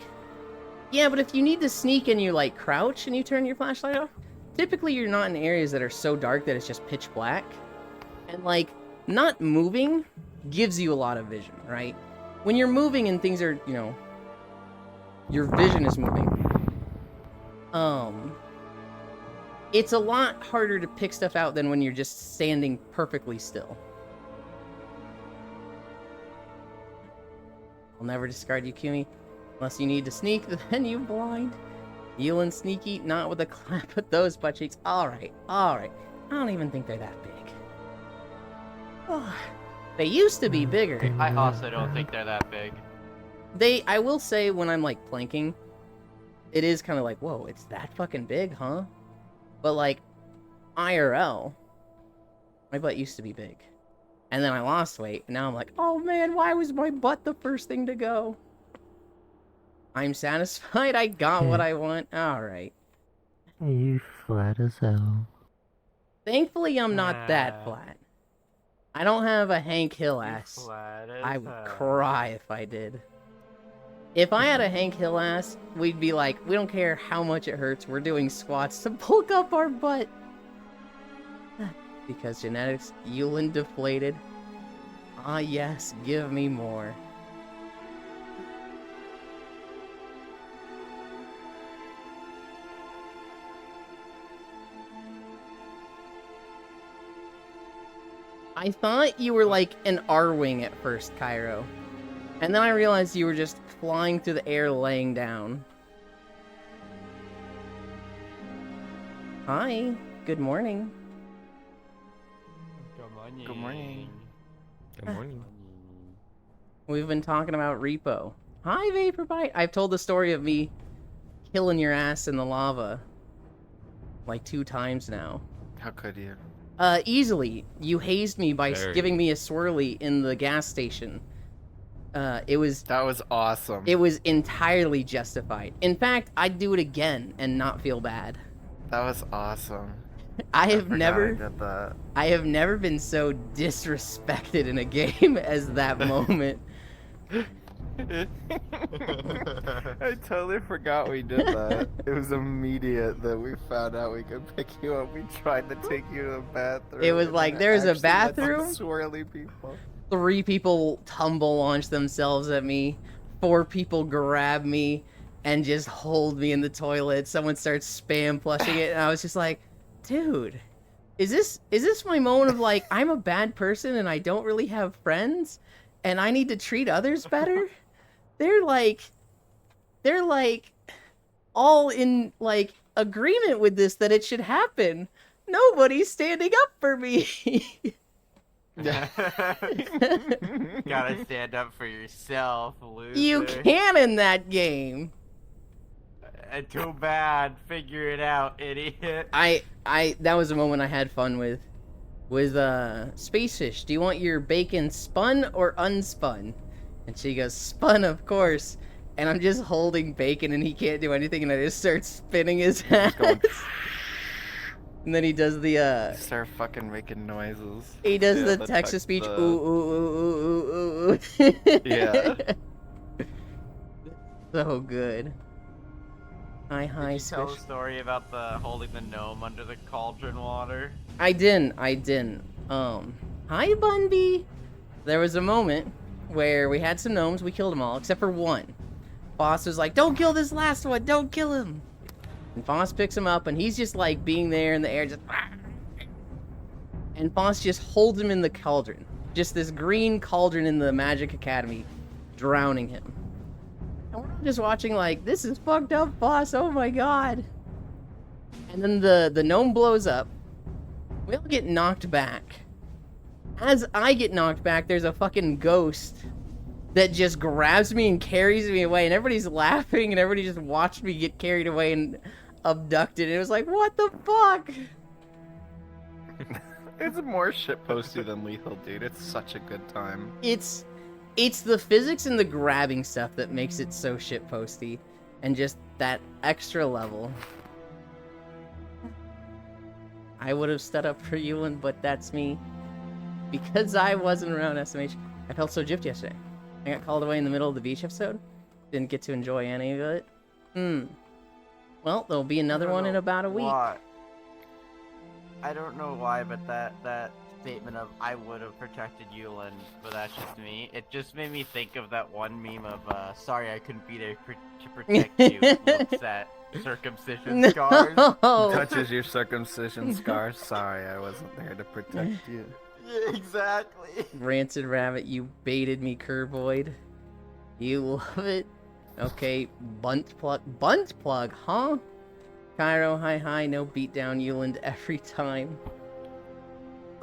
Yeah, but if you need to sneak and you like crouch and you turn your flashlight off, typically you're not in areas that are so dark that it's just pitch black. And like, not moving gives you a lot of vision, right? When you're moving and things are, you know, your vision is moving. It's a lot harder to pick stuff out than when you're just standing perfectly still. I'll never discard you, Kumi. Unless you need to sneak, then you blind. You and Sneaky, not with a clap at those butt cheeks. Alright. I don't even think they're that big. Oh, they used to be bigger. I also don't think they're that big. I will say when I'm like planking, it is kind of like, whoa, it's that fucking big, huh? But like IRL, my butt used to be big. And then I lost weight, and now I'm like, oh man, why was my butt the first thing to go? I'm satisfied, I got what I want. Alright. You flat as hell. Thankfully, I'm not that Ah. flat. I don't have a Hank Hill You ass. flat as I would hell. cry if I did. If I had a Hank Hill ass, we'd be like, we don't care how much it hurts, we're doing squats to bulk up our butt. Because genetics, Yulin deflated. Ah yes, give me more. I thought you were like an R-wing at first, Cairo. And then I realized you were just flying through the air laying down. Hi, good morning. Good morning. Good morning. We've been talking about Repo. Hi, Vaporbite. I've told the story of me killing your ass in the lava like 2 times now. How could you? Easily. You hazed me by Very. giving me a swirly in the gas station. It was That was awesome. It was entirely justified. In fact, I'd do it again and not feel bad. That was awesome. I have forgot never I did that. I have never been so disrespected in a game as that moment. I totally forgot we did that. It was immediate that we found out we could pick you up. We tried to take you to the bathroom. It was and like, then there's a actually let some bathroom? Swirly people. 3 people tumble launch themselves at me. 4 people grab me and just hold me in the toilet. Someone starts spam flushing it, and I was just like, dude, is this my moment of like, I'm a bad person and I don't really have friends and I need to treat others better? They're like all in like agreement with this that it should happen. Nobody's standing up for me. Gotta stand up for yourself, loser. You can in that game. Too bad. Figure it out, idiot. That was a moment I had fun with Spacefish. Do you want your bacon spun or unspun? And she goes, spun, of course. And I'm just holding bacon and he can't do anything and I just start spinning his ass. Going, And then he does the start fucking making noises. he does Yeah, the Texas speech. the- Ooh ooh ooh ooh ooh ooh. Yeah. So good. Hi Did you tell Squish. the story about the holding the gnome under the cauldron water? I didn't. Hi Bunby. There was a moment where we had some gnomes, we killed them all, except for one. Boss was like, don't kill this last one, don't kill him. And Foss picks him up, and he's just like being there in the air, just. And Foss just holds him in the cauldron. Just this green cauldron in the Magic Academy, drowning him. And we're all just watching like, this is fucked up, Foss, oh my god. And then the gnome blows up. We all get knocked back. As I get knocked back, there's a fucking ghost that just grabs me and carries me away, and everybody's laughing, and everybody just watched me get carried away and abducted. And it was like, what the fuck? It's more shitposty than lethal, dude. It's such a good time. It's the physics and the grabbing stuff that makes it so shitposty, and just that extra level. I would have stood up for Ewan, but that's me. Because I wasn't around SMH, I felt so gypped yesterday. I got called away in the middle of the beach episode. Didn't get to enjoy any of it. Well, there'll be another one in about a week. Why? I don't know why, but that statement of I would have protected Yulin, but that's just me. It just made me think of that one meme of sorry I couldn't be there to protect you. Looks at circumcision scars. No! Touches your circumcision scars. Sorry, I wasn't there to protect you. Yeah, exactly. Rancid Rabbit, you baited me, Curvoid. You love it? Okay, bunt plug, huh? Cairo, hi, no beatdown, Yuland every time.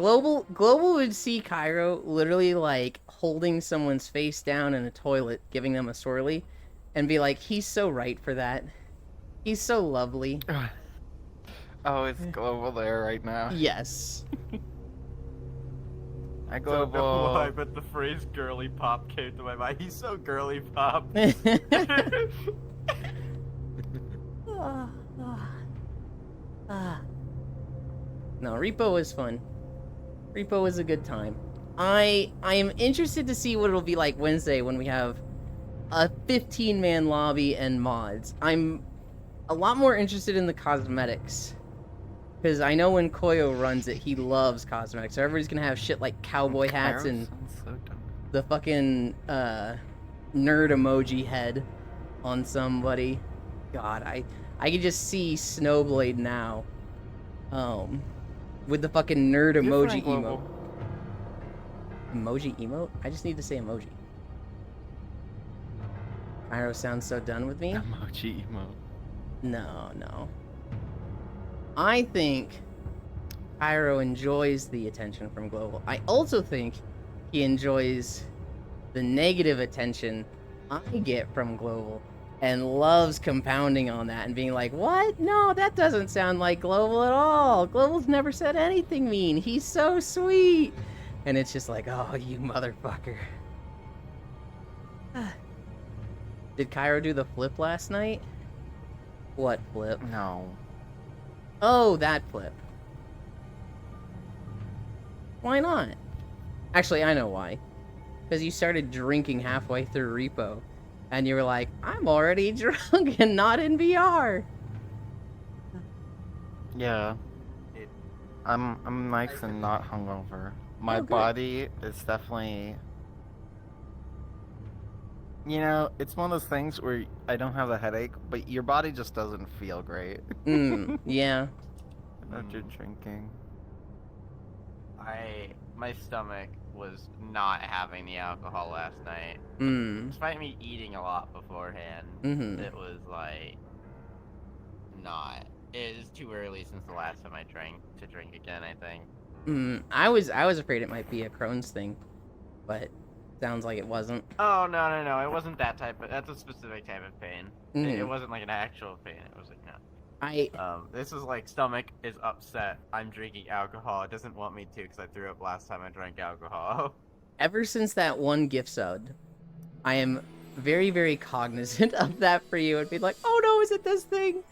Global would see Cairo literally like holding someone's face down in a toilet, giving them a swirly, and be like, he's so right for that. He's so lovely. Oh, it's Global there right now. Yes. Hi, Don't know why, Global. but the phrase "girly pop" came to my mind. He's so girly pop. No, Repo was fun. Repo was a good time. I am interested to see what it'll be like Wednesday when we have a 15-man lobby and mods. I'm a lot more interested in the cosmetics. Because I know when Koyo runs it, he loves cosmetics. So everybody's gonna have shit like cowboy hats and Sounds so dumb. the fucking nerd emoji head on somebody. God, I can just see Snowblade now. With the fucking nerd emoji Different, emote. Global. Emoji emote? I just need to say emoji. Cairo sounds so done with me. Emoji emote. No. I think Cairo enjoys the attention from Global. I also think he enjoys the negative attention I get from Global and loves compounding on that and being like, what? No, that doesn't sound like Global at all. Global's never said anything mean. He's so sweet. And it's just like, oh, you motherfucker. Did Cairo do the flip last night? What flip? No. Oh, that flip. Why not? Actually, I know why. Because you started drinking halfway through Repo. And you were like, I'm already drunk and not in VR. Yeah. I'm nice and not hungover. My Oh, good. body is definitely. You know, it's one of those things where I don't have a headache, but your body just doesn't feel great Yeah. after drinking. My stomach was not having the alcohol last night. Despite me eating a lot beforehand, it was like not. It is too early since the last time I drank to drink again, I think. I was afraid it might be a Crohn's thing, but sounds like it wasn't. Oh no! It wasn't that type of. That's a specific type of pain. It wasn't like an actual pain. It was like no. This is like stomach is upset. I'm drinking alcohol. It doesn't want me to because I threw up last time I drank alcohol. Ever since that one gift sub, I am very, very cognizant of that for you and be like, oh no, is it this thing?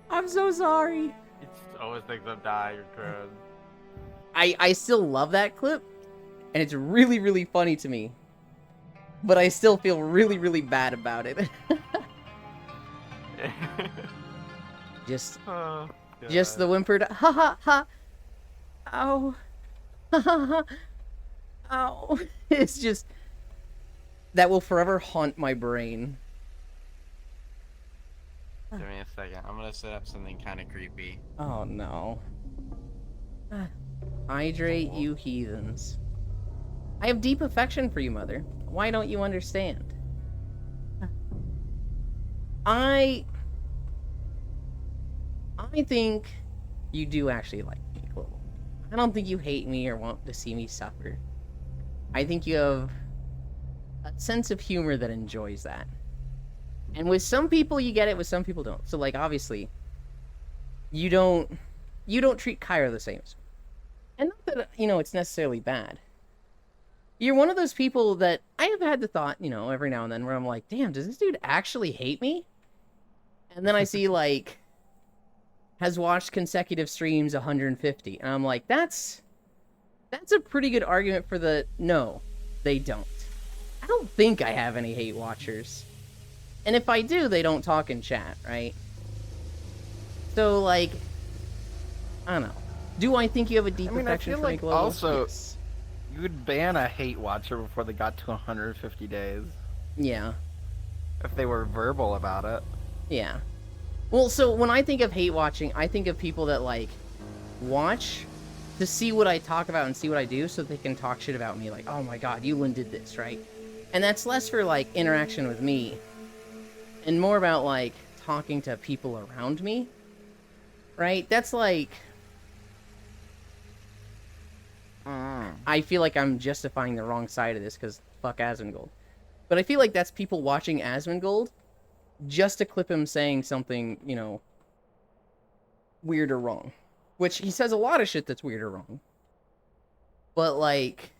I'm so sorry. It's always thinks I'm dying or Crohn's. I still love that clip, and it's really, really funny to me. But I still feel really, really bad about it. Just the whimpered ha ha ha. Ow. Ha ha ha. Ow. It's just that will forever haunt my brain. Give me a second. I'm gonna set up something kind of creepy. Oh no. Hydrate, you heathens. I have deep affection for you, Mother. Why don't you understand? I think you do actually like me, Global. I don't think you hate me or want to see me suffer. I think you have a sense of humor that enjoys that. And with some people you get it, with some people don't. So like obviously, you don't treat Cairo the same as me. And not that, it's necessarily bad. You're one of those people that I have had the thought, every now and then where I'm like, damn, does this dude actually hate me? And then I see like has watched consecutive streams 150, and I'm like, that's a pretty good argument for the no, they don't. I don't think I have any hate watchers. And if I do, they don't talk in chat, right? So like, I don't know. Do I think you have a deep affection I feel for like me, Global? also Yes. you would ban a hate watcher before they got to 150 days Yeah. if they were verbal about it. Yeah. Well, so when I think of hate watching, I think of people that like watch to see what I talk about and see what I do so they can talk shit about me like, oh my god, Yulin did this, right? And that's less for like interaction with me and more about like talking to people around me, right? That's like I feel like I'm justifying the wrong side of this because fuck Asmongold. But I feel like that's people watching Asmongold just to clip him saying something, you know, weird or wrong. Which he says a lot of shit that's weird or wrong. But, like,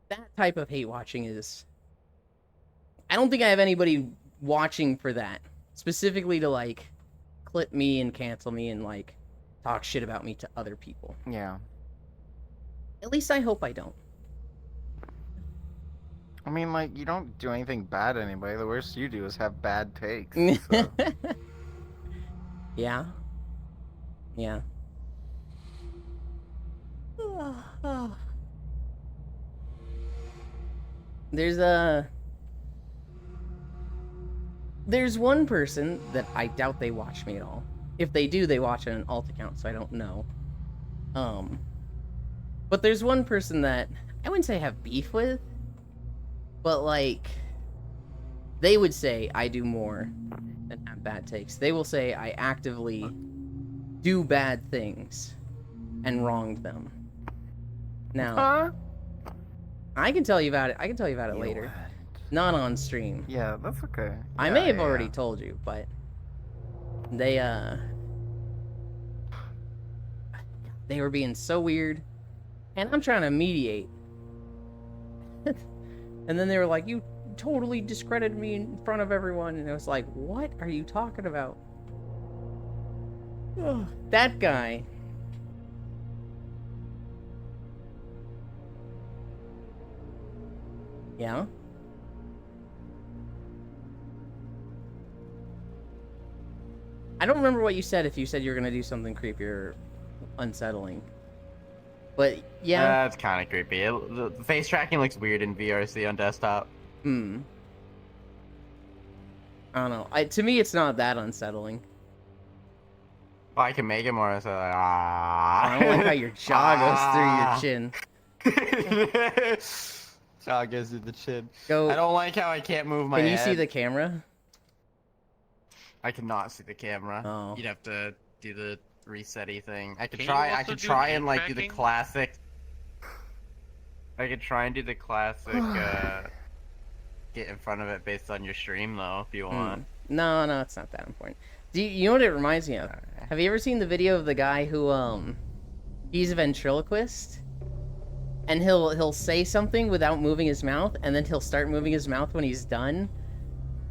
that type of hate watching is... I don't think I have anybody watching for that. Specifically to, like, clip me and cancel me and, like, talk shit about me to other people. Yeah. At least I hope I don't. I mean, like, you don't do anything bad to anybody. The worst you do is have bad takes. So. Yeah. Yeah. There's one person that I doubt they watch me at all. If they do, they watch on an alt account, so I don't know. But there's one person that I wouldn't say I have beef with, but like, they would say I do more than have bad takes. They will say I actively do bad things and wronged them. Now, I can tell you about it. I can tell you about it later. Not on stream. Yeah, that's okay. I may have already told you, but they were being so weird, and I'm trying to mediate. And then they were like, "You totally discredited me in front of everyone," and it was like, "What are you talking about?" Ugh, that guy. Yeah. I don't remember what you said if you said you were gonna do something creepy or unsettling. But yeah. That's kind of creepy. The face tracking looks weird in VRC on desktop. I don't know. To me, it's not that unsettling. Well, I can make it more so like, I don't like how your jaw goes through your chin. Jaw goes through the chin. Go. I don't like how I can't move my Can you head. see the camera? I cannot see the camera. Oh. You'd have to do the reset-y thing. I could Can you try. I also could do try hand and like do the tracking? classic. I could try and do the classic. Get in front of it based on your stream though, if you want. No, it's not that important. You know what it reminds me of? Have you ever seen the video of the guy who he's a ventriloquist, and he'll say something without moving his mouth, and then he'll start moving his mouth when he's done,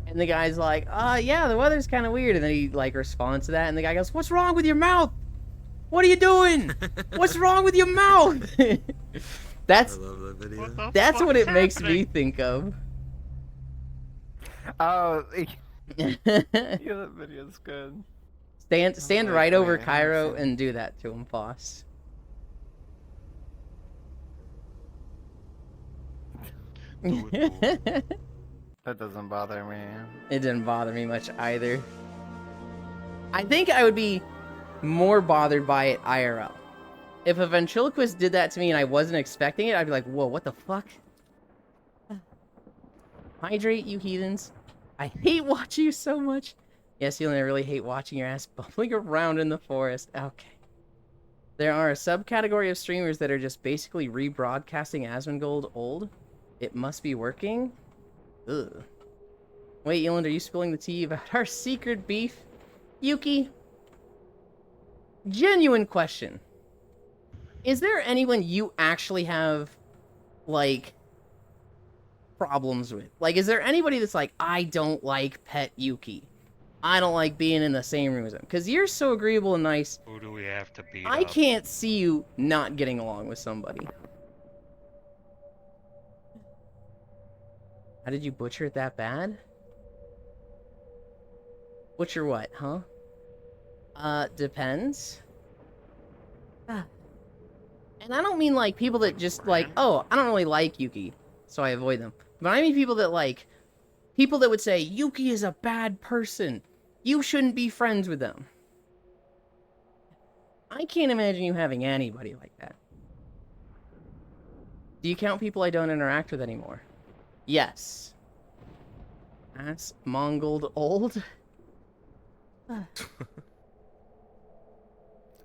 and the guy's like, yeah, the weather's kind of weird," and then he like responds to that, and the guy goes, "What's wrong with your mouth? What are you doing? What's wrong with your mouth?" That's I love that video. What the that's fuck what is it makes me happening? think of. Oh, yeah, that video's good. Stand Wait, right over wait, I haven't Cairo seen it. and do that to him, Foss. It That doesn't bother me. didn't bother me much either. I think I would be more bothered by it IRL. If a ventriloquist did that to me and I wasn't expecting it, I'd be like, "Whoa, what the fuck?" Hydrate, you heathens. I hate watching you so much. Yes, you only really hate watching your ass bubbling around in the forest. Okay. There are a subcategory of streamers that are just basically rebroadcasting Asmongold old. It must be working. Ugh. Wait, Yolanda, are you spilling the tea about our secret beef? Yuki? Genuine question. Is there anyone you actually have, like, problems with? Like, is there anybody that's like, "I don't like Pet Yuki. I don't like being in the same room as him"? Because you're so agreeable and nice. Who do we have to beat I up? can't see you not getting along with somebody. How did you butcher it that bad? Butcher what, huh? Depends. And I don't mean like people that just like, "Oh, I don't really like Yuki, so I avoid them." But I mean people that like, people that would say, "Yuki is a bad person. You shouldn't be friends with them." I can't imagine you having anybody like that. Do you count people I don't interact with anymore? Yes. That's Mongold old.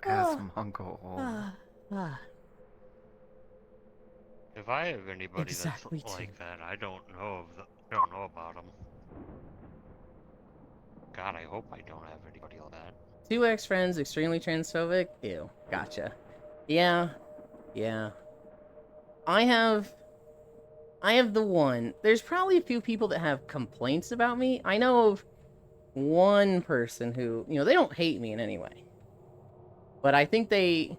As Mongol. If I have anybody Exactly that's two. like that, I don't know don't know about them. God, I hope I don't have anybody like that. 2 ex-friends, extremely transphobic? Ew. Gotcha. Yeah. Yeah. I have the one. There's probably a few people that have complaints about me. I know of one person who, they don't hate me in any way. But I think they...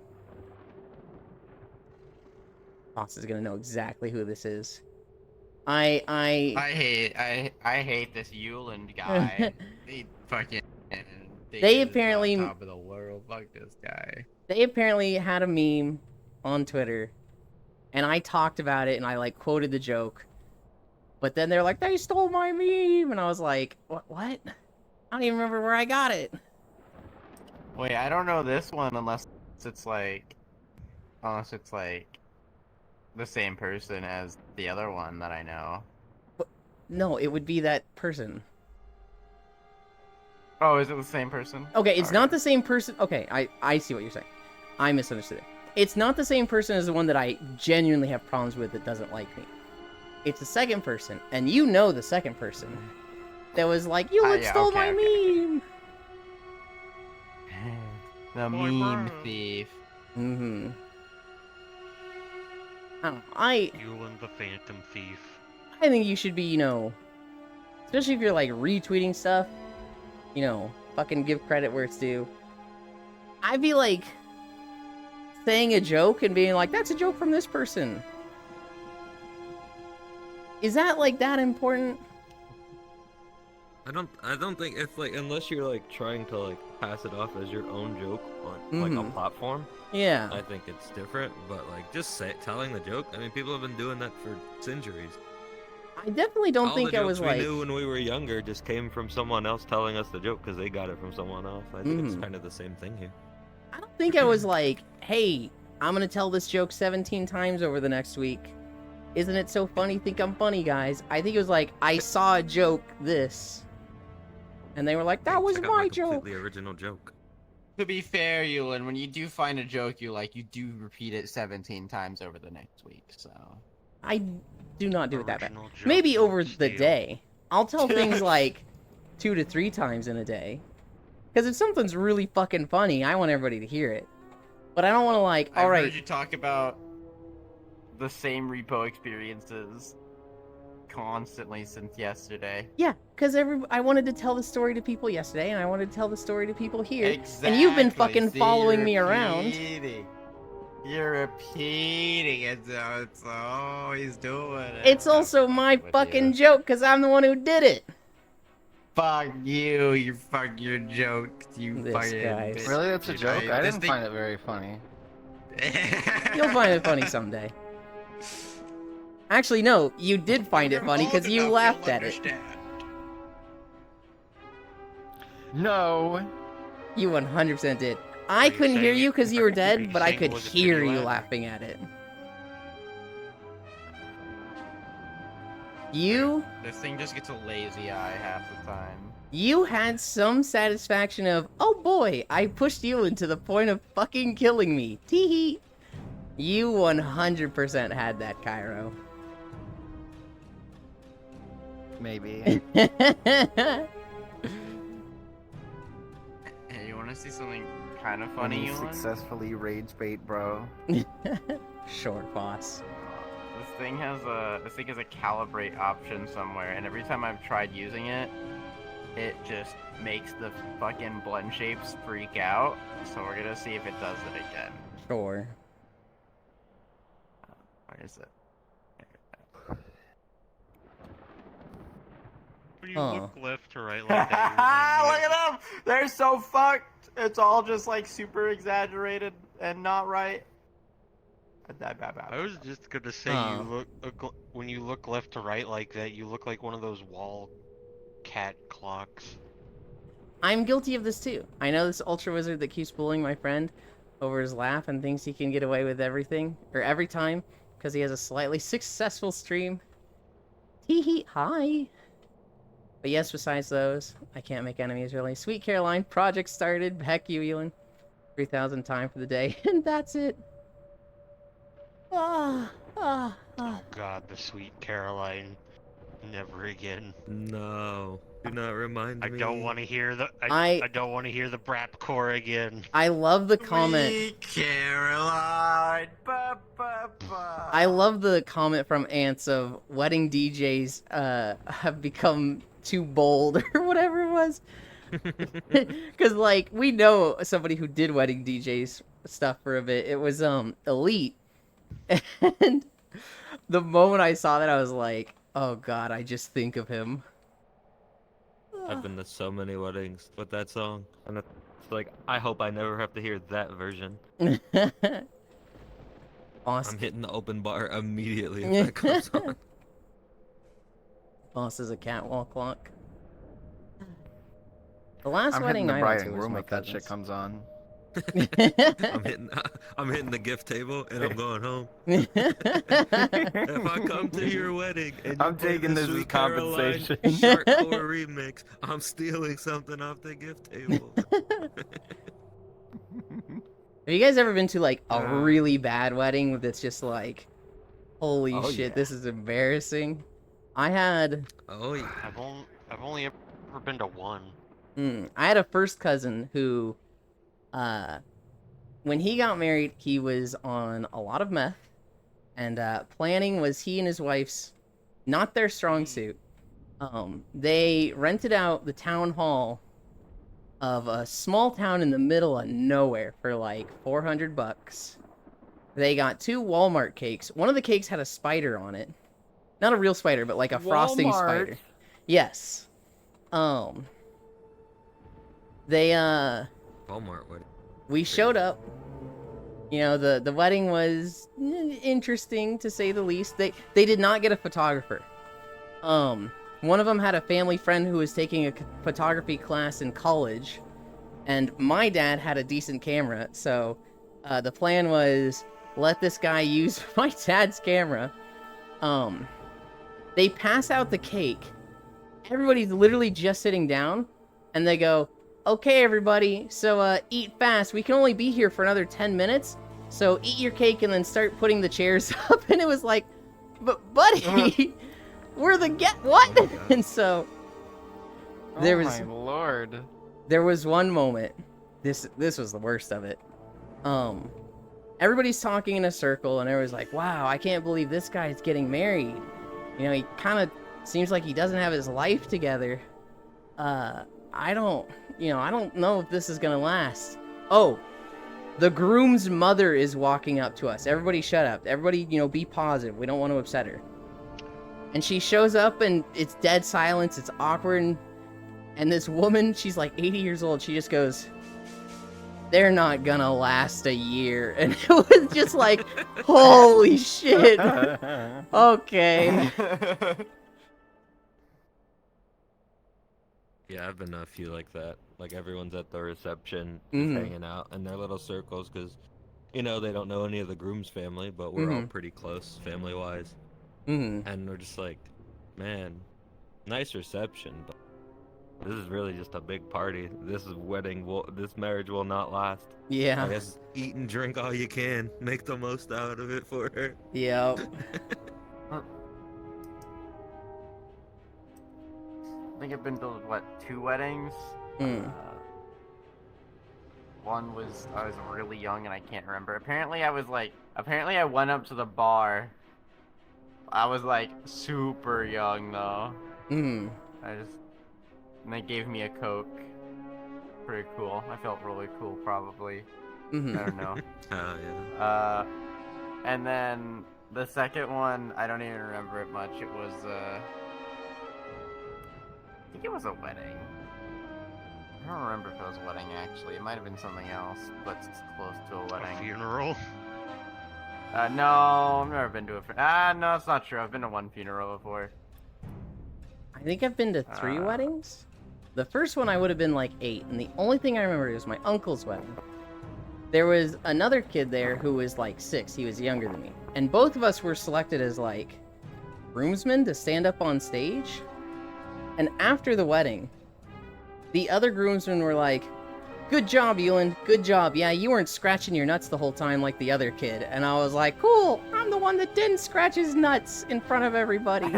Boss is gonna know exactly who this is. I hate this Yuland guy. He fucking. They apparently... top of the world. Fuck this guy. They apparently had a meme on Twitter, and I talked about it, and I, like, quoted the joke. But then they're like, they stole my meme! And I was like, what? I don't even remember where I got it. Wait, I don't know this one unless it's like the same person as the other one that I know. No, it would be that person. Oh, is it the same person? Okay, it's Alright. not the same person. Okay, I see what you're saying. I misunderstood it. It's not the same person as the one that I genuinely have problems with that doesn't like me. It's the second person, and you know the second person that was like, you Yeah, stole okay, my okay. meme! The Boy, meme bro. thief. Mm-hmm. Yuland the Phantom Thief. I think you should be, especially if you're, like, retweeting stuff, fucking give credit where it's due. I'd be, like, saying a joke and being like, that's a joke from this person. Is that, like, that important? I don't think it's like, unless you're like trying to like pass it off as your own joke on like a Mhm. platform, Yeah. I think it's different. But like just telling the joke, I mean, people have been doing that for centuries. I definitely don't All think the I jokes was we like... knew when we were younger just came from someone else telling us the joke because they got it from someone else. I think it's Mhm. kind of the same thing here. I don't think I was like, hey, I'm gonna tell this joke 17 times over the next week. Isn't it so funny? Think I'm funny, guys. I think it was like, I saw a joke, this. And they were like, that was Check out my completely joke. original joke. To be fair, Yuland, when you do find a joke you like, you do repeat it 17 times over the next week, so... I do not do it that bad. Original joke, Maybe don't over the steal. day. I'll tell things like 2 to 3 times in a day. Because if something's really fucking funny, I want everybody to hear it. But I don't want to like, I've alright, heard you talk about the same repo experiences constantly since yesterday. yeah, because I wanted to tell the story to people yesterday, and I wanted to tell the story to people here. Exactly. And you've been fucking See, following you're me around. repeating. You're repeating it, so it's always doing it. It's also my With fucking you. joke, because I'm the one who did it. Fuck you, fuck your jokes, you This fucking guy's- bitch. Really, that's a Dude, joke? I this didn't thing- find it very funny. You'll find it funny someday. Actually, no, you did find it funny, because you laughed at it. No. You 100% did. I you couldn't hear saying you it- because you were are dead, you but I saying it could was a hear pity you laugh? laughing at it. You This thing just gets a lazy eye half the time. had some satisfaction of, oh boy, I pushed you into the point of fucking killing me. Teehee. You 100% had that, Cairo. Maybe. Hey, you wanna see something kind of funny, Funny, you successfully rage bait, bro. Sure, boss. This thing has a calibrate option somewhere, and every time I've tried using it, it just makes the fucking blend shapes freak out. So we're gonna see if it does it again. Sure. Where is it? When you Huh. look left to right like that, Look at them! They're so fucked! It's all just like super exaggerated and not right. I was just gonna say, Huh. you when you look left to right like that, you look like one of those wall cat clocks. I'm guilty of this too. I know this ultra wizard that keeps bullying my friend over his laugh and thinks he can get away with everything, or every time, because he has a slightly successful stream. Teehee, hi. But yes, besides those, I can't make enemies really. Sweet Caroline, project started. Heck you, Elon. 3,000 time for the day, and that's it. Oh God, the sweet Caroline. Never again. No, do not remind I me. don't want to hear the. I- I don't want to hear the Brap core again. I love the comment. Sweet Caroline. Ba, ba, ba. I love the comment from Ants of wedding DJs have become too bold or whatever it was. Because like we know somebody who did wedding DJs stuff for a bit. It was Elite, and the moment I saw that, I was like, oh God, I just think of him. I've been to so many weddings with that song, and it's like I hope I never have to hear that version. Boss, I'm hitting the open bar immediately if that comes on. Boss is a catwalk clock. The last I'm wedding hitting the I went bride to and was groom my if that shit cousin's. comes on. I'm hitting the gift table and I'm going home. If I come to your wedding and you I'm play taking the this as Sweet Caroline compensation. Sharkcore remix, I'm stealing something off the gift table. Have you guys ever been to like a really bad wedding that's just like, holy Oh, shit, yeah. this is embarrassing? I had Oh yeah. I've only ever been to one. I had a first cousin who, when he got married, he was on a lot of meth, and planning was he and his wife's not their strong suit. They rented out the town hall of a small town in the middle of nowhere for like $400. They got 2 Walmart cakes. One of the cakes had a spider on it. Not a real spider, but like a frosting Walmart? spider. Yes. They Walmart wedding. we showed up. You know, the wedding was interesting to say the least. They did not get a photographer. One of them had a family friend who was taking a photography class in college, and my dad had a decent camera, so the plan was let this guy use my dad's camera. They pass out the cake. Everybody's literally just sitting down, and they go, okay, everybody, so eat fast. We can only be here for another 10 minutes, so eat your cake and then start putting the chairs up. And it was like, but buddy, we're the what? Oh my God. And so there was Oh my lord. there was one moment. This was the worst of it. Everybody's talking in a circle, and everyone's like, wow, I can't believe this guy's getting married. You know, he kind of seems like he doesn't have his life together. I don't know if this is gonna last. Oh, the groom's mother is walking up to us. Everybody shut up. Everybody, be positive. We don't want to upset her. And she shows up, and it's dead silence. It's awkward. And this woman, she's like 80 years old. She just goes, they're not gonna last a year. And it was just like, holy shit. Okay. Yeah, I've been to a few like that. Like everyone's at the reception, just Mhm. hanging out in their little circles because, they don't know any of the groom's family, but we're all Mhm. pretty close family-wise. Mm-hmm. And we're just like, man, nice reception, but this is really just a big party. This this marriage will not last. I Yeah. guess eat and drink all you can. Make the most out of it for her. Yep. I think I've been to, 2 weddings? Mm. One was, I was really young and I can't remember. Apparently I went up to the bar. I was super young though. Mm. And they gave me a Coke. Pretty cool. I felt really cool probably. I Mm-hmm. don't know. Oh, yeah. And then the second one, I don't even remember it much. It was, I think it was a wedding. I don't remember if it was a wedding actually. It might have been something else, but it's close to a A wedding. funeral. No, I've never been to a no, that's not true. I've been to one funeral before. I think I've been to 3 Ah. weddings. The first one I would have been like 8, and the only thing I remember was my uncle's wedding. There was another kid there who was like 6. He was younger than me. And both of us were selected as like groomsmen to stand up on stage. And after the wedding, the other groomsmen were like, Good job, Ewan. Good job. Yeah, you weren't scratching your nuts the whole time like the other kid. And I was like, cool, I'm the one that didn't scratch his nuts in front of everybody.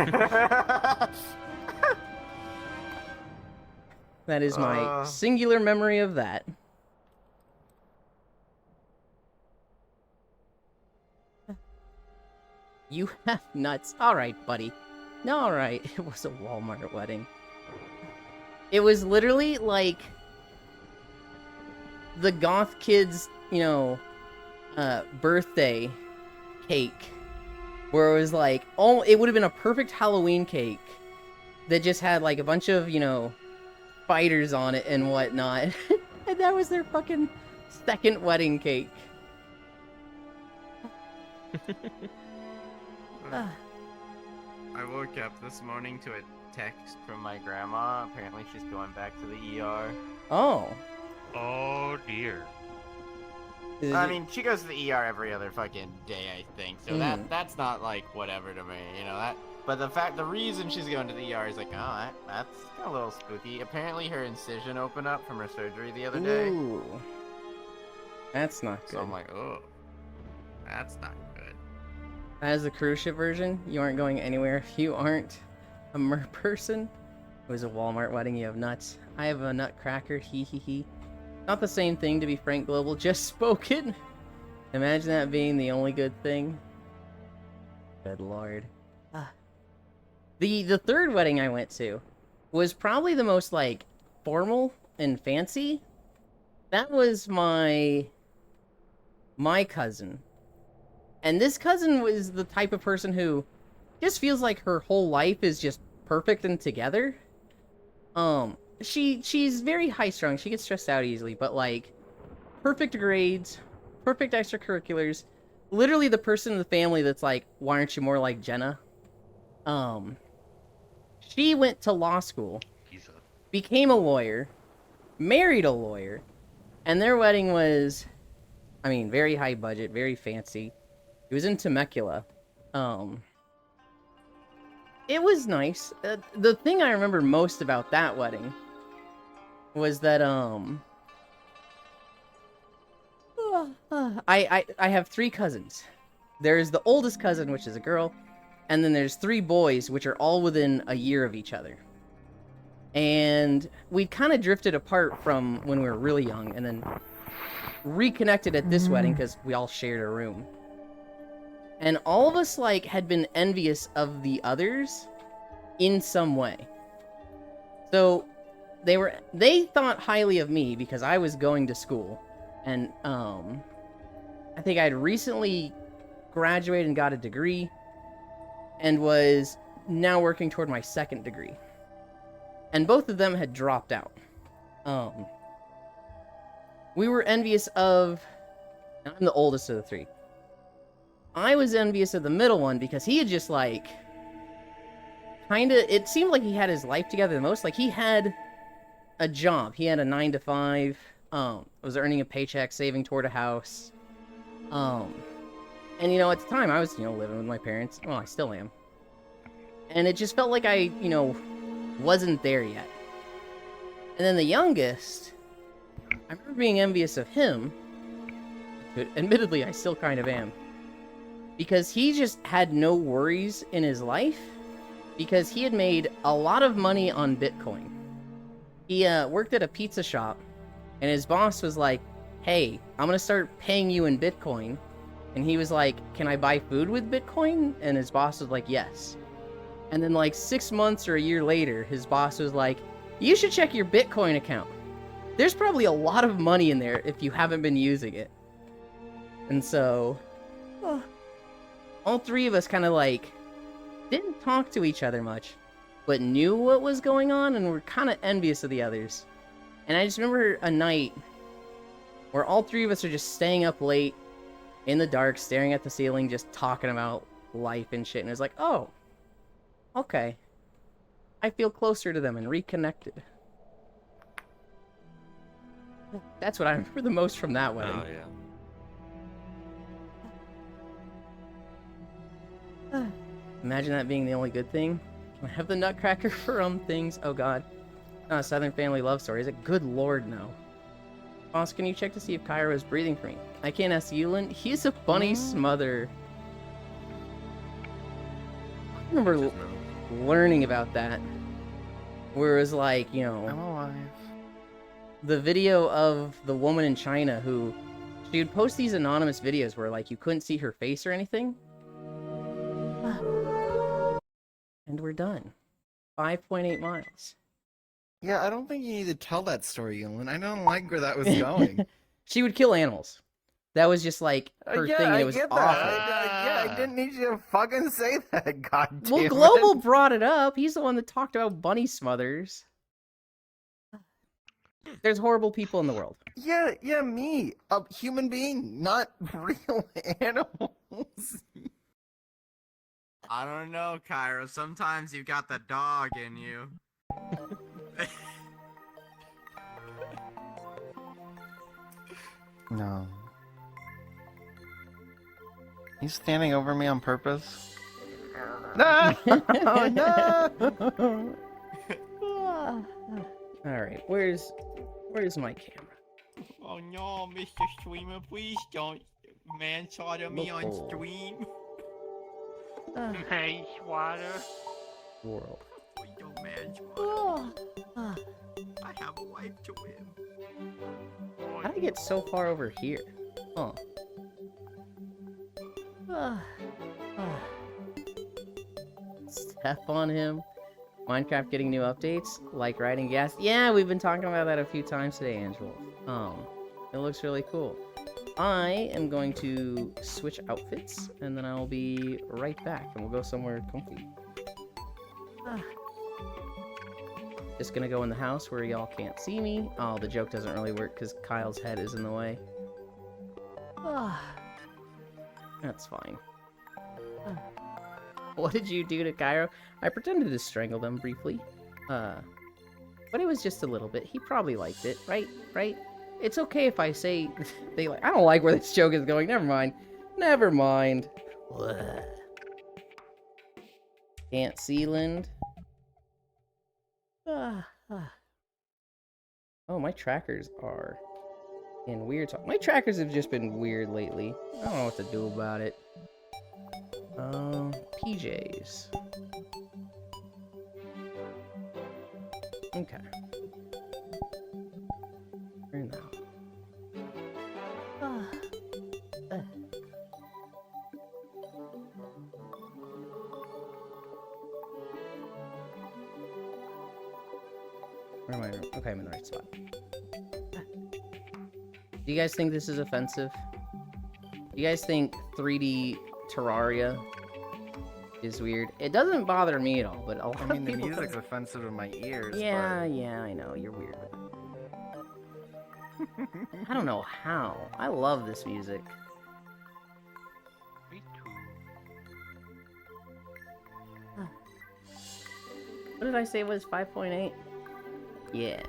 That is my singular memory of that. You have nuts. Alright, buddy. Alright. It was a Walmart wedding. It was literally like the goth kid's, you know, birthday cake. Where it was like, oh, it would have been a perfect Halloween cake that just had like a bunch of, you know, spiders on it and whatnot. And that was their fucking second wedding cake. I woke up this morning to a text from my grandma. Apparently she's going back to the ER. Oh. Oh dear. I mean, she goes to the ER every other fucking day, I think. So that's not like whatever to me, you know that. But the reason she's going to the ER is like, oh, that's a little spooky. Apparently her incision opened up from her surgery the other day. Ooh. That's not good. So I'm like, oh, that's not good. As the cruise ship version, you aren't going anywhere if you aren't a mer person. It was a Walmart wedding, you have nuts. I have a nutcracker, hee hee hee. Not the same thing, to be frank, Global, just spoken. Imagine that being the only good thing. Good lord. The third wedding I went to was probably the most, like, formal and fancy. That was my cousin. And this cousin was the type of person who just feels like her whole life is just perfect and together. She's very high-strung. She gets stressed out easily, but, like, perfect grades, perfect extracurriculars. Literally the person in the family that's like, why aren't you more like Jenna? She went to law school, became a lawyer, married a lawyer, and their wedding was, I mean, very high budget, very fancy. It was in Temecula. It was nice. The thing I remember most about that wedding was that, I have 3 cousins. There's the oldest cousin, which is a girl, and then there's 3 boys, which are all within a year of each other. And we kind of drifted apart from when we were really young, and then reconnected at this wedding because we all shared a room. And all of us, like, had been envious of the others in some way. So they thought highly of me because I was going to school. And, I think I'd recently graduated and got a degree and was now working toward my 2nd degree. And both of them had dropped out. We were envious of... I'm the oldest of the 3. I was envious of the middle one because he had just, like... It seemed like he had his life together the most. Like, he had a job. He had a 9-to-5. Was earning a paycheck, saving toward a house. And, you know, at the time, I was, you know, living with my parents. Well, I still am. And it just felt like I, you know, wasn't there yet. And then the youngest, I remember being envious of him. Admittedly, I still kind of am. Because he just had no worries in his life. Because he had made a lot of money on Bitcoin. He worked at a pizza shop. And his boss was like, hey, I'm going to start paying you in Bitcoin. And he was like, can I buy food with Bitcoin? And his boss was like, yes. And then like 6 months or a year later, his boss was like, you should check your Bitcoin account. There's probably a lot of money in there if you haven't been using it. And so, all 3 of us kind of like, didn't talk to each other much, but knew what was going on and were kind of envious of the others. And I just remember a night where all 3 of us are just staying up late in the dark, staring at the ceiling, just talking about life and shit. And it was like, oh, okay. I feel closer to them and reconnected. That's what I remember the most from that wedding. Oh, yeah. Imagine that being the only good thing. Can I have the nutcracker for things? Oh god. Not a Southern family love story, is it? Good lord, no. Boss, can you check to see if Cairo is breathing for me? I can't ask Yulin. He's a bunny smother. I remember Just know. learning about that. Where it was like, you I'm know, alive. the video of the woman in China who she would post these anonymous videos where like you couldn't see her face or anything. And we're done. 5.8 miles. Yeah, I don't think you need to tell that story, Yolan. I don't like where that was going. She would kill animals. That was just like her yeah, thing, and I it was get awful. that. Yeah, I didn't need you to fucking say that. God damn Well, it. Global brought it up. He's the one that talked about bunny smothers. There's horrible people in the world. Yeah, me, a human being, not real animals. I don't know, Cairo. Sometimes you've got the dog in you. No. He's standing over me on purpose. No! No! All right, where's my camera? Oh no, Mr. Streamer, please don't manslaughter me on Look. stream. Water. World. Please don't manslaughter. I have a life to live. How did I get so far over here? Huh. Step on him. Minecraft getting new updates, like riding gas. Yeah, we've been talking about that a few times today, Angelo. It looks really cool. I am going to switch outfits, and then I'll be right back, and we'll go somewhere comfy. Just gonna go in the house where y'all can't see me. Oh, the joke doesn't really work because Kyle's head is in the way. That's fine. What did you do to Cairo? I pretended to strangle them briefly. But it was just a little bit. He probably liked it, right? Right? It's okay if I say they like. I don't like where this joke is going. Never mind. Never mind. Ugh. Can't Sealand. Oh, my trackers are in weird. My trackers have just been weird lately. I don't know what to do about it. PJs. Okay. Where now? Where am I? Okay, I'm in the right spot. Do you guys think this is offensive? Do you guys think 3D Terraria is weird? It doesn't bother me at all, but a lot I mean, of the people music's offensive in my ears. yeah, I know. You're weird with it. I don't know how. I love this music. Me too. What did I say was 5.8? Yeah.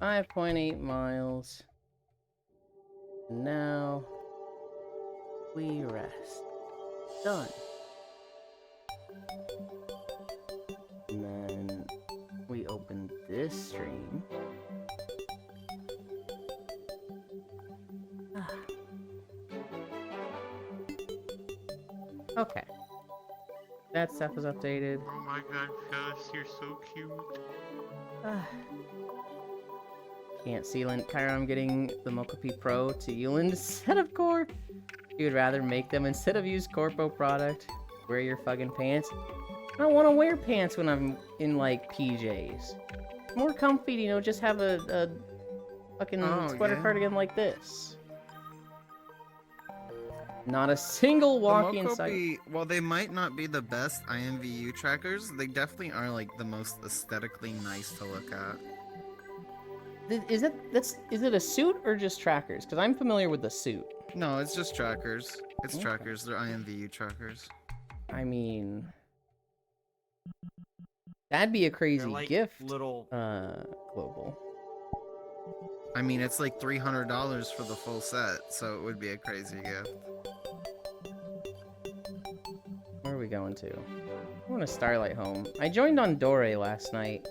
.8 miles. Now we rest. Done. And then we open this stream. Okay. That stuff is updated. Oh my god, Phyllis, you're so cute. Can't Sealant. Kyra, I'm getting the Mokopi Pro to Yuland instead of Core. You would rather make them instead of use Corpo product. Wear your fucking pants. I don't want to wear pants when I'm in like PJs. It's more comfy to, you know, just have a fucking sweater cardigan like this. Not a single walk inside. While they might not be the best IMVU trackers, they definitely are like the most aesthetically nice to look at. Is it a suit or just trackers? Because I'm familiar with the suit. No, it's just trackers. It's Okay. trackers. They're IMVU trackers. I mean, that'd be a crazy They're like gift. little. Global. I mean, it's like $300 for the full set, so it would be a crazy gift. Where are we going to? I'm going to Starlight Home. I joined on Dore last night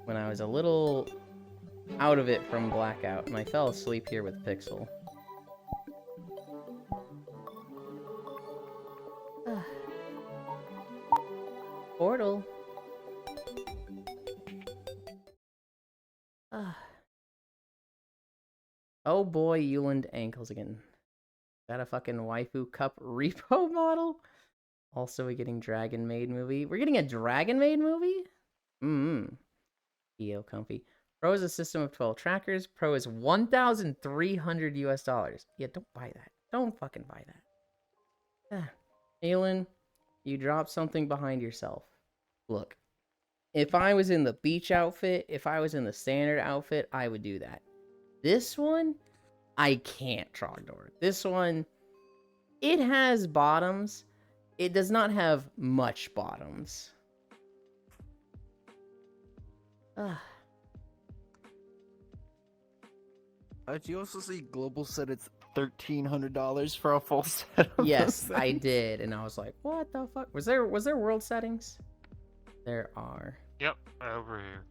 when I was a little out of it from Blackout, and I fell asleep here with Pixel. Portal. Oh boy, Euland ankles again. Got a fucking waifu cup repo model? Also, we're getting Dragon Maid movie. We're getting a Dragon Maid movie? EO comfy. Pro is a system of 12 trackers. Pro is $1,300 US. Yeah, don't buy that. Don't fucking buy that. Aelin, you dropped something behind yourself. Look, if I was in the beach outfit, if I was in the standard outfit, I would do that. This one, I can't, Trogdor. This one, it has bottoms. It does not have much bottoms. Did you also see Global said it's $1,300 for a full set of Yes, those I things? did, and I was like, "What the fuck?" Was there world settings? There are. Yep, over here.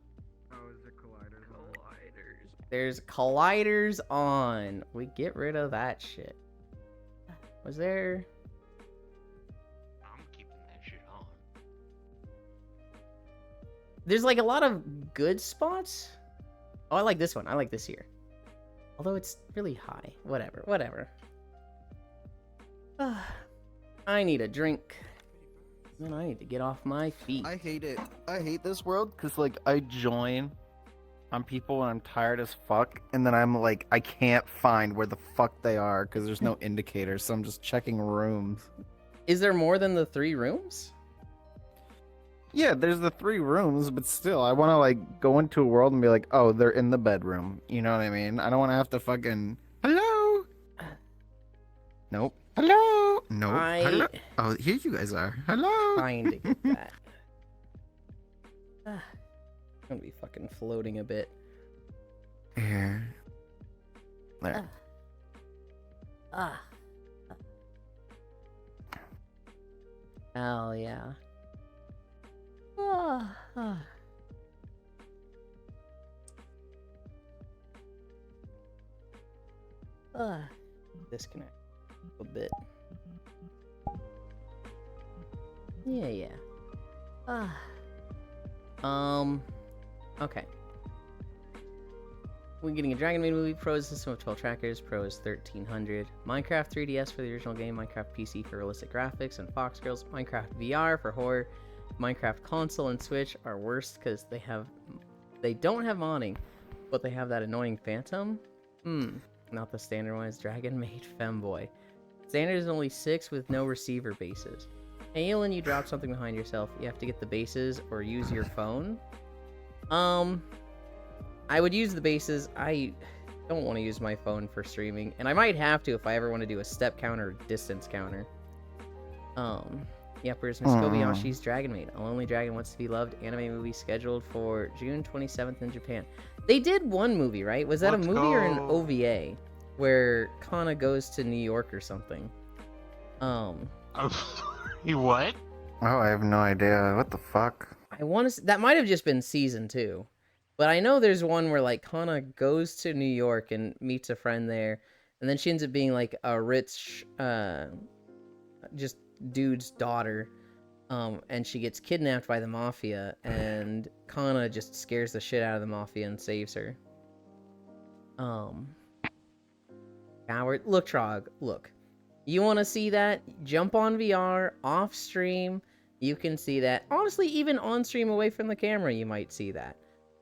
There's colliders on. We get rid of that shit. Was there? I'm keeping that shit on. There's like a lot of good spots. Oh, I like this one. I like this here. Although it's really high. Whatever. I need a drink. Then I need to get off my feet. I hate it. I hate this world because, like, I join on people and I'm tired as fuck, and then I'm like, I can't find where the fuck they are because there's no indicator, so I'm just checking rooms. Is there more than the 3 rooms? Yeah, there's the 3 rooms, but still, I want to, like, go into a world and be like, oh, they're in the bedroom. You know what I mean? I don't want to have to fucking, hello? Nope. Hello? Nope. Hello? Oh, here you guys are. Hello? Trying to get that. I'm gonna be fucking floating a bit. Here. There. Hell yeah. Disconnect a bit. Yeah. Okay. We're getting a Dragon Maid movie. Pro is a system of 12 trackers. Pro is $1,300. Minecraft 3DS for the original game. Minecraft PC for realistic graphics and Fox Girls. Minecraft VR for horror. Minecraft console and Switch are worst because they don't have modding, but they have that annoying phantom. Not the standard one. It's Dragon Maid Femboy. Standard is only 6 with no receiver bases. Hey, Aelin, you dropped something behind yourself. You have to get the bases or use your phone. I would use the bases. I don't want to use my phone for streaming, and I might have to if I ever want to do a step counter or distance counter. Yep, where's Miss Kobayashi's Dragon Maid? A Lonely Dragon Wants to Be Loved anime movie scheduled for June 27th in Japan. They did one movie, right? Was that a movie or an OVA where Kana goes to New York or something? What? Oh, I have no idea. What the fuck? I want to. That might have just been season 2, but I know there's one where like Kana goes to New York and meets a friend there, and then she ends up being like a rich, just dude's daughter, and she gets kidnapped by the mafia, and Kana just scares the shit out of the mafia and saves her. Coward. Look, Trog. Look. You want to see that? Jump on VR, off stream. You can see that. Honestly, even on stream away from the camera, you might see that.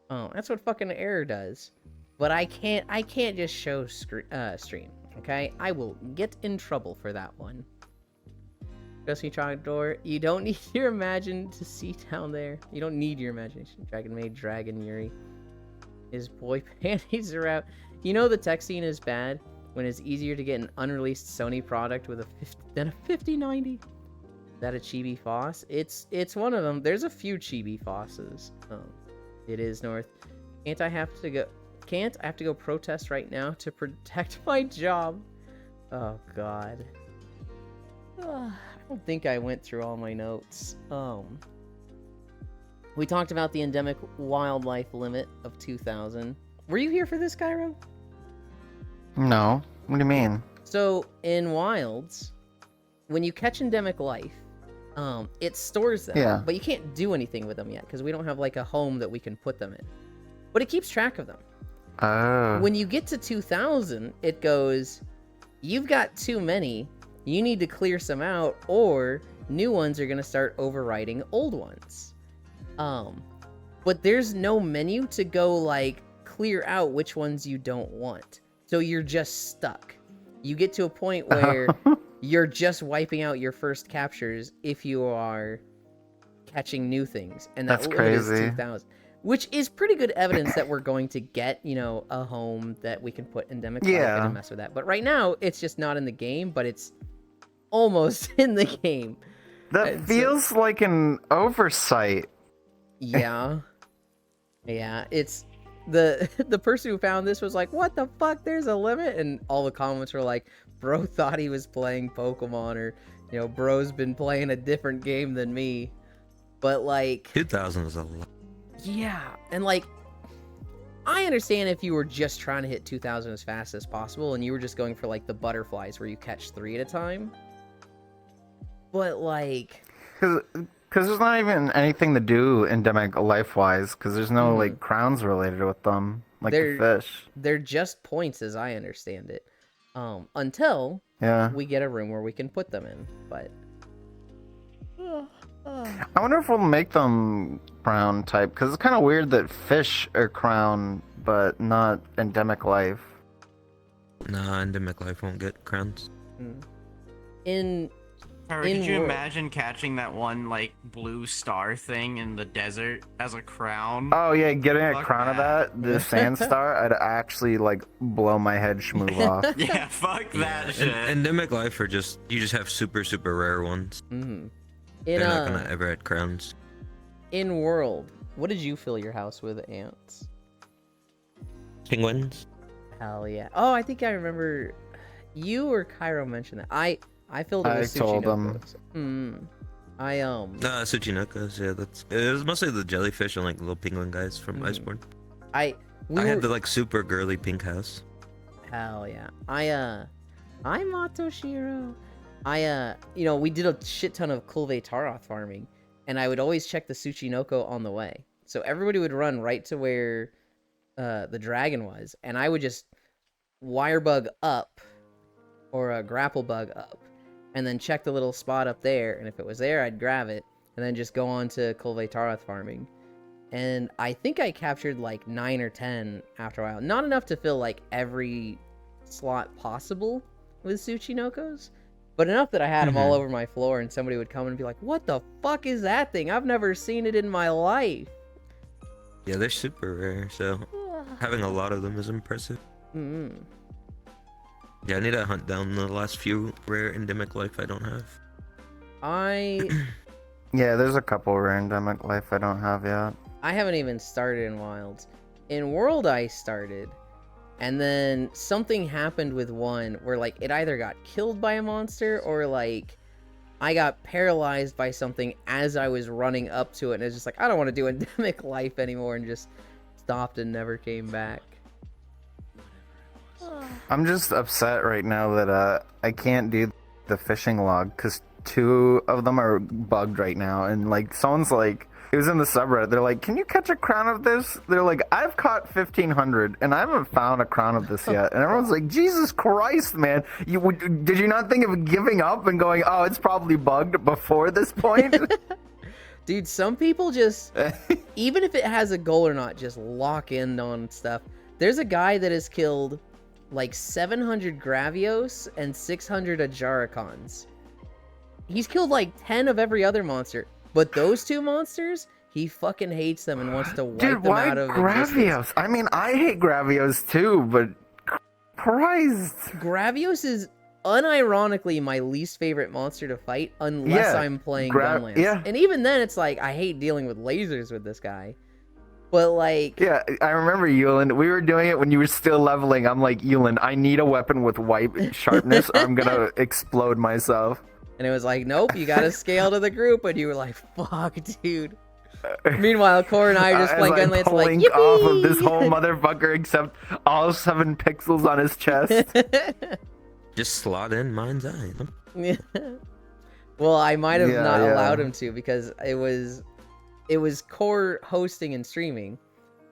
Oh, that's what fucking Error does. But I can't just show stream. Okay? I will get in trouble for that one. Trust me, Trogdor. You don't need your imagination to see down there. You don't need your imagination. Dragon Maid, Dragon Yuri. His boy panties are out. You know the tech scene is bad when it's easier to get an unreleased Sony product with than a 5090. Is that a Chibi Foss? It's one of them. There's a few Chibi Fosses. Oh, it is North. Can't I have to go protest right now to protect my job? Oh God. I don't think I went through all my notes. We talked about the endemic wildlife limit of 2,000. Were you here for this, Cairo? No. What do you mean? So in wilds, when you catch endemic life, it stores them. Yeah. But you can't do anything with them yet because we don't have like a home that we can put them in. But it keeps track of them. Oh. When you get to 2,000, it goes, you've got too many. You need to clear some out, or new ones are going to start overriding old ones. But there's no menu to go like clear out which ones you don't want. So you're just stuck. You get to a point where you're just wiping out your first captures if you are catching new things. And that That's limit is crazy. 2,000. Which is pretty good evidence that we're going to get, you know, a home that we can put endemic life in Yeah. and mess with that. But right now, it's just not in the game, but it's almost in the game. That And so- feels like an oversight. Yeah. Yeah, it's the person who found this was like, what the fuck, there's a limit? And all the comments were like, bro thought he was playing Pokemon, or, you know, bro's been playing a different game than me. But like, 2,000 is a lot. yeah, and like, I understand if you were just trying to hit 2,000 as fast as possible and you were just going for like the butterflies where you catch 3 at a time. But like, Because there's not even anything to do endemic life-wise, because there's no, like, crowns related with them, like They're- the fish. they're just points as I understand it. Until Yeah. we get a room where we can put them in. But I wonder if we'll make them crown type, because it's kind of weird that fish are crown, but not endemic life. Nah, endemic life won't get crowns. in Trevor, In could you world. imagine catching that one like blue star thing in the desert as a crown? Oh yeah, getting a Fuck crown of that. that, the sand star, I'd actually like blow my head schmooze off. Yeah, fuck that shit. Endemic life are just, you just have super, super rare ones. in They're not gonna ever add crowns. in world, what did you fill your house with? Ants? Penguins? Hell yeah. Oh, I think I remember you or Cairo mentioned that. I filled it I with told them. Tsuchinokos. I Tsuchinokos, yeah, it was mostly the jellyfish and like little penguin guys from Mhm. Iceborne. I we I were, had the like super girly pink house. hell yeah. I'm Matoshiro. You know, we did a shit ton of Kulve Taroth farming, and I would always check the Tsuchinoko on the way. So everybody would run right to where the dragon was, and I would just wire bug up or a grapple bug up, and then check the little spot up there, and if it was there, I'd grab it, and then just go on to Kulve Taroth farming. And I think I captured like 9 or 10 after a while. Not enough to fill like every slot possible with Tsuchinokos, but enough that I had them all over my floor, and somebody would come and be like, what the fuck is that thing? I've never seen it in my life. Yeah, they're super rare, so having a lot of them is impressive. Mm-hmm. Yeah, I need to hunt down the last few rare endemic life I don't have. Yeah, there's a couple rare endemic life I don't have yet. I haven't even started in Wilds. In World I started, and then something happened with one where like it either got killed by a monster or like I got paralyzed by something as I was running up to it, and it's just like, I don't want to do endemic life anymore, and just stopped and never came back. I'm just upset right now that I can't do the fishing log because 2 of them are bugged right now, and like someone's like, it was in the subreddit, they're like, can you catch a crown of this? They're like, I've caught 1,500 and I haven't found a crown of this yet. And everyone's like, Jesus Christ, man, did you not think of giving up and going, oh, it's probably bugged before this point? Dude, some people just, even if it has a goal or not, just lock in on stuff. There's a guy that has killed like 700 Gravios and 600 Ajaricons. He's killed like 10 of every other monster, but those 2 monsters, he fucking hates them and wants to wipe Dude, them why out of Gravios? existence. I mean, I hate Gravios too, but Christ. Gravios is unironically my least favorite monster to fight unless Yeah, I'm playing Gra- Gunlance. yeah. And even then, it's like, I hate dealing with lasers with this guy. But like... Yeah, I remember Yulin. We were doing it when you were still leveling. I'm like, Yulin, I need a weapon with white sharpness or I'm gonna explode myself. And it was like, nope, you gotta scale to the group. And you were like, fuck, dude. Meanwhile, Core and I are just playing Gunlance like, blink off of this yippee! whole motherfucker except all 7 pixels on his chest. Just slot in mind's eye. Yeah. Well, I might have Yeah, not yeah. allowed him to because it was Core hosting and streaming,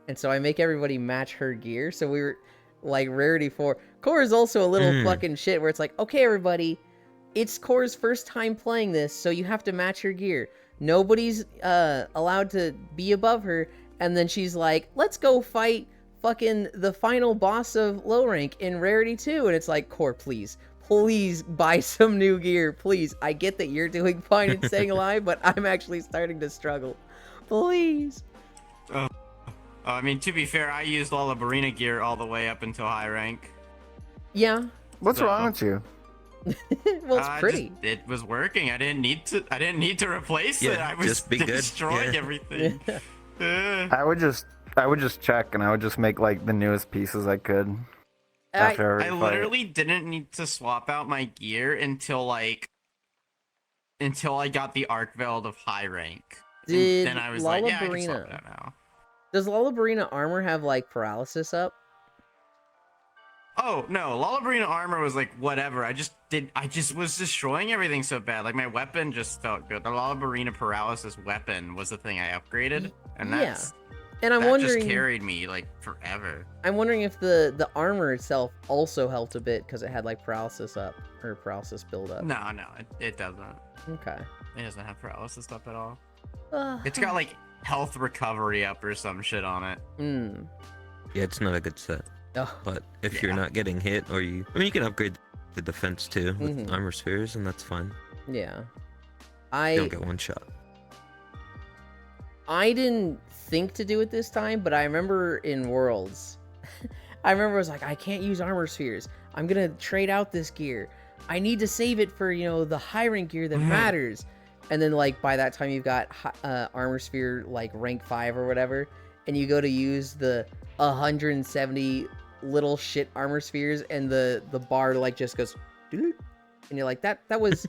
and so I make everybody match her gear. So we were like Rarity 4. Core is also a little fucking shit where it's like, okay, everybody, it's Core's first time playing this, so you have to match her gear. Nobody's allowed to be above her. And then she's like, let's go fight fucking the final boss of low rank in Rarity 2. And it's like, Core, please buy some new gear. Please. I get that you're doing fine and staying alive, but I'm actually starting to struggle. Please. I mean, to be fair, I used all the Barina gear all the way up until high rank. Yeah. What's So- wrong with you? Well, it's pretty. It was working. I didn't need to replace it. Yeah, I was just be good. destroying Yeah. everything. I would just check and I would just make like the newest pieces I could. After I every fight. literally didn't need to swap out my gear until I got the Arc Veld of high rank. And Did then I was like, yeah, I can swap Lullabarina- it out now. Does Lullabarina armor have like paralysis up? Oh no, Lullabarina armor was like whatever. I just was destroying everything so bad. Like my weapon just felt good. The Lullabarina paralysis weapon was the thing I upgraded, and Yeah. that's And I'm that wondering, just carried me like forever. I'm wondering if the armor itself also helped a bit because it had like paralysis up or paralysis build up. No, it doesn't. Okay. It doesn't have paralysis up at all. Uh, It's got like health recovery up or some shit on it. Yeah, it's not a good set. Oh, But if you're Yeah. not getting hit, or you can upgrade the defense too with Mhm. armor spheres, and that's fine. yeah. You don't I get one shot. didn't think to do it this time, but I remember in Worlds, I remember I was like, I can't use armor spheres. I'm gonna trade out this gear. I need to save it for, the high rank gear that matters. And then like by that time you've got armor sphere like rank 5 or whatever, and you go to use the 170 little shit armor spheres, and the bar like just goes, doot, and you're like, that was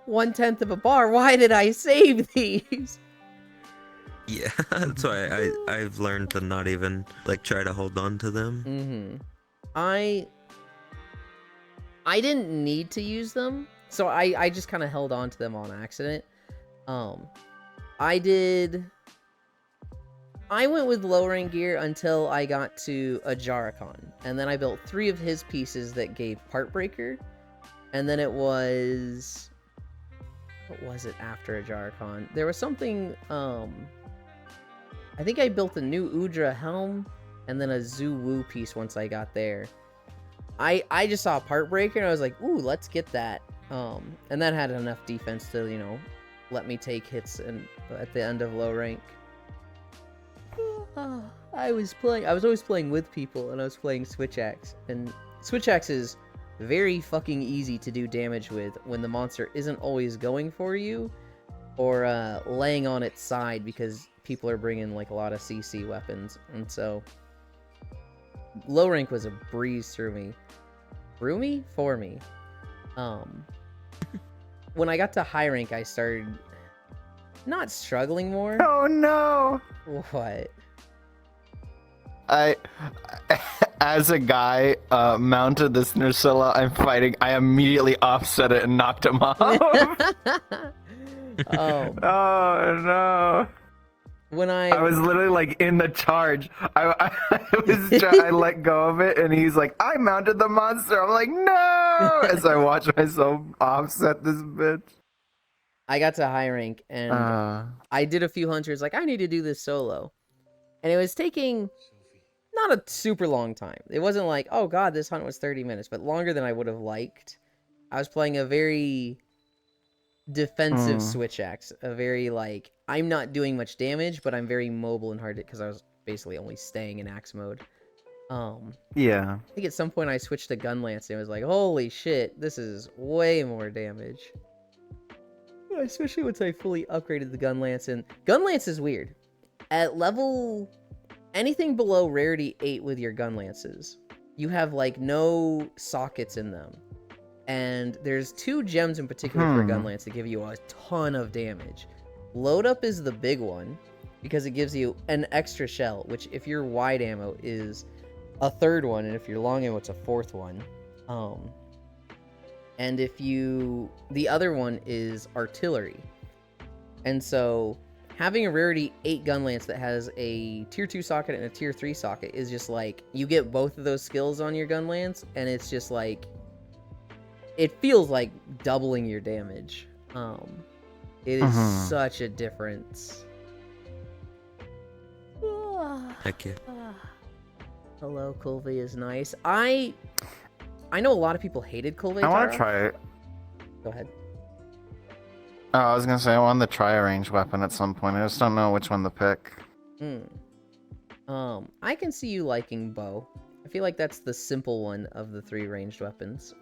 1/10 of a bar. Why did I save these? Yeah, that's why I've learned to not even like try to hold on to them. Mm-hmm. I didn't need to use them, so I just kind of held on to them on accident. I went with low rank gear until I got to a Jarikon, and then I built 3 of his pieces that gave Part Breaker, and then it was, what was it after a Jarikon? There was something, I think I built a new Udra helm, and then a Zhu Wu piece once I got there. I just saw a Part Breaker, and I was like, ooh, let's get that. And that had enough defense to, let me take hits at the end of low rank. I was always playing with people, and I was playing Switch Axe. And Switch Axe is very fucking easy to do damage with when the monster isn't always going for you, or laying on its side because people are bringing like a lot of CC weapons. And so low rank was a breeze through me. For me. When I got to high rank, I started not struggling more. Oh no! What? As a guy mounted this Nursilla I'm fighting, I immediately offset it and knocked him off. Oh, Oh no! when I was literally like in the charge. I let go of it, and he's like, "I mounted the monster." I'm like, "No!" As I watch myself offset this bitch. I got to high rank, and I did a few hunters. Like, I need to do this solo, and it was taking not a super long time. It wasn't like, oh god, this hunt was 30 minutes, but longer than I would have liked. I was playing a very defensive Switch Axe, a very like, I'm not doing much damage, but I'm very mobile and hard to, because I was basically only staying in axe mode. Yeah. I think at some point I switched to Gunlance, and it was like, holy shit, this is way more damage. Especially once I fully upgraded the Gunlance, and Gunlance is weird. At level anything below rarity 8 with your Gunlances, you have like no sockets in them. And there's 2 gems in particular for gun lance that give you a ton of damage. Load up is the big one because it gives you an extra shell, which if you're wide ammo is a 3rd one, and if you're long ammo it's a 4th one. And if you, the other one is artillery. And so having a rarity 8 gun lance that has a tier 2 socket and a tier 3 socket is just like, you get both of those skills on your gun lance, and it's just like, it feels like doubling your damage. It is such a difference. Heck yeah. Hello, Kulve is nice. I know a lot of people hated Kulve. I want Tara. to try it. Go ahead. Oh, I was gonna say I wanted to try a ranged weapon at some point. I just don't know which one to pick. I can see you liking bow. I feel like that's the simple one of the 3 ranged weapons.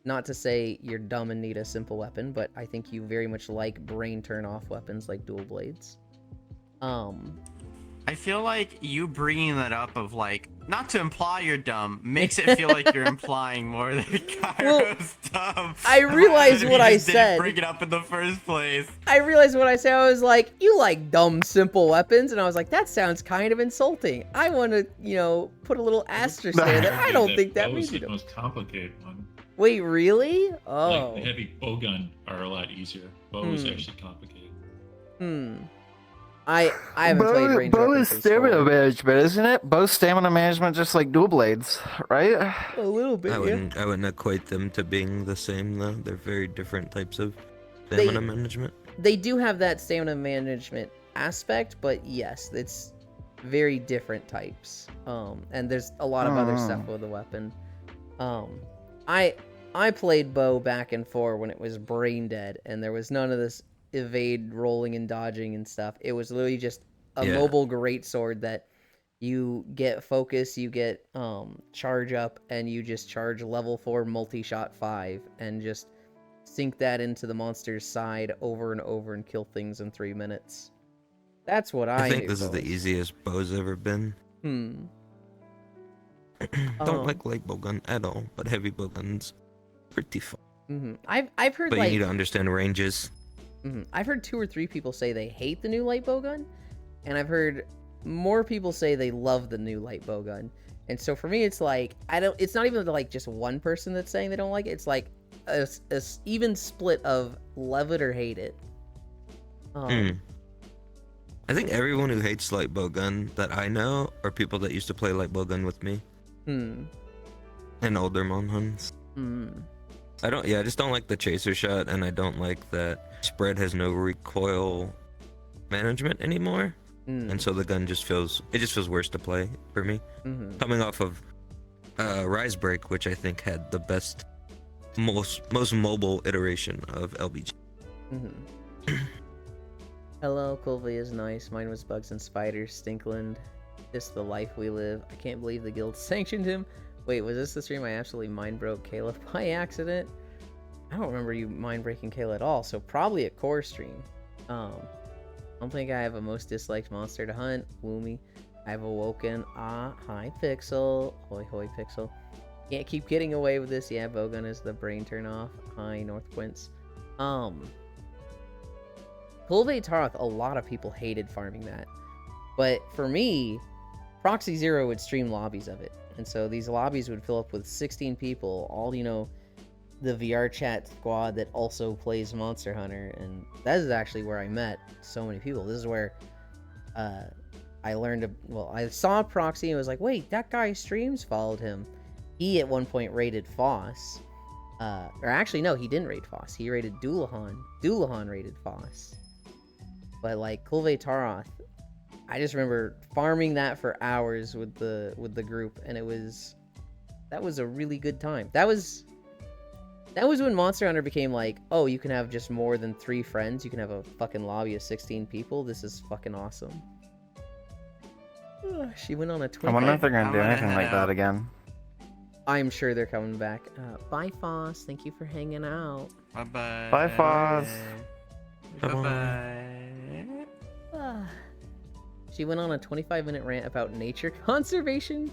Not to say you're dumb and need a simple weapon, but I think you very much like brain turn off weapons like dual blades. I feel like you bringing that up of like, not to imply you're dumb, makes it feel like you're implying more that Kairo's dumb. I realized what I said. Didn't bring it up in the first place. I realized what I said. I was like, you like dumb, simple weapons. And I was like, that sounds kind of insulting. I want to, put a little asterisk there that I don't think that means the you. most complicated one. Wait, really? Oh. Like the heavy bowgun are a lot easier. Bow is actually complicated. I haven't played range Bow weapons is since stamina 4. management, isn't it? Bow stamina management, just like dual blades, right? A little bit, I wouldn't equate them to being the same though. They're very different types of stamina management. They do have that stamina management aspect, but yes, it's very different types. And there's a lot of other stuff with the weapon. I played bow back in 4 when it was brain dead, and there was none of this evade, rolling, and dodging and stuff. It was literally just a mobile greatsword that you get focus, you get charge up, and you just charge level 4 multi-shot 5 and just sink that into the monster's side over and over and kill things in 3 minutes. That's what I think knew this is the easiest bow's ever been. Don't like light bowgun at all, but heavy bowgun's pretty fun. I've heard But like you need to understand ranges. I've heard 2 or 3 people say they hate the new light bowgun, and I've heard more people say they love the new light bowgun. And so for me, it's like it's not even like just one person that's saying they don't like it. It's like a even split of love it or hate it. I think everyone who hates light bowgun that I know are people that used to play light bowgun with me. And older Monhuns. I just don't like the chaser shot, and I don't like that spread has no recoil management anymore. And so the gun just feels worse to play for me. Coming off of Rise Break, which I think had the best, most mobile iteration of LBG. Hello, Kulve is nice. Mine was Bugs and Spiders, Stinkland. Just the life we live. I can't believe the guild sanctioned him. Wait, was this the stream I absolutely mind broke Kayla by accident? I don't remember you mind breaking Kayla at all, so probably a core stream. I don't think I have a most disliked monster to hunt. Woomy. I've awoken. Hi Pixel. Hoi hoi Pixel. Can't keep getting away with this. Yeah, bowgun is the brain turn off. Hi North Quince. Kulve Taroth, a lot of people hated farming that. But for me, Proxy Zero would stream lobbies of it. And so these lobbies would fill up with 16 people, all, the VR chat squad that also plays Monster Hunter. And that is actually where I met so many people. This is where I learned I saw Proxy and was like, wait, that guy streams, followed him. He at one point raided Foss. Or actually, no, he didn't raid Foss. He raided Doulahan. Doulahan raided Foss. But like Kulve Taroth, I just remember farming that for hours with the group, and that was a really good time. That was when Monster Hunter became like, oh, you can have just more than 3 friends. You can have a fucking lobby of 16 people. This is fucking awesome. She went on a 20. I wonder if they're gonna do anything like that again. I'm sure they're coming back. Bye, Foss. Thank you for hanging out. Bye-bye. Bye, Foz. Bye-bye. She went on a 25-minute rant about nature conservation.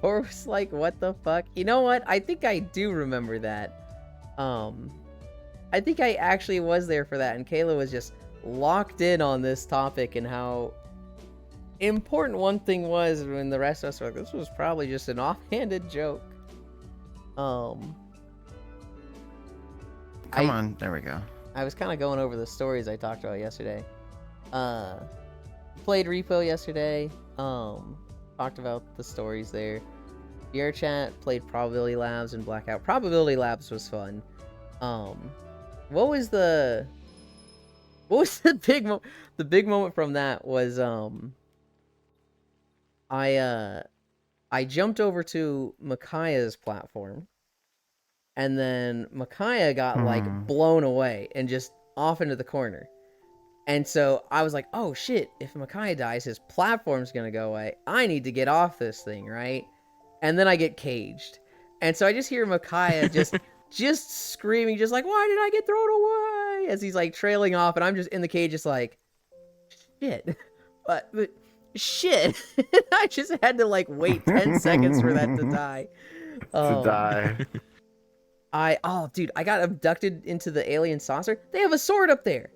Thor was like, what the fuck? You know what? I think I do remember that. I think I actually was there for that, and Kayla was just locked in on this topic and how important one thing was when the rest of us were like, this was probably just an offhanded joke. Come on, there we go. I was kind of going over the stories I talked about yesterday. Played Repo yesterday. Talked about the stories there. VR Chat played Probability Labs and Blackout. Probability Labs was fun. What was the big moment from that was I jumped over to Makaya's platform, and then Makaya got like blown away and just off into the corner. And so I was like, oh shit, if Makaya dies, his platform's gonna go away. I need to get off this thing, right? And then I get caged. And so I just hear Makaya just screaming, just like, why did I get thrown away? As he's like trailing off, and I'm just in the cage just like, shit. But shit. I just had to like wait 10 seconds for that to die. Dude, I got abducted into the alien saucer. They have a sword up there.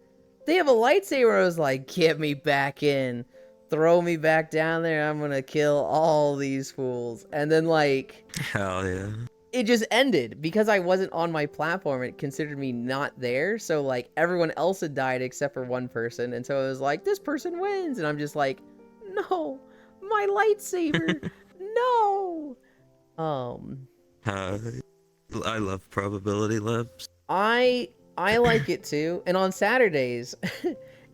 They have a lightsaber. I was like, get me back in. Throw me back down there. I'm gonna kill all these fools. And then like, hell yeah. It just ended because I wasn't on my platform. It considered me not there. So like everyone else had died except for one person. And so it was like, this person wins. And I'm just like, no, my lightsaber. No. I love Probability Labs. I like it too. And on Saturdays,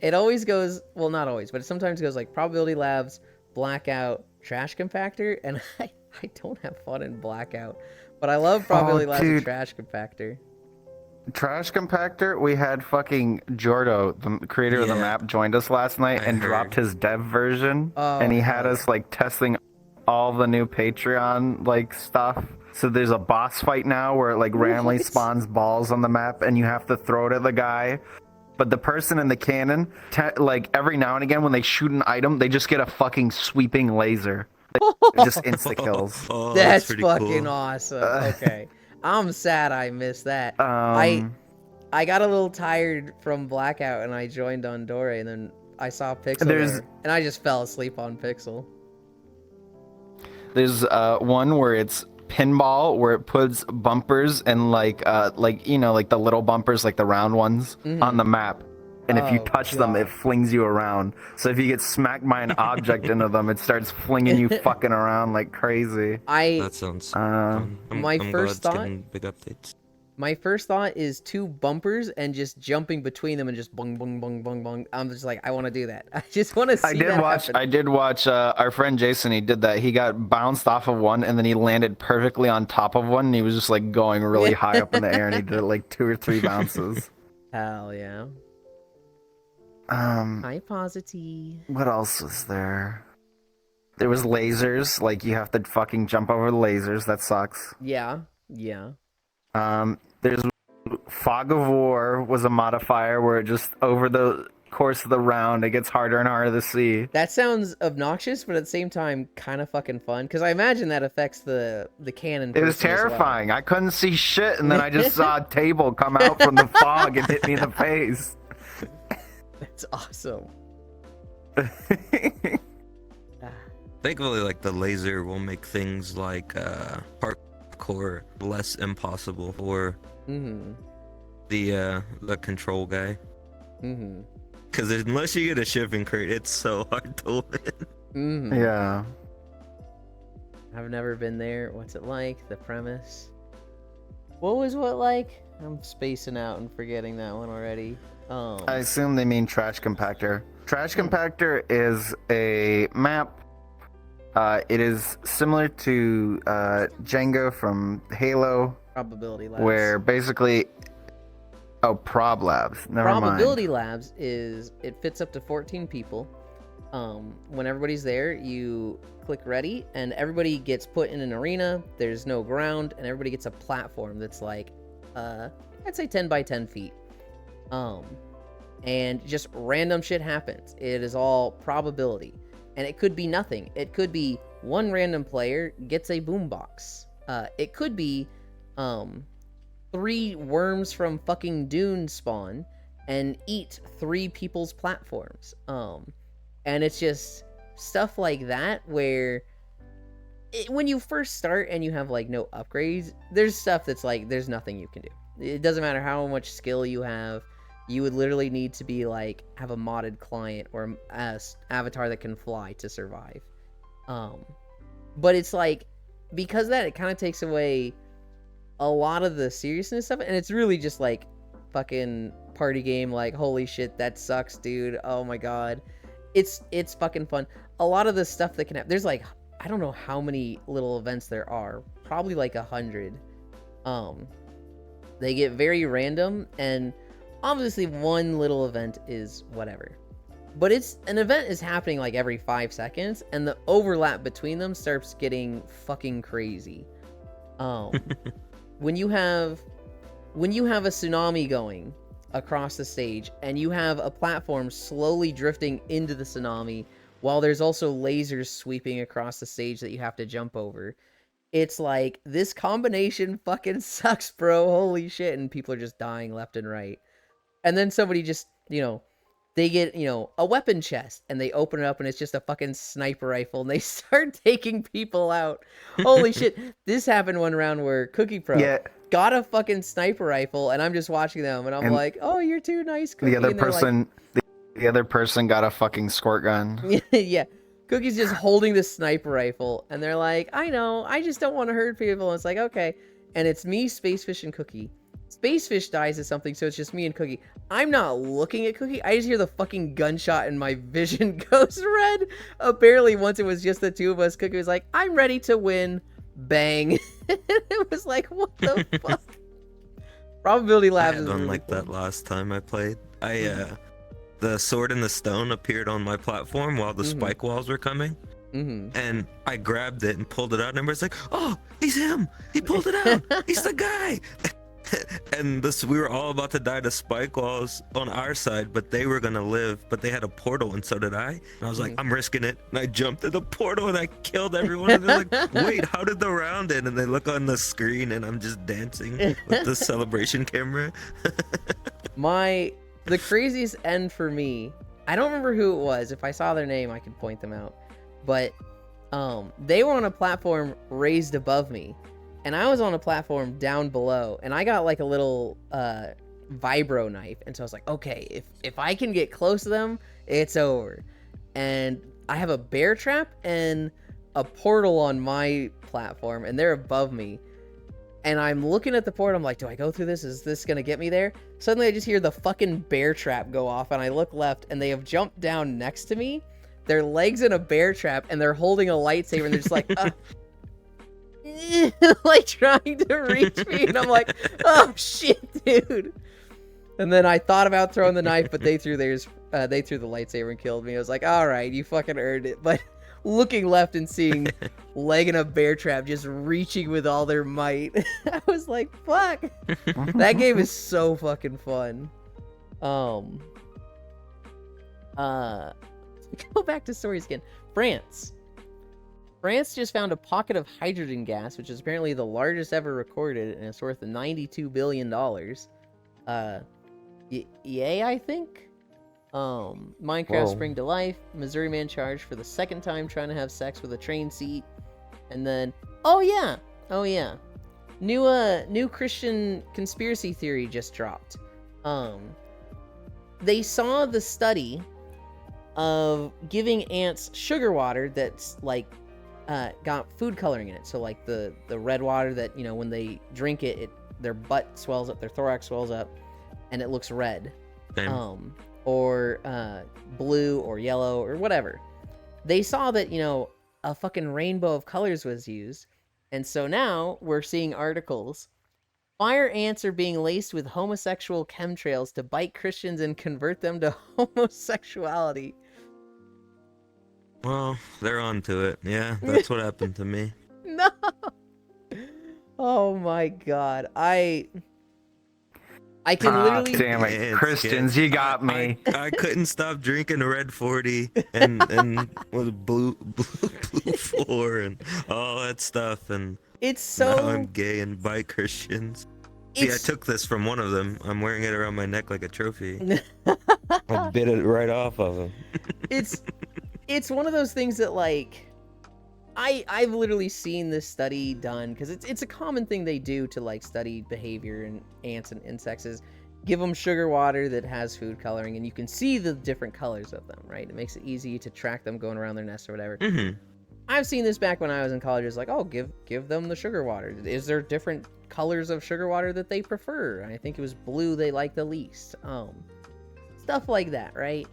it always goes, well, not always, but it sometimes goes like Probability Labs, Blackout, Trash Compactor, and I don't have fun in Blackout, but I love Probability Labs and Trash Compactor. Trash Compactor, we had fucking Jordo, the creator of the map, joined us last night and dropped his dev version, and he had us like testing all the new Patreon like stuff. So there's a boss fight now where it like randomly spawns balls on the map and you have to throw it at the guy. But the person in the cannon, like every now and again when they shoot an item, they just get a fucking sweeping laser. It just insta kills. That's fucking awesome. Okay. I'm sad I missed that. I got a little tired from Blackout and I joined on Dore, and then I saw Pixel there, and I just fell asleep on Pixel. There's one where it's pinball, where it puts bumpers and like you know, like the little bumpers, like the round ones on the map, and if you touch them it flings you around. So if you get smacked by an object into them, it starts flinging you fucking around like crazy. That sounds fun. I'm first glad it's thought, getting big updates. my first thought is 2 bumpers and just jumping between them and just bung bung bung bung bung. I'm just like, I want to do that. I just want to see that happen. I did watch our friend Jason. He did that. He got bounced off of one and then he landed perfectly on top of one, and he was just like going really high up in the air, and he did like 2 or 3 bounces. Hell yeah. Hi, Posity. What else was there? There was lasers. Like you have to fucking jump over the lasers. That sucks. Yeah. There's Fog of War was a modifier where it just over the course of the round it gets harder and harder to see. That sounds obnoxious, but at the same time kind of fucking fun, because I imagine that affects the cannon. It was terrifying. I couldn't see shit, and then I just saw a table come out from the fog and hit me in the face. That's awesome. Thankfully, like the laser will make things like parkour less impossible for the control guy. Because unless you get a shipping crate, it's so hard to win. Yeah. I've never been there. What's it like? The premise? What was what like? I'm spacing out and forgetting that one already. I assume they mean Trash Compactor. Trash Compactor is a map. It is similar to Django from Halo. Probability Labs. Where basically... Oh, Prob Labs. Never mind. Probability Labs is... It fits up to 14 people. When everybody's there, you click ready, and everybody gets put in an arena. There's no ground, and everybody gets a platform that's like, I'd say 10 by 10 feet. And just random shit happens. It is all probability. And it could be nothing. It could be one random player gets a boombox. It could be 3 worms from fucking Dune spawn and eat 3 people's platforms. And it's just stuff like that where when you first start and you have like no upgrades, there's stuff that's like there's nothing you can do. It doesn't matter how much skill you have. You would literally need to be like have a modded client or a avatar that can fly to survive. But it's like because of that, it kind of takes away a lot of the seriousness of it, and it's really just like fucking party game. Like holy shit, that sucks, dude. Oh my god, it's fucking fun. A lot of the stuff that can happen. There's like I don't know how many little events there are. Probably like 100. They get very random, and obviously one little event is whatever. But an event is happening like every 5 seconds, and the overlap between them starts getting fucking crazy. When you have a tsunami going across the stage, and you have a platform slowly drifting into the tsunami, while there's also lasers sweeping across the stage that you have to jump over. It's like, this combination fucking sucks, bro. Holy shit. And people are just dying left and right. And then somebody just, they get, a weapon chest, and they open it up, and it's just a fucking sniper rifle, and they start taking people out. Holy shit. This happened one round where Cookie Pro got a fucking sniper rifle, and I'm just watching them, and I'm like, oh, you're too nice, Cookie. The other person got a fucking squirt gun. Yeah. Cookie's just holding the sniper rifle, and they're like, I know, I just don't want to hurt people. And it's like, okay. And it's me, Spacefish, and Cookie. Spacefish dies at something, so it's just me and Cookie. I'm not looking at Cookie. I just hear the fucking gunshot, and my vision goes red. Apparently, once it was just the two of us, Cookie was like, I'm ready to win. Bang. It was like, what the fuck? Probability Labs is really like that last time I played. The sword and the stone appeared on my platform while the spike walls were coming. And I grabbed it and pulled it out, and everybody's like, oh, he's him. He pulled it out. He's the guy. And we were all about to die to spike walls on our side, but they were going to live. But they had a portal, and so did I. And I was like, I'm risking it. And I jumped in the portal, and I killed everyone. And they're like, wait, how did the round end? And they look on the screen, and I'm just dancing with the celebration camera. The craziest end for me, I don't remember who it was. If I saw their name, I could point them out. But they were on a platform raised above me, and I was on a platform down below, and I got like a little vibro knife. And so I was like, okay, if I can get close to them, it's over. And I have a bear trap and a portal on my platform, and they're above me. And I'm looking at the portal, I'm like, do I go through this? Is this gonna get me there? Suddenly I just hear the fucking bear trap go off, and I look left, and they have jumped down next to me. Their legs in a bear trap, and they're holding a lightsaber, and they're just like, like trying to reach me, and I'm like, oh shit, dude. And then I thought about throwing the knife, but they threw the lightsaber and killed me. I was like, all right, you fucking earned it. But looking left and seeing leg in a bear trap just reaching with all their might, I was like, fuck. That game is so fucking fun. Go back to stories again. France just found a pocket of hydrogen gas, which is apparently the largest ever recorded, and it's worth $92 billion. EA, I think? Minecraft Spring to Life. Missouri man charged for the second time trying to have sex with a train seat. And then, oh yeah. New Christian conspiracy theory just dropped. They saw the study of giving ants sugar water that's like got food coloring in it. So like the red water that, when they drink it, their butt swells up, their thorax swells up, and it looks red. Damn. Or blue or yellow or whatever. They saw that, a fucking rainbow of colors was used. And so now we're seeing articles. Fire ants are being laced with homosexual chemtrails to bite Christians and convert them to homosexuality. Well, they're on to it. Yeah, that's what happened to me. No! Oh my god. I can Ah, literally. damn it, It's Christians, you got me. I couldn't stop drinking Red 40 and with blue 4 and all that stuff, and It's now so. I'm gay and bi Christians. See, I It's took this from one of them. I'm wearing it around my neck like a trophy. I bit it right off of him. it's one of those things that like I've literally seen this study done because it's a common thing they do to like study behavior in ants and insects is give them sugar water that has food coloring and you can see the different colors of them, right? It makes it easy to track them going around their nest or whatever. Mm-hmm. I've seen this back when I was in college. It's like, oh, give them the sugar water. Is there different colors of sugar water that they prefer? I think it was blue they like the least. Stuff like that, right?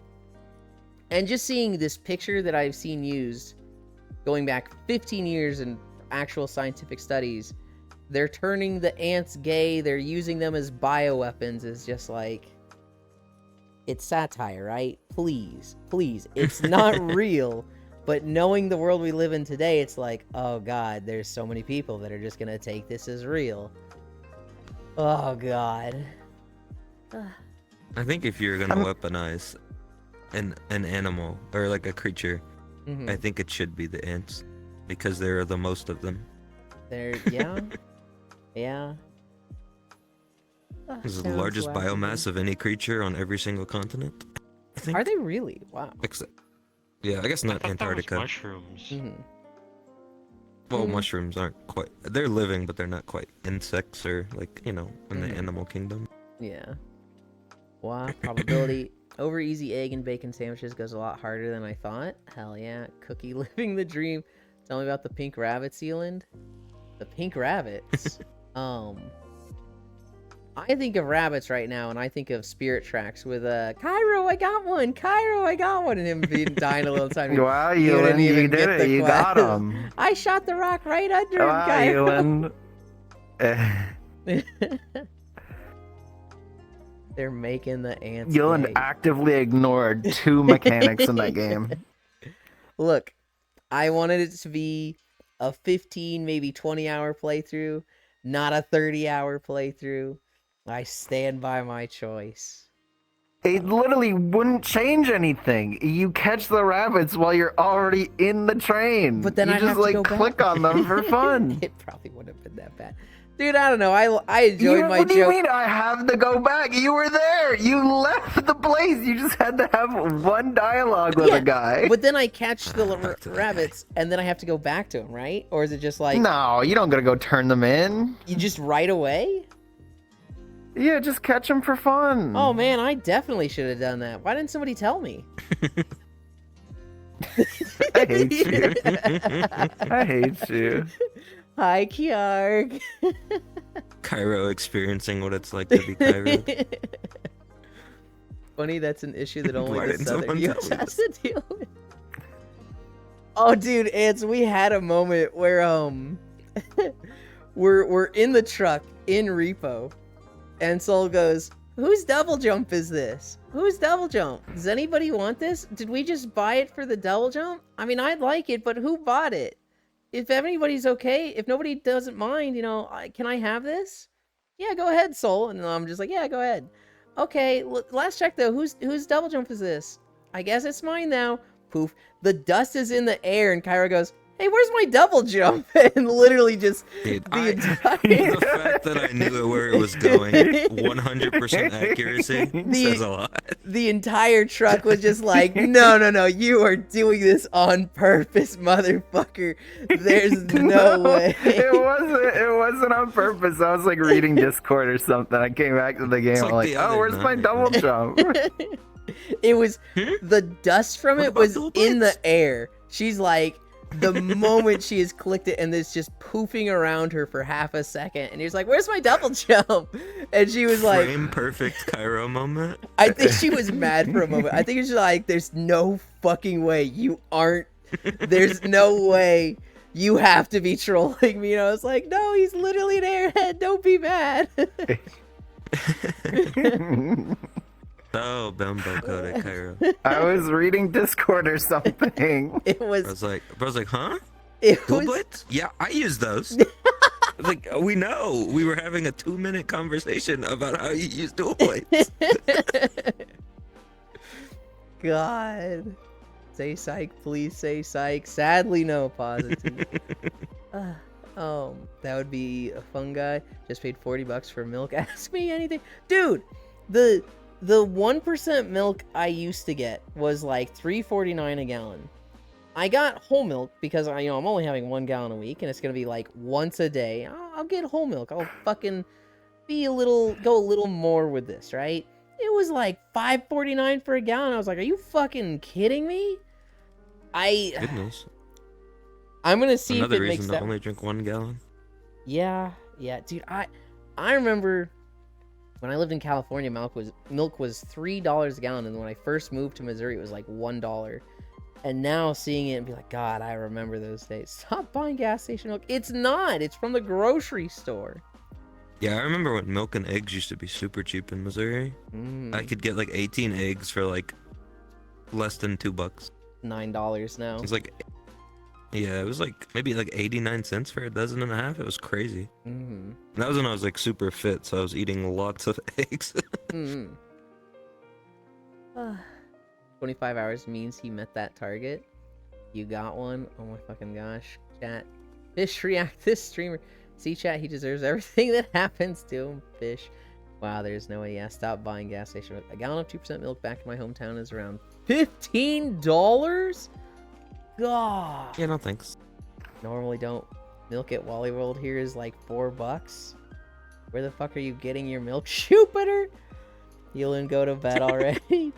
And just seeing this picture that I've seen used going back 15 years in actual scientific studies, they're turning the ants gay, they're using them as bioweapons, is just like, it's satire, right? Please, it's not real. But knowing the world we live in today, it's like, oh god, there's so many people that are just gonna take this as real. Oh god. I think if you're gonna weaponize an animal or like a creature, Mhm. I think it should be the ants because there are the most of them. Yeah. Yeah. This is the Sounds largest wacky. biomass of any creature on every single continent. I think. Are they really? Wow. Except, yeah, I guess I not thought that was Antarctica. mushrooms. Mhm. Well, Mm. mushrooms aren't quite. They're living, but they're not quite insects or like in the Mhm. animal kingdom. Yeah. Wow. Probability. Over easy egg and bacon sandwiches goes a lot harder than I thought. Hell yeah. Cookie living the dream. Tell me about the pink rabbit sealand. The pink rabbits. I think of rabbits right now, and I think of Spirit Tracks with Cairo, I got one. Cairo, I got one, and him being dying a little time. Wow, You Ewan, didn't you even did get it. the You got quest. him. I shot the rock right under him, Wow, Cairo. Ewan. They're making the ants. Ewan gay. actively ignored 2 mechanics in that game. Look, I wanted it to be a 15, maybe 20-hour playthrough, not a 30-hour playthrough. I stand by my choice. It literally wouldn't change anything. You catch the rabbits while you're already in the train. But then you I'd just have to like go back. click on them for fun. It probably wouldn't have been that bad. Dude, I don't know. I enjoyed my What do you joke. mean I have to go back? You were there. You left the place. You just had to have one dialogue with a guy. But then I catch the Back to that rabbits, and then I have to go back to him, right? Or is it just like, No, you don't gotta go turn them in. you just right away? Yeah, just catch them for fun. Oh man, I definitely should have done that. Why didn't somebody tell me? I hate you. I hate you. Hi, Kiarg. Cairo experiencing what it's like to be Cairo. Funny, that's an issue that only Why the didn't Southern someone US tell me has to deal with. Oh, dude, Ants, we had a moment where we're in the truck in repo, and Soul goes, "Whose double jump is this? Whose double jump? Does anybody want this? Did we just buy it for the double jump? I mean, I'd like it, but who bought it? If anybody's okay, if nobody doesn't mind, can I have this? Yeah, go ahead, Soul." And I'm just like, yeah, go ahead. Okay, last check though, whose double jump is this? I guess it's mine now. Poof. The dust is in the air, and Kyra goes, "Hey, where's my double jump?" And literally just Dude, the entire the fact that I knew where it was going, 100% accuracy, says a lot. the entire truck was just like, no, you are doing this on purpose, motherfucker. There's no way. It wasn't on purpose. I was like reading Discord or something. I came back to the game. It's I'm like like, the oh, other where's my night. double jump? It was the dust from What it about was Dual in the Blades? air. She's like, the moment she has clicked it, and it's just poofing around her for half a second, and he's like, "Where's my double jump?" And she was like, Frame perfect Cairo moment. I think she was mad for a moment. I think it's like, there's no fucking way you aren't. There's no way you have to be trolling me. And I was like, no, he's literally an airhead. Don't be mad. Oh, Bumbo coded Cairo. I was reading Discord or something. It I was. was like, huh? It Dual was. Blades? Yeah, I use those. Like, we know. We were having a 2-minute conversation about how you use dual plates. God. Say psych, please say psych. Sadly, no positive. That would be a fun guy. Just paid $40 for milk. Ask me anything. Dude, the 1% milk I used to get was like $3.49 a gallon. I got whole milk because I'm only having 1 gallon a week, and it's gonna be like once a day. I'll get whole milk. I'll fucking go a little more with this, right? It was like $5.49 for a gallon. I was like, are you fucking kidding me? Goodness. I'm gonna see Another if it makes reason that. to only drink 1 gallon. Yeah, dude. I remember when I lived in California, milk was $3 a gallon, and when I first moved to Missouri, it was like $1. And now seeing it and be like, God, I remember those days. Stop buying gas station milk. It's not. It's from the grocery store. Yeah, I remember when milk and eggs used to be super cheap in Missouri. I could get like 18 eggs for like less than $2. $9 now. It was like, yeah, it was like maybe like 89 cents for a dozen and a half. It was crazy. Mm-hmm. That was when I was like super fit, so I was eating lots of eggs. 25 hours means he met that target. You got one. Oh my fucking gosh. Chat. Fish react this streamer. See, chat, he deserves everything that happens to him. Fish. Wow, there's no way. Yeah, stop buying gas station milk. A gallon of 2% milk back in my hometown is around $15? God. Yeah, no thanks. Normally don't. Milk at Wally World here is like $4. Where the fuck are you getting your milk? Jupiter? You'll go to bed already.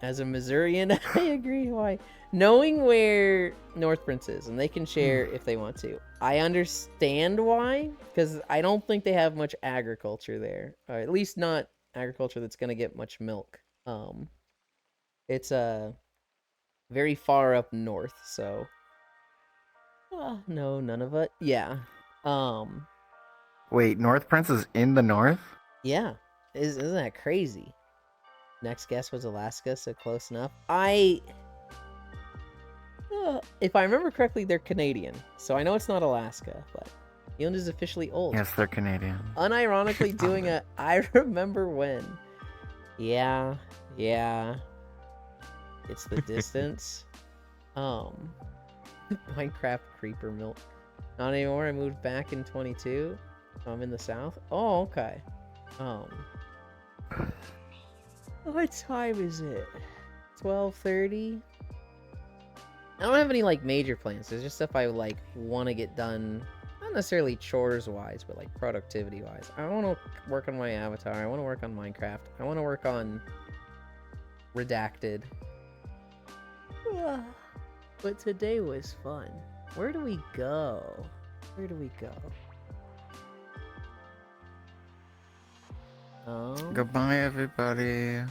As a Missourian, I agree. Why? Knowing where North Prince is, and they can share if they want to. I understand why, because I don't think they have much agriculture there, or at least not agriculture that's gonna get much milk. It's very far up north, so. No, none of it. Yeah. Wait, North Prince is in the north? Yeah. Isn't that crazy? Next guess was Alaska, so close enough. If I remember correctly, they're Canadian, so I know it's not Alaska, but New Zealand is officially old. Yes, they're Canadian. Unironically doing a I remember when. Yeah. It's the distance. Minecraft creeper milk. Not anymore. I moved back in 22. I'm in the south. Oh, okay. What time is it? 12:30. I don't have any like major plans. There's just stuff I like want to get done, not necessarily chores wise, but like productivity wise. I want to work on my avatar. I want to work on Minecraft. I want to work on Redacted. But today was fun. Where do we go? Goodbye, everybody.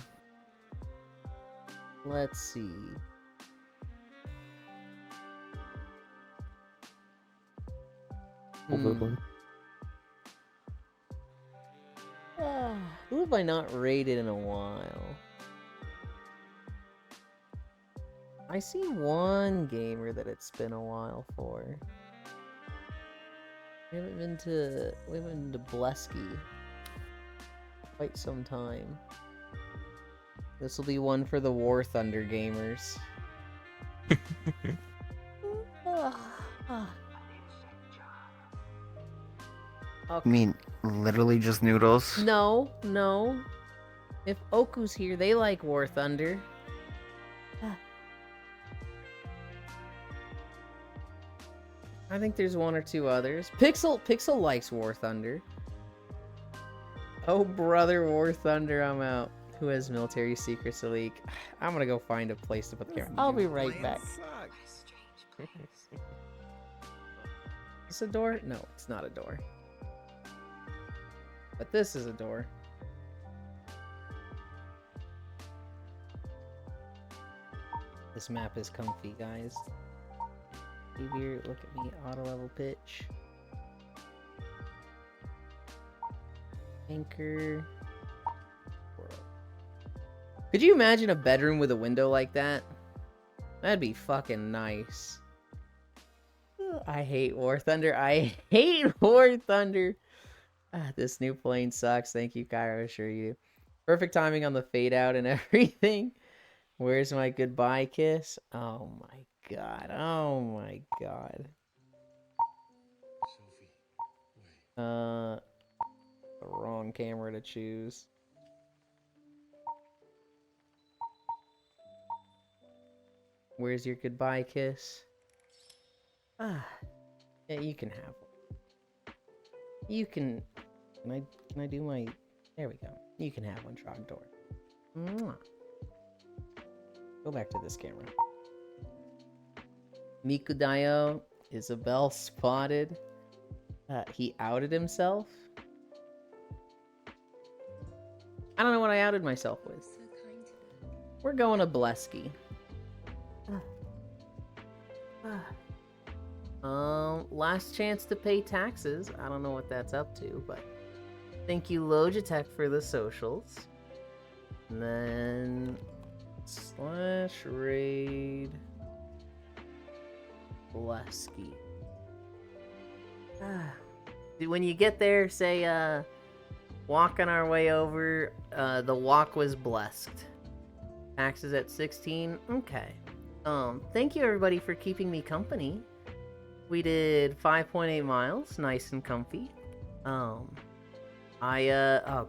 Let's see. Who have I not rated in a while? I see one gamer that it's been a while for. We haven't been to Blesky quite some time. This will be one for the War Thunder gamers. I mean, literally just noodles? No. If Oku's here, they like War Thunder. I think there's one or two others. Pixel likes War Thunder. Oh brother, War Thunder, I'm out. Who has military secrets to leak? I'm gonna go find a place to put the camera. I'll be right back. Is this a door? No, it's not a door. But this is a door. This map is comfy, guys. Here, look at me, auto level pitch. Anchor. World. Could you imagine a bedroom with a window like that? That'd be fucking nice. I hate War Thunder. I hate War Thunder. This new plane sucks. Thank you, Cairo. Sure you do. Perfect timing on the fade out and everything. Where's my goodbye kiss? Oh my god. Oh my god. The wrong camera to choose. Where's your goodbye kiss? Yeah, you can have one. You can. Can I do my? There we go. You can have one, Trogdor. Mwah. Go back to this camera. Mikudayo, Isabel spotted. He outed himself. I don't know what I outed myself with. We're going to Blesky. Last chance to pay taxes. I don't know what that's up to, but thank you, Logitech, for the socials. And then /raid Blesky. When you get there, say, walking our way over, the walk was blessed. Taxes at 16? Okay. Thank you everybody for keeping me company. We did 5.8 miles, nice and comfy. Oh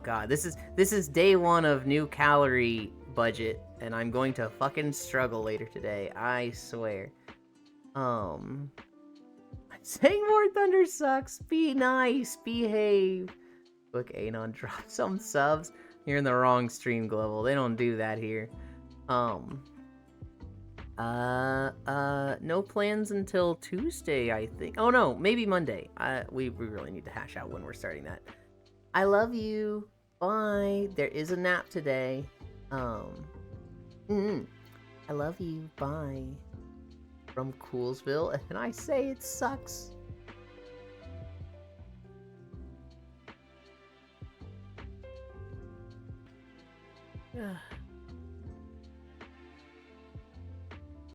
god, this is day one of new calorie budget, and I'm going to fucking struggle later today, I swear. Saying War Thunder sucks, be nice, behave. Look, Anon, drop some subs. You're in the wrong stream, Global, they don't do that here. No plans until Tuesday, I think. Oh no, maybe Monday. We really need to hash out when we're starting that. I love you. Bye. There is a nap today. I love you. Bye. From Coolsville, and I say it sucks.